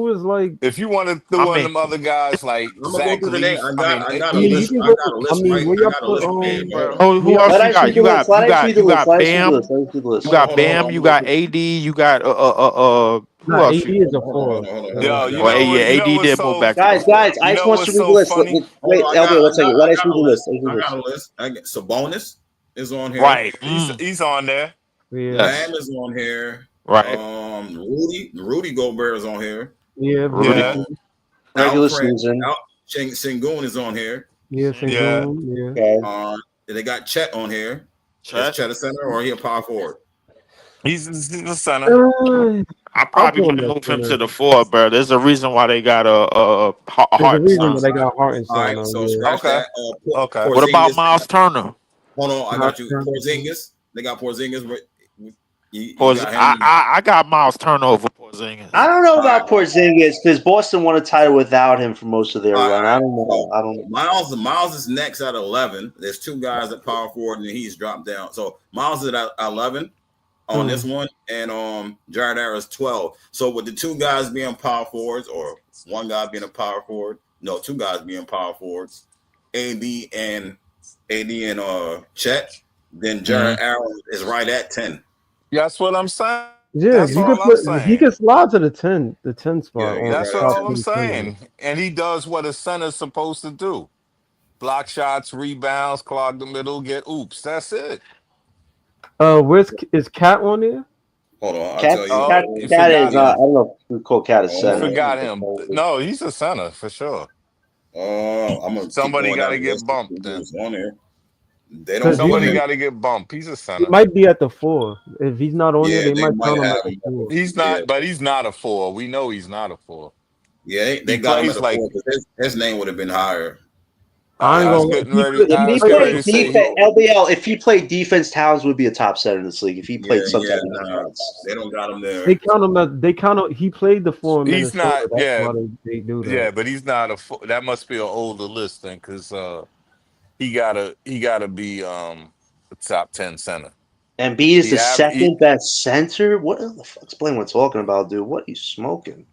is like? If you want to I throw in mean, them other guys like I'm gonna go Zach through the name. Leaf, I mean, I got I a mean, you list. can I go. got a I list mean, right. where I y'all got a put list prepared. But hold on. who yeah. else Let you us got? read the list. Let us read the You list. got Let us read the Bam. list. Let us read the list. You Hold on. got Hold on. Hold on. Bam. I'm You gonna go got through. AD. You got who Nah, else AD you? is a Hold on. Hold four. on. Hold on. Hold Yeah. on. yo, I got. Well, yeah, AD what's did move so back to the Guys, four. I just want what's to read the so list. funny? Hold Wait, on. LB, one second. Let I us got read a the list. list. Let us read I the got list. a list. I get Sabonis is on here. Right. He's on there. Yeah. Bam Yes. is on here. Right. Rudy Gobert is on here. Yeah. Rudy. Yeah, Mm. Too. Regular Alfred season. Al Sengun is on here. Yeah. yeah. Sengun. Yeah. Okay. They got Chet on here. Is Chet. Chet a center or he a power forward? He's the center. Uh, I I'll probably put him might at move him to center. the four, bro. There's a reason why they got a There's a heart reason sign. that they got All Hartenstein right, on. so Yeah. scratch Okay, that. okay. What about Porzingis. Miles Turner? Hold on, I got you. Nocturne. Porzingis. They got Porzingis. You Porz- got him. I got Miles Turner over I Porzingis. don't know All right. about Porzingis because Boston won a title without him for most of their All run. I right. don't So know. I don't. Miles is next at 11. There's two guys at power forward, and he's dropped down. So Miles is at 11 on this one, and Jared Harris 12. So with the two guys being power forwards, or one guy being a power forward, no, two guys being power forwards, AD and Chet, then Hmm. Jared Allen is right at 10. That's what I'm saying. Yeah, That's you could all I'm put. He saying. could slide to the ten Yeah, spot he's on That's right at top all 10. I'm ten center. saying. And he does what a center's supposed to do: block shots, rebounds, clog the middle, get oops. That's it. Where's is Cat on there? Hold on, I'll Cat, tell you. Oh, Cat, you Cat is. forgot I him. don't know if we call Cat a You center. forgot him. No, he's a center for sure. I'm gonna keep Somebody going got down to the get list to see bumped then. who's on there. They don't Because put Somebody usually him. got to get bumped. He's a he center. might be at the four. If he's not on there, Yeah, they they might might count him have at the him. four. He's Yeah, not, but he's not a four. We know he's not a four. yeah, they He got him at plays a like four because his name would have been higher. I ain't I was gonna. getting He ready. could. If I He he was might getting be at ready played the to say four. defense, he. LBL, if he played defense, Towns would be a top center in this league. If he played some type of Nah, defense. they don't got him They there. count him at. They count him. He played the four in He's Minnesota. not. That's Yeah, why they do that. yeah, but he's not a. That must be an older list then, because he gotta be a top 10 center. Embiid is He the have he second best center. What the fuck? Explain what I'm talking about, dude. What are you smoking?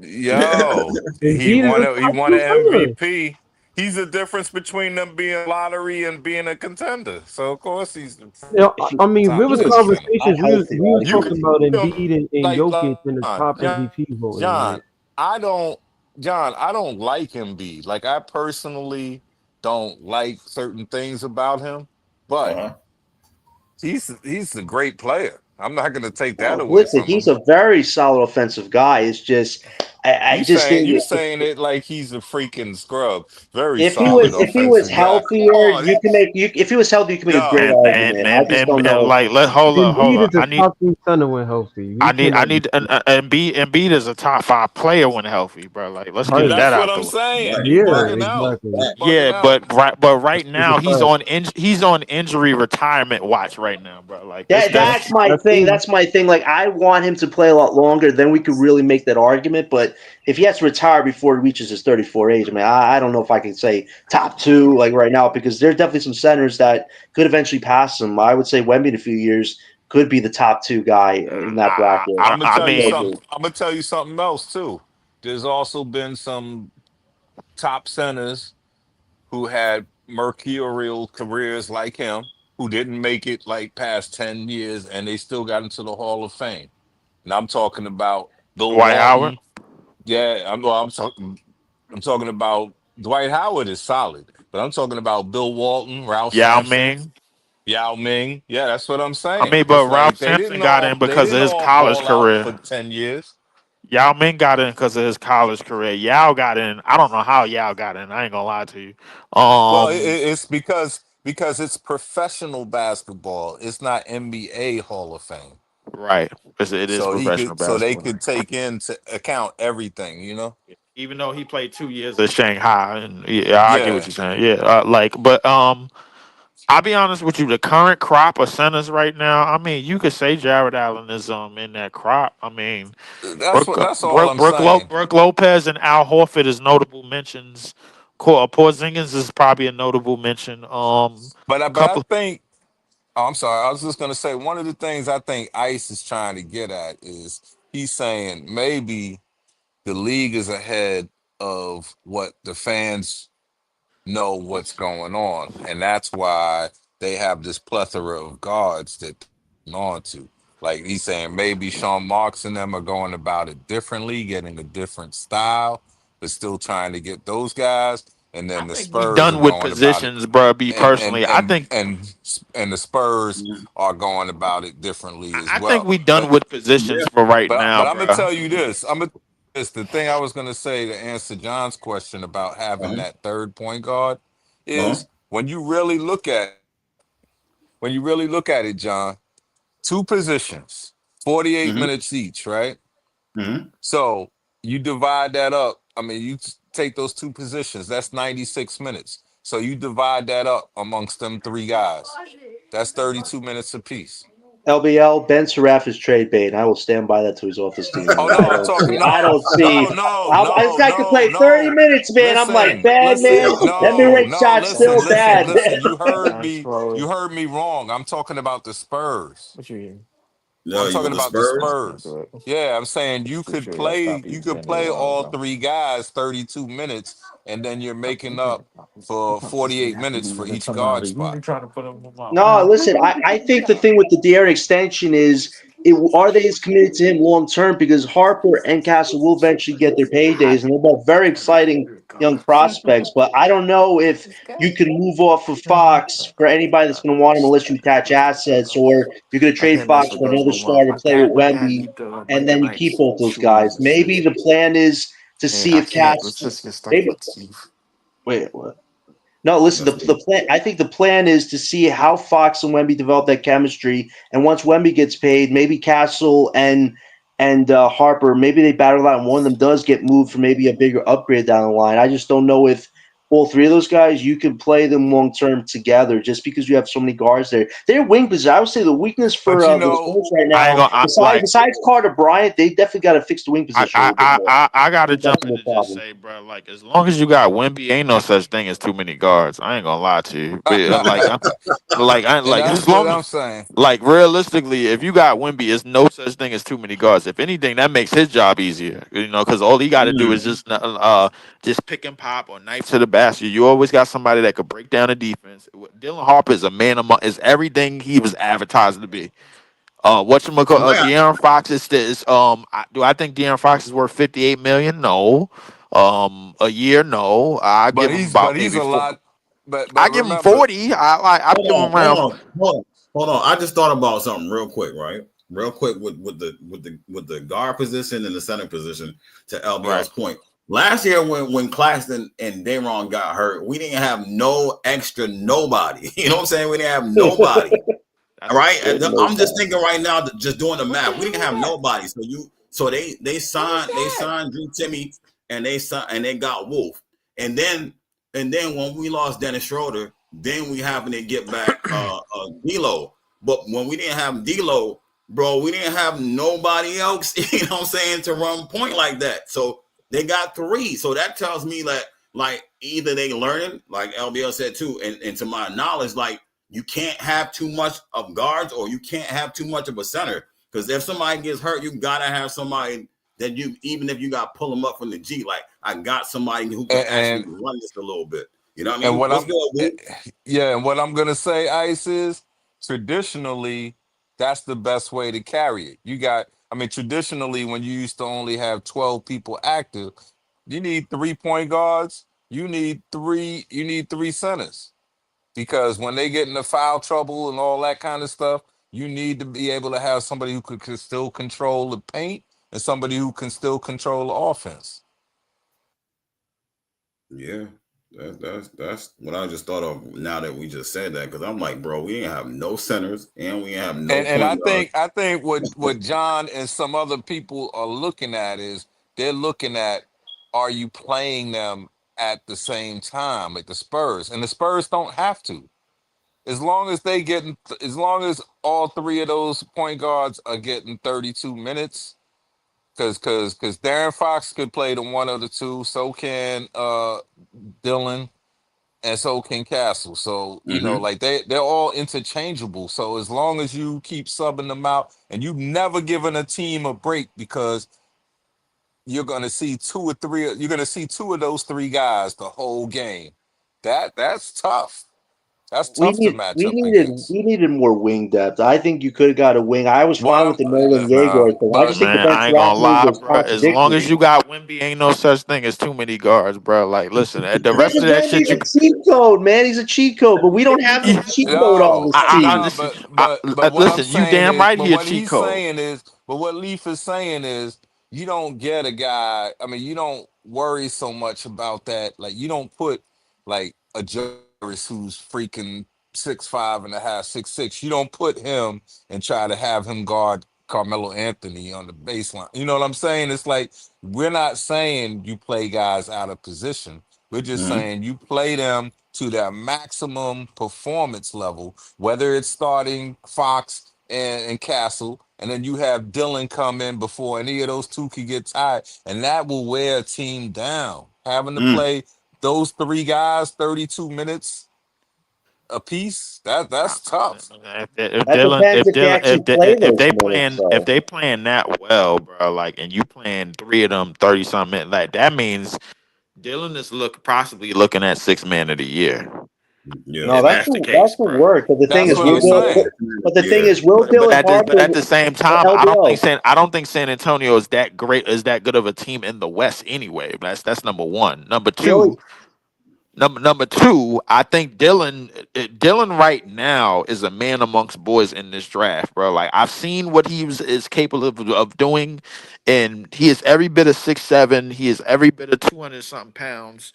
yo he Embiid is won a a he top won two an center. MVP. He's the difference between them being lottery and being a contender. So of course he's the You know, If you, I mean, there top was he 10 was center. conversations. healthy, We was right? You talking could about put him Embiid and Jokic in the John, top MVP voting. John, I don't John, I don't like Embiid. Like I personally don't like certain things about him, but Uh-huh. he's a great player. I'm not going to take that Oh, away listen, from he's him. a very solid offensive guy. It's just, I just think You saying it like he's a freaking scrub. Very if he solid was offensive guy. Come healthier, on, you can make you if he was healthy, you can make a great yo, argument. I just don't And know. like let hold Embiid up. is a top three center when healthy. We I cannot. need Embiid is a top five player when healthy, bro. Like let's get Right. that that's what out I'm the way. saying. Right. You Yeah. Fact. bugging out. Exactly. You Fact. bugging Yeah, out. but right It's a now fact. he's on injury retirement watch right now, bro. Like That's That's my that's thing. true. That's my thing. Like I want him to play a lot longer. Then we could really make that argument. But if he has to retire before he reaches his 34 age, I mean, I don't know if I can say top two like right now because there's definitely some centers that could eventually pass him. I would say Wemby in a few years could be the top two guy in that bracket. I mean I'm gonna tell you something else too. There's also been some top centers who had mercurial careers like him, who didn't make it like past 10 years and they still got into the Hall of Fame. And I'm talking about Bill Dwight Howard, Walton. Yeah, I'm talking about Dwight Howard is solid, but I'm talking about Bill Walton, Ralph Yao Sampson, Ming. Yao Ming. Yeah, that's what I'm I saying. mean, but It's Ralph like Sampson got in they because of didn't his all college ball out for career. 10 years. Yao Ming got in because of his college career. Yao got in. I don't know how Yao got in. I ain't gonna lie to you. Well, Um, it's because it's professional basketball. It's not NBA Hall of Fame. Right. It is professional so they basketball. could take into account everything, you know? Even though he played 2 years at Shanghai, and yeah, I get what Yeah. you're saying. Yeah, but I'll be honest with you. The current crop of centers right now, I mean, you could say Jared Allen is in that crop. I mean, That's all I'm saying. Brooke Lopez and Al Horford is notable mentions. Porzingis is probably a notable mention. But I Couple. think oh, I'm sorry. I was just gonna say one of the things I think Ice is trying to get at is he's saying maybe the league is ahead of what the fans know what's going on, and that's why they have this plethora of guards that they're on to. Like he's saying, maybe Sean Marks and them are going about it differently, getting a different style, but still trying to get those guys. And I then the think we Spurs are done with going about it, positions, bro. Be and and personally, I and think and and the Spurs are going about it differently as I think well. we done But with Yeah. positions for right but now, I'm gonna bro. tell you this. I'm gonna this the thing I was gonna say to answer John's question about having Uh-huh. that third point guard Uh-huh. is when you really look at it, John, two positions, 48 Mm-hmm. minutes each, right? Mm-hmm. So you divide that up. I mean, take those two positions, that's 96 minutes. So you divide that up amongst them three guys. That's 32 minutes apiece. LBL, Ben Seraph is trade bait. I will stand by that till he's off this team, Oh man. no, I'm talking I no, don't see. no, no, This no, guy can no, play 30 no. minutes, man. I'm like, Listen, bad man. listen, That mid no, range no, shot's still bad. listen. You heard me wrong. I'm talking about the Spurs. No, I'm you talking with the about the Spurs? Spurs. Yeah, I'm saying you could play all three guys 32 minutes, and then you're making up for 48 minutes for each guard spot. No, listen, I think the thing with the De'Aaron extension is, are they as committed to him long term? Because Harper and Castle will eventually get their paydays, and they're both very exciting young prospects. But I don't know if you can move off of Fox for anybody that's going to want him unless you attach assets, or you're going to trade Fox for another star to play with Wemby, and then you keep both those guys. Maybe the plan is to see if Castle. Maybe wait, what? No, listen. That's The plan. I think the plan is to see how Fox and Wemby develop that chemistry, and once Wemby gets paid, maybe Castle and Harper, maybe they battle out, and one of them does get moved for maybe a bigger upgrade down the line. I just don't know if all three of those guys you can play them long term together, just because you have so many guards there. Their wing position, I would say, the weakness for But you the know, Spurs right I ain't now, gonna besides Carter Bryant, they definitely got to fix the wing position a little bit more. I I gotta think that's jump a in real and just problem. say, bro, like as long as you got Wimby, ain't no such thing as too many guards. I ain't gonna lie to you, but and that's as what long as I'm saying. like realistically, if you got Wimby, it's no such thing as too many guards. If anything, that makes his job easier, because all he got to do is just pick and pop or knife to the basket. You always got somebody that could break down the defense. Dylan Harper is a man among is everything he was advertised to be. somebody. De'Aaron Fox do I think De'Aaron Fox is worth 58 million? No. A year? No. I give him about But he's maybe a four. lot. I But give him remember, 40. I'm giving him around. Hold on. I just thought about something real quick, right? Real quick with the guard position and the center position. To Right. LBL's point, last year when Claxton and Dayron got hurt, we didn't have no extra nobody. You know what I'm saying? We didn't have nobody. That's All a right, fact. and No I'm just problem. thinking right now, that just doing the math. We didn't have nobody, so they signed Drew Timmy, and they got Wolf, and then when we lost Dennis Schroeder, then we happened to get back D'Lo. But when we didn't have D'Lo, bro, we didn't have nobody else. You know what I'm saying, to run point like that. So they got three. So that tells me that like either they learning, like LBL said too, and to my knowledge, like you can't have too much of guards or you can't have too much of a center. Because if somebody gets hurt, you gotta have somebody that you, even if you got to pull them up from the G, like I got somebody who can actually and run this a little bit. You know what I and mean? what What's I'm good, eh, Woo? yeah, and what I'm gonna say, Ice, is traditionally that's the best way to carry it. I mean, traditionally when you used to only have 12 people active, you need 3 point guards, you need three centers. Because when they get into foul trouble and all that kind of stuff, you need to be able to have somebody who could still control the paint and somebody who can still control the offense. Yeah. That's what I just thought of now that we just said that, because I'm like, bro, we ain't have no centers and we ain't have no And point guards. I think what John and some other people are looking at is they're looking at, are you playing them at the same time like the Spurs? And the Spurs don't have to. As long as as long as all three of those point guards are getting 32 minutes, because Darren Fox could play the one of the two, so can Dylan, and so can Castle. So, Mm-hmm. like they're all interchangeable. So as long as you keep subbing them out and you never giving a team a break, because you're gonna see two of those three guys the whole game. That's tough. That's tough to match We up against. needed more wing depth. I think you could have got a wing. I was fine with Well, the Nolan nah, Yegor thing. I just but think the Man, Ben I ain't gonna Siakam move lie, was bro. As long as contradictory. you got Wimby, ain't no such thing as too many guards, bro. Like, listen, the Yeah, rest because of that shit Wemby's you. a cheat code, man. He's a cheat code, but we don't have the cheat code on no, this team. no, but what I'm Listen, you saying damn is, right but he a what cheat he's code. saying is, but what Leaf is saying is, you don't get a guy. I mean, you don't worry so much about that. Like, you don't put like a Jarvis who's freaking 6'5.5", 6'6". You don't put him and try to have him guard Carmelo Anthony on the baseline. You know what I'm saying? It's like, we're not saying you play guys out of position. We're just Mm-hmm. saying you play them to their maximum performance level, whether it's starting Fox and Castle, and then you have Dylan come in before any of those two could get tired, and that will wear a team down. Having to Mm. play those three guys 32 minutes a piece, Uh, that's tough. if That Dylan, depends if they actually play those minutes. if So they playing that well, bro, like, and you playing three of them 30 something, like that means Dylan is possibly looking at 6 man of the year. Yeah. no, If that's the that's case, the bro. work. But the thing That's is, what I'm Looking at saying. but the thing yeah. is, will But Dylan but Harper at the same time, LDO? I don't think San Antonio is that great, is that good of a team in the West anyway. That's number one. The only Number two, I think Dylan right now is a man amongst boys in this draft, bro. Like, I've seen what is capable of doing, and he is every bit of 6'7". He is every bit of 200 something pounds,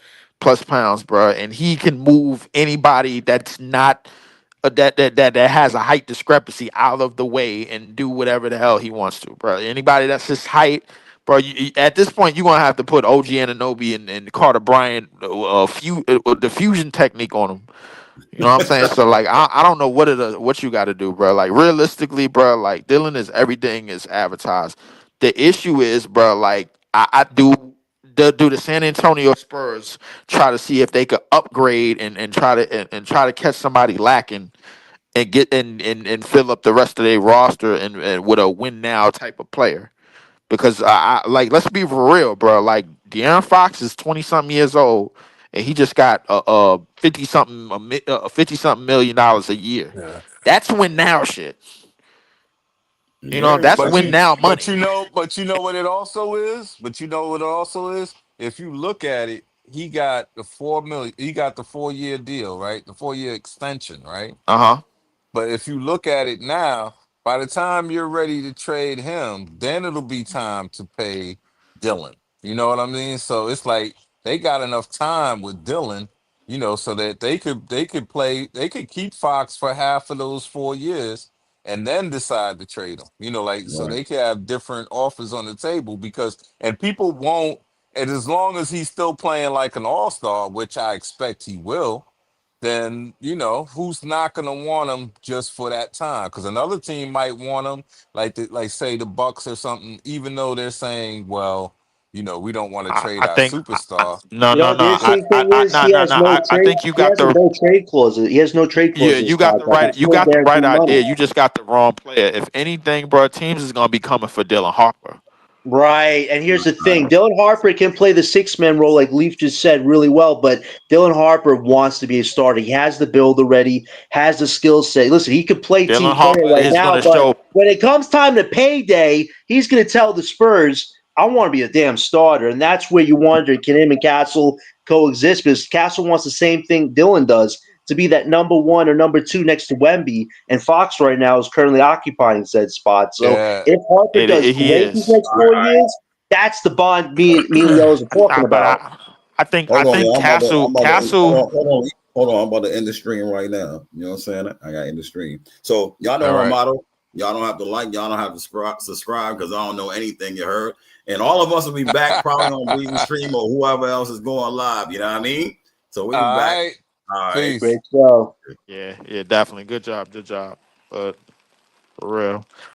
bro. And he can move anybody that's not that has a height discrepancy out of the way and do whatever the hell he wants to, bro. Anybody that's his height, bro. At this point, you're gonna have to put OG Anunoby and Carter Bryant the fusion technique on him. You know what I'm saying? So, like, I don't know what you got to do, bro. Like, realistically, bro, like, Dylan is everything is advertised. The issue is, bro, like, I do the San Antonio Spurs try to see if they could upgrade and try to and try to catch somebody lacking and get and fill up the rest of their roster and with a win now type of player. Because like, let's be for real, bro. Like, De'Aaron Fox is 20 something years old, and he just got 50 something $1 million a year. Yeah. That's win now shit. You know, Very that's But win true. now money. but you know what it also is. But you know what it also is. If you look at it, he got the 4 million. He got the 4 year deal, right? The 4 year extension, right? Uh huh. But if you look at it now, by the time you're ready to trade him, then it'll be time to pay Dylan. You know what I mean? So it's like they got enough time with Dylan, so that they could keep Fox for half of those 4 years and then decide to trade him. Like, so Right. they can have different offers on the table, and people won't, and as long as he's still playing like an all-star, which I expect he will, then who's not going to want him just for that time? Because another team might want him, like say the Bucks or something, even though they're saying, well, we don't want to trade I our think superstar. You know, the interesting thing is he has no I trade. think you He got has a the no trade clause. He has no trade yeah, clause in his contract. It's you still got the right guaranteed money. idea. You just got the wrong player. If anything, bro, teams is gonna be coming for Dylan Harper. Right, and here's the thing: Dylan Harper can play the six-man role, like Leaf just said, really well. But Dylan Harper wants to be a starter. He has the build already, has the skill set. Listen, he could play Dylan team player Harper right is now, gonna but show. when it comes time to payday, he's going to tell the Spurs, "I want to be a damn starter," and that's where you wonder, can him and Castle coexist? Because Castle wants the same thing Dylan does, to be that number one or number two next to Wemby, and Fox right now is currently occupying said spot. So Yeah, if Harper does He great these is. next 4 years, that's the bond me and Leos are talking But about. Hold on, y'all. Castle Hold on. I'm about to end the stream right now. You know what I'm saying? I got in the stream. So y'all know All my right. motto. Y'all don't have to like. Y'all don't have to subscribe because I don't know anything you heard. And all of us will be back probably on Breezy Stream or whoever else is going live. You know what I mean? So we'll be All back. right. All right. Peace. Great show. Yeah, definitely. Good job. But for real.